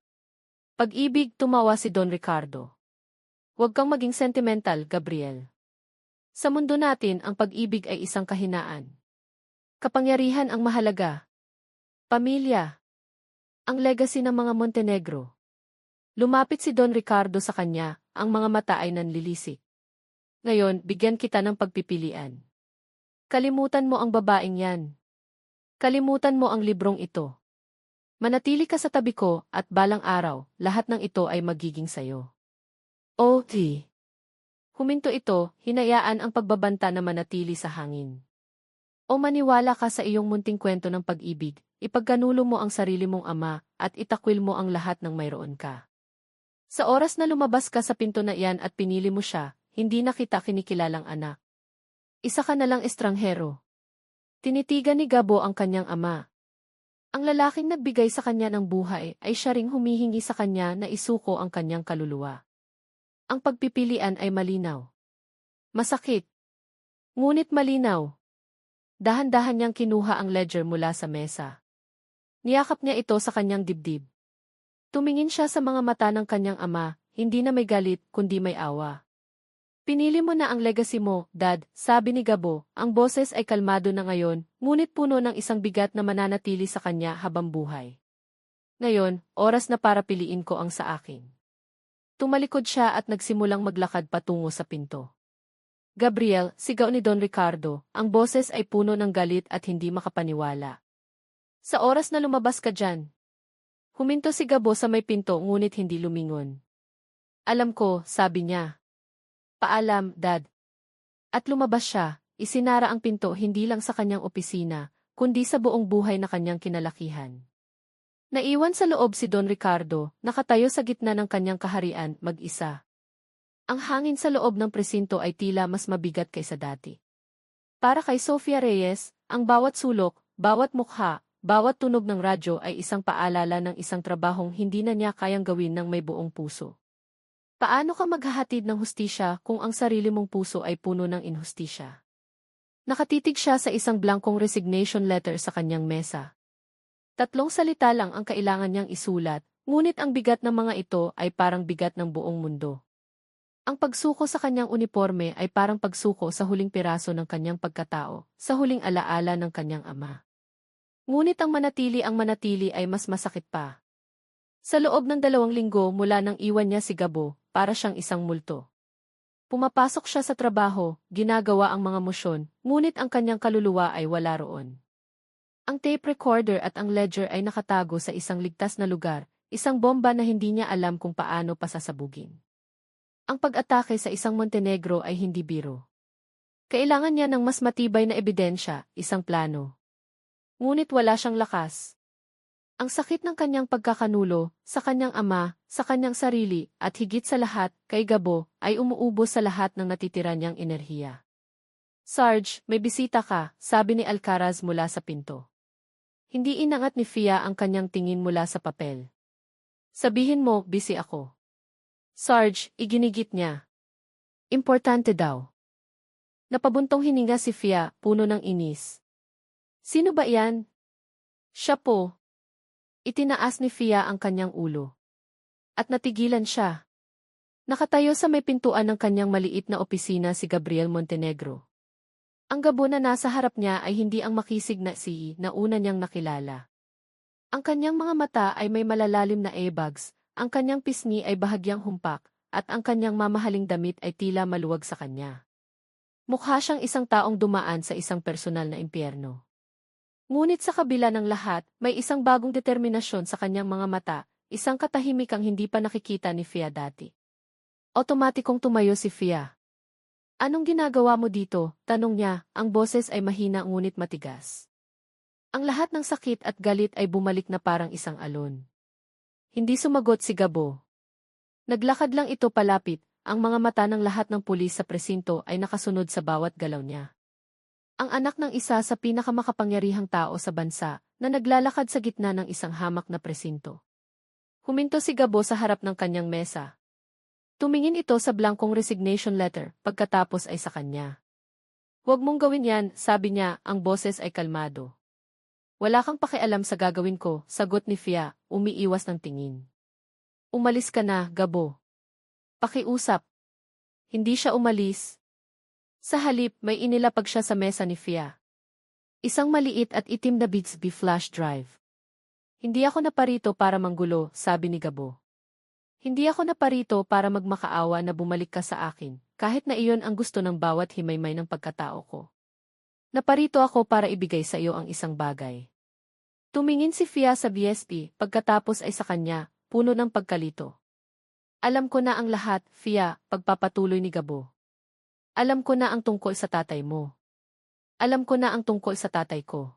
Pag-ibig, tumawa si Don Ricardo. Huwag kang maging sentimental, Gabriel. Sa mundo natin, ang pag-ibig ay isang kahinaan. Kapangyarihan ang mahalaga. Pamilya. Ang legacy ng mga Montenegro. Lumapit si Don Ricardo sa kanya, ang mga mata ay nanlilisik. Ngayon, bigyan kita ng pagpipilian. Kalimutan mo ang babaeng yan. Kalimutan mo ang librong ito. Manatili ka sa tabi ko at balang araw, lahat ng ito ay magiging sayo. O.T. Huminto ito, hinayaan ang pagbabanta na manatili sa hangin. O maniwala ka sa iyong munting kwento ng pag-ibig, ipagkanulo mo ang sarili mong ama, at itakwil mo ang lahat ng mayroon ka. Sa oras na lumabas ka sa pinto na iyan at pinili mo siya, hindi na kita kinikilalang anak. Isa ka na lang estranghero. Tinitigan ni Gabo ang kanyang ama. Ang lalaking nagbigay sa kanya ng buhay ay siya ring humihingi sa kanya na isuko ang kanyang kaluluwa. Ang pagpipilian ay malinaw. Masakit. Ngunit malinaw. Dahan-dahan niyang kinuha ang ledger mula sa mesa. Niyakap niya ito sa kanyang dibdib. Tumingin siya sa mga mata ng kanyang ama, hindi na may galit kundi may awa. Pinili mo na ang legacy mo, Dad, sabi ni Gabo, ang boses ay kalmado na ngayon, ngunit puno ng isang bigat na mananatili sa kanya habang buhay. Ngayon, oras na para piliin ko ang sa akin. Tumalikod siya at nagsimulang maglakad patungo sa pinto. Gabriel, sigaw ni Don Ricardo, ang boses ay puno ng galit at hindi makapaniwala. Sa oras na lumabas ka dyan. Huminto si Gabo sa may pinto ngunit hindi lumingon. Alam ko, sabi niya. Paalam, Dad. At lumabas siya, isinara ang pinto hindi lang sa kanyang opisina, kundi sa buong buhay na kanyang kinalakihan. Naiwan sa loob si Don Ricardo, nakatayo sa gitna ng kanyang kaharian, mag-isa. Ang hangin sa loob ng presinto ay tila mas mabigat kaysa dati. Para kay Sofia Reyes, ang bawat sulok, bawat mukha, bawat tunog ng radyo ay isang paalala ng isang trabahong hindi na niya kayang gawin ng may buong puso. Paano ka maghahatid ng hustisya kung ang sarili mong puso ay puno ng inhustisya? Nakatitig siya sa isang blankong resignation letter sa kanyang mesa. 3 salita lang ang kailangan niyang isulat, ngunit ang bigat ng mga ito ay parang bigat ng buong mundo. Ang pagsuko sa kanyang uniforme ay parang pagsuko sa huling piraso ng kanyang pagkatao, sa huling alaala ng kanyang ama. Ngunit ang manatili ay mas masakit pa. Sa loob ng 2 linggo mula nang iwan niya si Gabo, para siyang isang multo. Pumapasok siya sa trabaho, ginagawa ang mga misyon, ngunit ang kanyang kaluluwa ay wala roon. Ang tape recorder at ang ledger ay nakatago sa isang ligtas na lugar, isang bomba na hindi niya alam kung paano pasasabugin. Ang pag-atake sa isang Montenegro ay hindi biro. Kailangan niya ng mas matibay na ebidensya, isang plano. Ngunit wala siyang lakas. Ang sakit ng kanyang pagkakanulo, sa kanyang ama, sa kanyang sarili, at higit sa lahat, kay Gabo, ay umuubos sa lahat ng natitira niyang enerhiya. Sarge, may bisita ka, sabi ni Alcaraz mula sa pinto. Hindi inangat ni Fia ang kanyang tingin mula sa papel. Sabihin mo, busy ako. Sarge, iginigit niya. Importante daw. Napabuntong hininga si Fia, puno ng inis. Sino ba yan? Siya po. Itinaas ni Fia ang kanyang ulo. At natigilan siya. Nakatayo sa may pintuan ng kanyang maliit na opisina si Gabriel Montenegro. Ang Gabo na nasa harap niya ay hindi ang makisig na na una niyang nakilala. Ang kanyang mga mata ay may malalalim na earbags, ang kanyang pisngi ay bahagyang humpak, at ang kanyang mamahaling damit ay tila maluwag sa kanya. Mukha siyang isang taong dumaan sa isang personal na impyerno. Ngunit sa kabila ng lahat, may isang bagong determinasyon sa kanyang mga mata, isang katahimikang hindi pa nakikita ni Fia dati. Otomatikong tumayo si Fia. Anong ginagawa mo dito? Tanong niya, ang boses ay mahina ngunit matigas. Ang lahat ng sakit at galit ay bumalik na parang isang alon. Hindi sumagot si Gabo. Naglakad lang ito palapit, ang mga mata ng lahat ng pulis sa presinto ay nakasunod sa bawat galaw niya. Ang anak ng isa sa pinakamakapangyarihang tao sa bansa, na naglalakad sa gitna ng isang hamak na presinto. Huminto si Gabo sa harap ng kanyang mesa. Tumingin ito sa blankong resignation letter, pagkatapos ay sa kanya. Huwag mong gawin yan, sabi niya, ang boses ay kalmado. Wala kang pakialam sa gagawin ko, sagot ni Fia, umiiwas ng tingin. Umalis ka na, Gabo. Pakiusap. Hindi siya umalis. Sa halip, may inilapag siya sa mesa ni Fia. Isang maliit at itim na Bixby flash drive. Hindi ako naparito para manggulo, sabi ni Gabo. Hindi ako naparito para magmakaawa na bumalik ka sa akin, kahit na iyon ang gusto ng bawat himaymay ng pagkatao ko. Naparito ako para ibigay sa iyo ang isang bagay. Tumingin si Fia sa BSP, pagkatapos ay sa kanya, puno ng pagkalito. Alam ko na ang lahat, Fia, pagpapatuloy ni Gabo. Alam ko na ang tungkol sa tatay mo. Alam ko na ang tungkol sa tatay ko.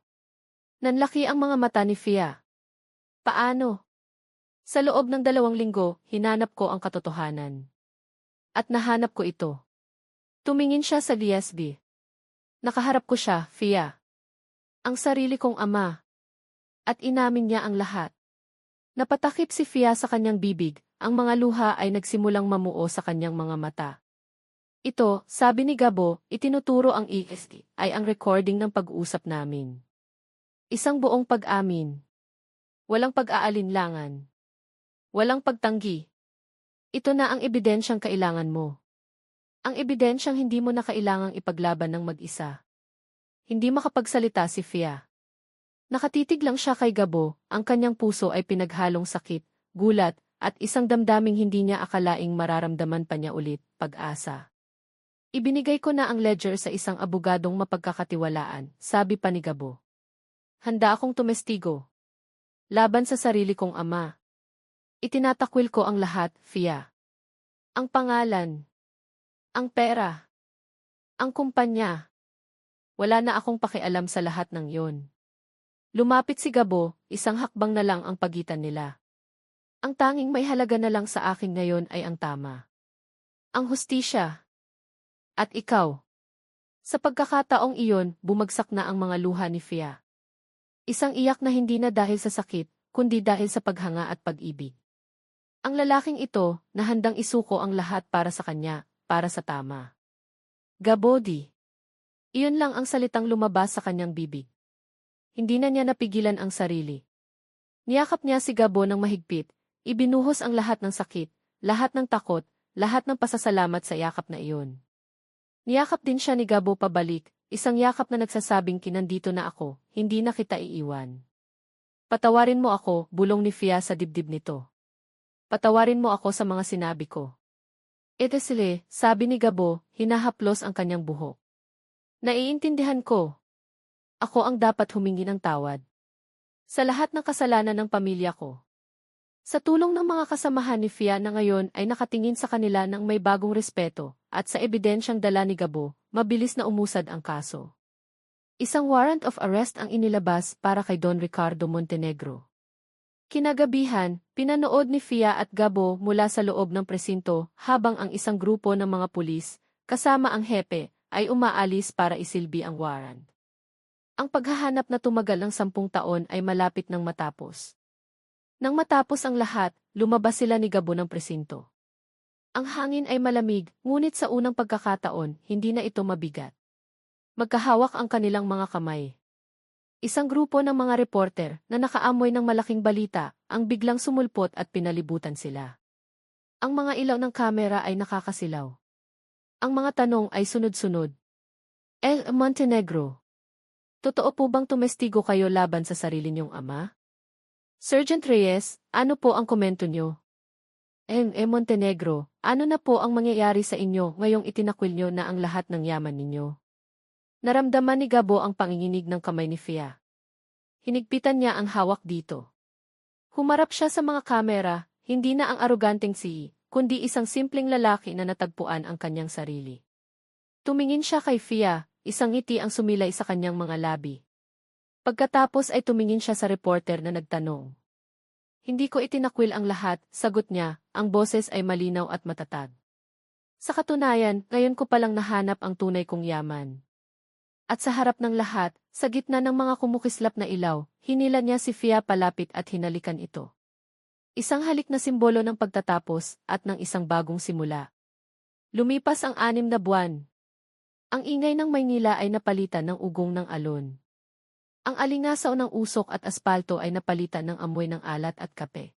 Nanlaki ang mga mata ni Fia. Paano? Sa loob ng 2 linggo, hinanap ko ang katotohanan. At nahanap ko ito. Tumingin siya sa DSB. Nakaharap ko siya, Fia. Ang sarili kong ama. At inamin niya ang lahat. Napatakip si Fia sa kanyang bibig, ang mga luha ay nagsimulang mamuo sa kanyang mga mata. Ito, sabi ni Gabo, itinuturo ang EST, ay ang recording ng pag-uusap namin. Isang buong pag-amin. Walang pag-aalinlangan. Walang pagtanggi. Ito na ang ebidensyang kailangan mo. Ang ebidensyang hindi mo na kailangang ipaglaban ng mag-isa. Hindi makapagsalita si Fia. Nakatitig lang siya kay Gabo, ang kanyang puso ay pinaghalong sakit, gulat, at isang damdaming hindi niya akalaing mararamdaman pa niya ulit, pag-asa. Ibinigay ko na ang ledger sa isang abogadong mapagkakatiwalaan, sabi pa ni Gabo. Handa akong tumestigo. Laban sa sarili kong ama. Itinatakwil ko ang lahat, Fia. Ang pangalan. Ang pera. Ang kumpanya. Wala na akong pakialam sa lahat ng yon. Lumapit si Gabo, isang hakbang na lang ang pagitan nila. Ang tanging may halaga na lang sa akin ngayon ay ang tama. Ang hustisya. At ikaw. Sa pagkakataong iyon, bumagsak na ang mga luha ni Fia. Isang iyak na hindi na dahil sa sakit, kundi dahil sa paghanga at pag-ibig. Ang lalaking ito, na handang isuko ang lahat para sa kanya, para sa tama. Gabodi. Iyon lang ang salitang lumabas sa kanyang bibig. Hindi na niya napigilan ang sarili. Niyakap niya si Gabo ng mahigpit, ibinuhos ang lahat ng sakit, lahat ng takot, lahat ng pasasalamat sa yakap na iyon. Niyakap din siya ni Gabo pabalik, isang yakap na nagsasabing kinandito na ako, hindi na kita iiwan. Patawarin mo ako, bulong ni Fia sa dibdib nito. Patawarin mo ako sa mga sinabi ko. Etesile, sabi ni Gabo, hinahaplos ang kanyang buhok. Naiintindihan ko. Ako ang dapat humingi ng tawad. Sa lahat ng kasalanan ng pamilya ko. Sa tulong ng mga kasamahan ni Fia na ngayon ay nakatingin sa kanila ng may bagong respeto, at sa ebidensyang dala ni Gabo, mabilis na umusad ang kaso. Isang warrant of arrest ang inilabas para kay Don Ricardo Montenegro. Kinagabihan, pinanood ni Fia at Gabo mula sa loob ng presinto habang ang isang grupo ng mga pulis, kasama ang hepe, ay umaalis para isilbi ang warrant. Ang paghahanap na tumagal ng 10 taon ay malapit nang matapos. Nang matapos ang lahat, lumabas sila ni Gabo ng presinto. Ang hangin ay malamig, ngunit sa unang pagkakataon, hindi na ito mabigat. Magkahawak ang kanilang mga kamay. Isang grupo ng mga reporter na nakaamoy ng malaking balita ang biglang sumulpot at pinalibutan sila. Ang mga ilaw ng kamera ay nakakasilaw. Ang mga tanong ay sunod-sunod. Montenegro. Totoo po bang tumestigo kayo laban sa sarili niyong ama? Sergeant Reyes, ano po ang komento niyo? Montenegro, ano na po ang mangyayari sa inyo ngayong itinakwil niyo na ang lahat ng yaman ninyo? Naramdaman ni Gabo ang panginginig ng kamay ni Fia. Hinigpitan niya ang hawak dito. Humarap siya sa mga kamera, hindi na ang aroganteng kundi isang simpleng lalaki na natagpuan ang kanyang sarili. Tumingin siya kay Fia. Isang ngiti ang sumilay sa kanyang mga labi. Pagkatapos ay tumingin siya sa reporter na nagtanong. Hindi ko itinakwil ang lahat, sagot niya, ang boses ay malinaw at matatag. Sa katunayan, ngayon ko palang nahanap ang tunay kong yaman. At sa harap ng lahat, sa gitna ng mga kumukislap na ilaw, hinila niya si Fia palapit at hinalikan ito. Isang halik na simbolo ng pagtatapos at ng isang bagong simula. Lumipas ang 6 na buwan. Ang ingay ng Maynila ay napalitan ng ugong ng alon. Ang alingasaw ng usok at aspalto ay napalitan ng amoy ng alat at kape.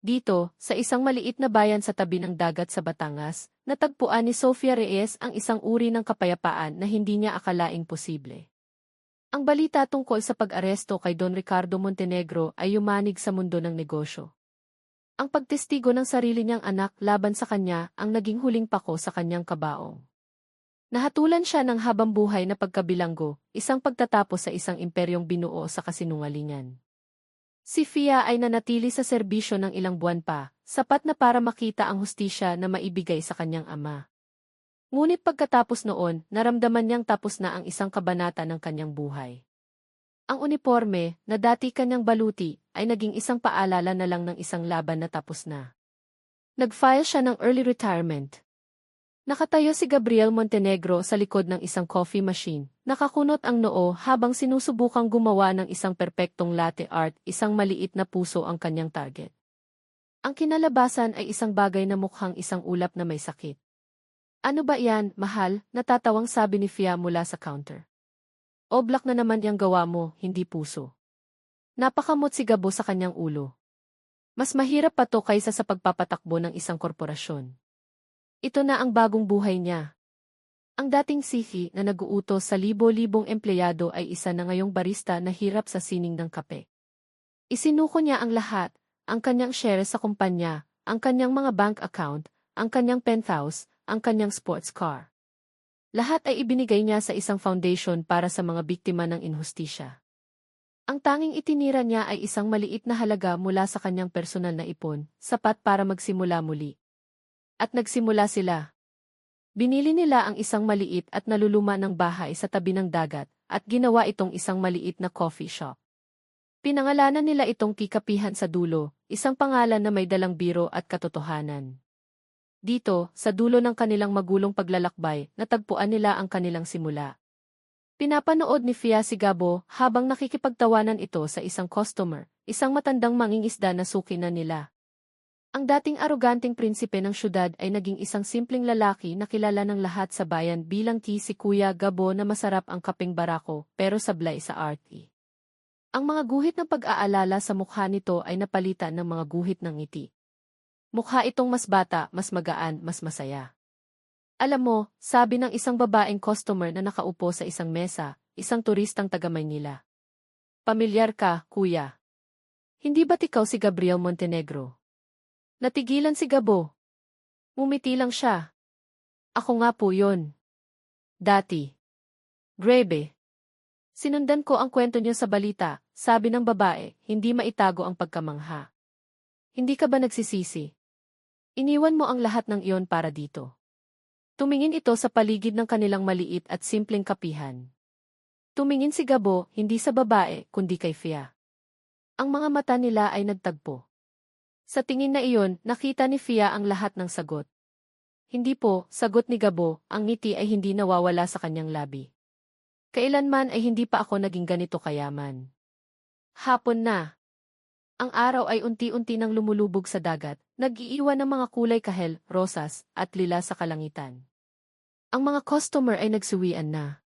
Dito, sa isang maliit na bayan sa tabi ng dagat sa Batangas, natagpuan ni Sofia Reyes ang isang uri ng kapayapaan na hindi niya akalaing posible. Ang balita tungkol sa pag-aresto kay Don Ricardo Montenegro ay yumanig sa mundo ng negosyo. Ang pagtestigo ng sarili niyang anak laban sa kanya ang naging huling pako sa kanyang kabaong. Nahatulan siya ng habambuhay na pagkabilanggo, isang pagtatapos sa isang imperyong binuo sa kasinungalingan. Si Fia ay nanatili sa serbisyo ng ilang buwan pa, sapat na para makita ang hustisya na maibigay sa kanyang ama. Ngunit pagkatapos noon, naramdaman niyang tapos na ang isang kabanata ng kanyang buhay. Ang uniporme, na dati kanyang baluti, ay naging isang paalala na lang ng isang laban na tapos na. Nag-file siya ng early retirement. Nakatayo si Gabriel Montenegro sa likod ng isang coffee machine. Nakakunot ang noo habang sinusubukang gumawa ng isang perpektong latte art, isang maliit na puso ang kanyang target. Ang kinalabasan ay isang bagay na mukhang isang ulap na may sakit. Ano ba yan, mahal? Natatawang sabi ni Fia mula sa counter. Oblak na naman yang gawa mo, hindi puso. Napakamot si Gabo sa kanyang ulo. Mas mahirap pa to kaysa sa pagpapatakbo ng isang korporasyon. Ito na ang bagong buhay niya. Ang dating sifi na nag-uutos sa libo-libong empleyado ay isa na ngayong barista na hirap sa sining ng kape. Isinuko niya ang lahat, ang kanyang shares sa kumpanya, ang kanyang mga bank account, ang kanyang penthouse, ang kanyang sports car. Lahat ay ibinigay niya sa isang foundation para sa mga biktima ng inhustisya. Ang tanging itinira niya ay isang maliit na halaga mula sa kanyang personal na ipon, sapat para magsimula muli. At nagsimula sila. Binili nila ang isang maliit at naluluma ng bahay sa tabi ng dagat at ginawa itong isang maliit na coffee shop. Pinangalanan nila itong Kikapihan sa dulo, isang pangalan na may dalang biro at katotohanan. Dito, sa dulo ng kanilang magulong paglalakbay, natagpuan nila ang kanilang simula. Pinapanood ni Fia si Gabo habang nakikipagtawanan ito sa isang customer, isang matandang mangingisda na suki na nila. Ang dating aroganting prinsipe ng syudad ay naging isang simpleng lalaki na kilala ng lahat sa bayan bilang si Kuya Gabo na masarap ang kapeng barako pero sablay sa arty. Ang mga guhit ng pag-aalala sa mukha nito ay napalitan ng mga guhit ng ngiti. Mukha itong mas bata, mas magaan, mas masaya. Alam mo, sabi ng isang babaeng customer na nakaupo sa isang mesa, isang turistang taga Maynila. Pamilyar ka, kuya. Hindi ba't ikaw si Gabriel Montenegro? Natigilan si Gabo. Ngumiti lang siya. Ako nga po yun. Dati. Grebe. Sinundan ko ang kwento niyo sa balita, sabi ng babae, hindi maitago ang pagkamangha. Hindi ka ba nagsisisi? Iniwan mo ang lahat ng iyon para dito. Tumingin ito sa paligid ng kanilang maliit at simpleng kapihan. Tumingin si Gabo, hindi sa babae, kundi kay Fia. Ang mga mata nila ay nagtagpo. Sa tingin na iyon, nakita ni Fia ang lahat ng sagot. Hindi po, sagot ni Gabo, ang ngiti ay hindi nawawala sa kanyang labi. Kailanman ay hindi pa ako naging ganito kayaman. Hapon na. Ang araw ay unti-unti nang lumulubog sa dagat, nag-iiwan ng mga kulay kahel, rosas, at lila sa kalangitan. Ang mga customer ay nagsuwian na.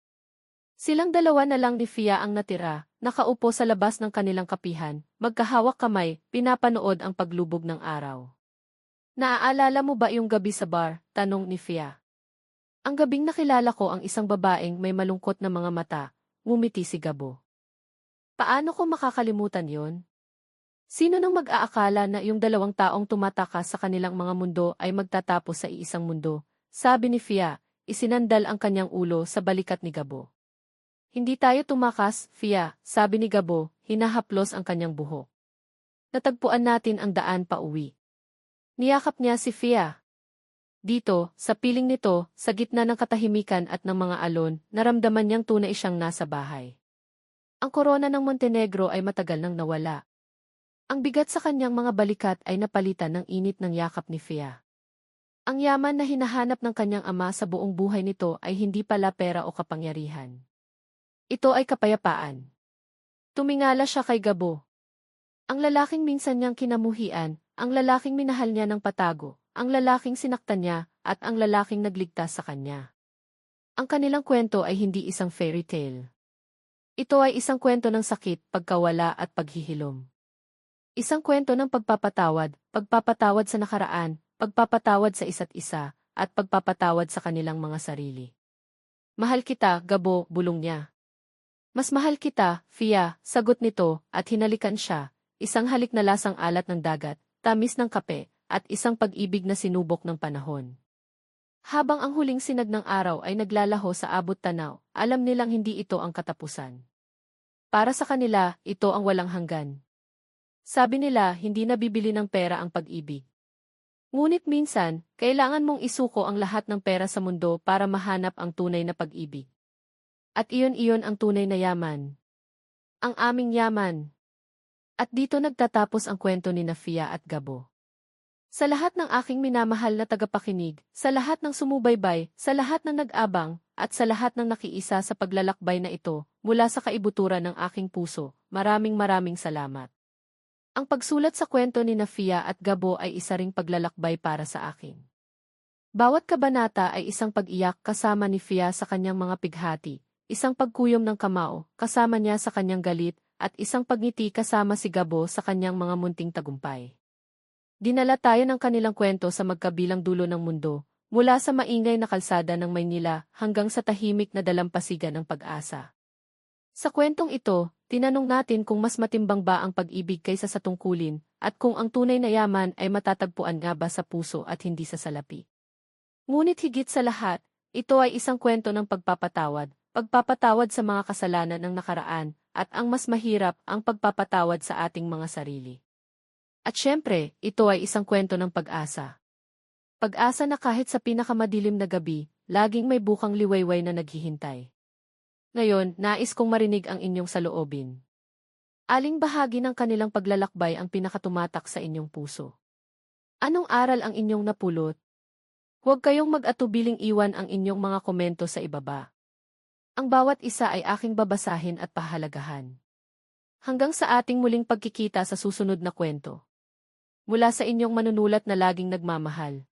Silang dalawa na lang ni Fia ang natira, nakaupo sa labas ng kanilang kapihan, magkahawak kamay, pinapanood ang paglubog ng araw. Naaalala mo ba yung gabi sa bar? Tanong ni Fia. Ang gabing nakilala ko ang isang babaeng may malungkot na mga mata, ngumiti si Gabo. Paano ko makakalimutan yon? Sino nang mag-aakala na yung dalawang taong tumatakas sa kanilang mga mundo ay magtatapos sa iisang mundo? Sabi ni Fia, isinandal ang kanyang ulo sa balikat ni Gabo. Hindi tayo tumakas, Fia, sabi ni Gabo, hinahaplos ang kanyang buhok. Natagpuan natin ang daan pa uwi. Niyakap niya si Fia. Dito, sa piling nito, sa gitna ng katahimikan at ng mga alon, naramdaman niyang tunay siyang nasa bahay. Ang korona ng Montenegro ay matagal nang nawala. Ang bigat sa kanyang mga balikat ay napalitan ng init ng yakap ni Fia. Ang yaman na hinahanap ng kanyang ama sa buong buhay nito ay hindi pala pera o kapangyarihan. Ito ay kapayapaan. Tumingala siya kay Gabo. Ang lalaking minsan niyang kinamuhian, ang lalaking minahal niya ng patago, ang lalaking sinaktan niya, at ang lalaking nagligtas sa kanya. Ang kanilang kwento ay hindi isang fairy tale. Ito ay isang kwento ng sakit, pagkawala at paghihilom. Isang kwento ng pagpapatawad sa nakaraan, pagpapatawad sa isa't isa, at pagpapatawad sa kanilang mga sarili. Mahal kita, Gabo, bulong niya. Mas mahal kita, Fia, sagot nito, at hinalikan siya, isang halik na lasang alat ng dagat, tamis ng kape, at isang pag-ibig na sinubok ng panahon. Habang ang huling sinag ng araw ay naglalaho sa abot tanaw, alam nilang hindi ito ang katapusan. Para sa kanila, ito ang walang hanggan. Sabi nila, hindi nabibili ng pera ang pag-ibig. Ngunit minsan, kailangan mong isuko ang lahat ng pera sa mundo para mahanap ang tunay na pag-ibig. At iyon ang tunay na yaman. Ang aming yaman. At dito nagtatapos ang kwento ni Fia at Gabo. Sa lahat ng aking minamahal na tagapakinig, sa lahat ng sumubaybay, sa lahat ng nag-abang, at sa lahat ng nakiisa sa paglalakbay na ito, mula sa kaibuturan ng aking puso, maraming salamat. Ang pagsulat sa kwento ni Fia at Gabo ay isa ring paglalakbay para sa akin. Bawat kabanata ay isang pag-iyak kasama ni Fia sa kanyang mga pighati, isang pagkuyom ng kamao kasama niya sa kanyang galit, at isang pagngiti kasama si Gabo sa kanyang mga munting tagumpay. Dinala tayo ng kanilang kwento sa magkabilang dulo ng mundo, mula sa maingay na kalsada ng Maynila hanggang sa tahimik na dalampasigan ng pag-asa. Sa kwentong ito, tinanong natin kung mas matimbang ba ang pag-ibig kaysa sa tungkulin, at kung ang tunay na yaman ay matatagpuan nga ba sa puso at hindi sa salapi. Ngunit higit sa lahat, ito ay isang kwento ng pagpapatawad sa mga kasalanan ng nakaraan, at ang mas mahirap, ang pagpapatawad sa ating mga sarili. At syempre, ito ay isang kwento ng pag-asa. Pag-asa na kahit sa pinakamadilim na gabi, laging may bukang liwayway na naghihintay. Ngayon, nais kong marinig ang inyong saloobin. Aling bahagi ng kanilang paglalakbay ang pinakatumatak sa inyong puso? Anong aral ang inyong napulot? Huwag kayong mag-atubiling iwan ang inyong mga komento sa ibaba. Ang bawat isa ay aking babasahin at pahalagahan. Hanggang sa ating muling pagkikita sa susunod na kwento. Mula sa inyong manunulat na laging nagmamahal.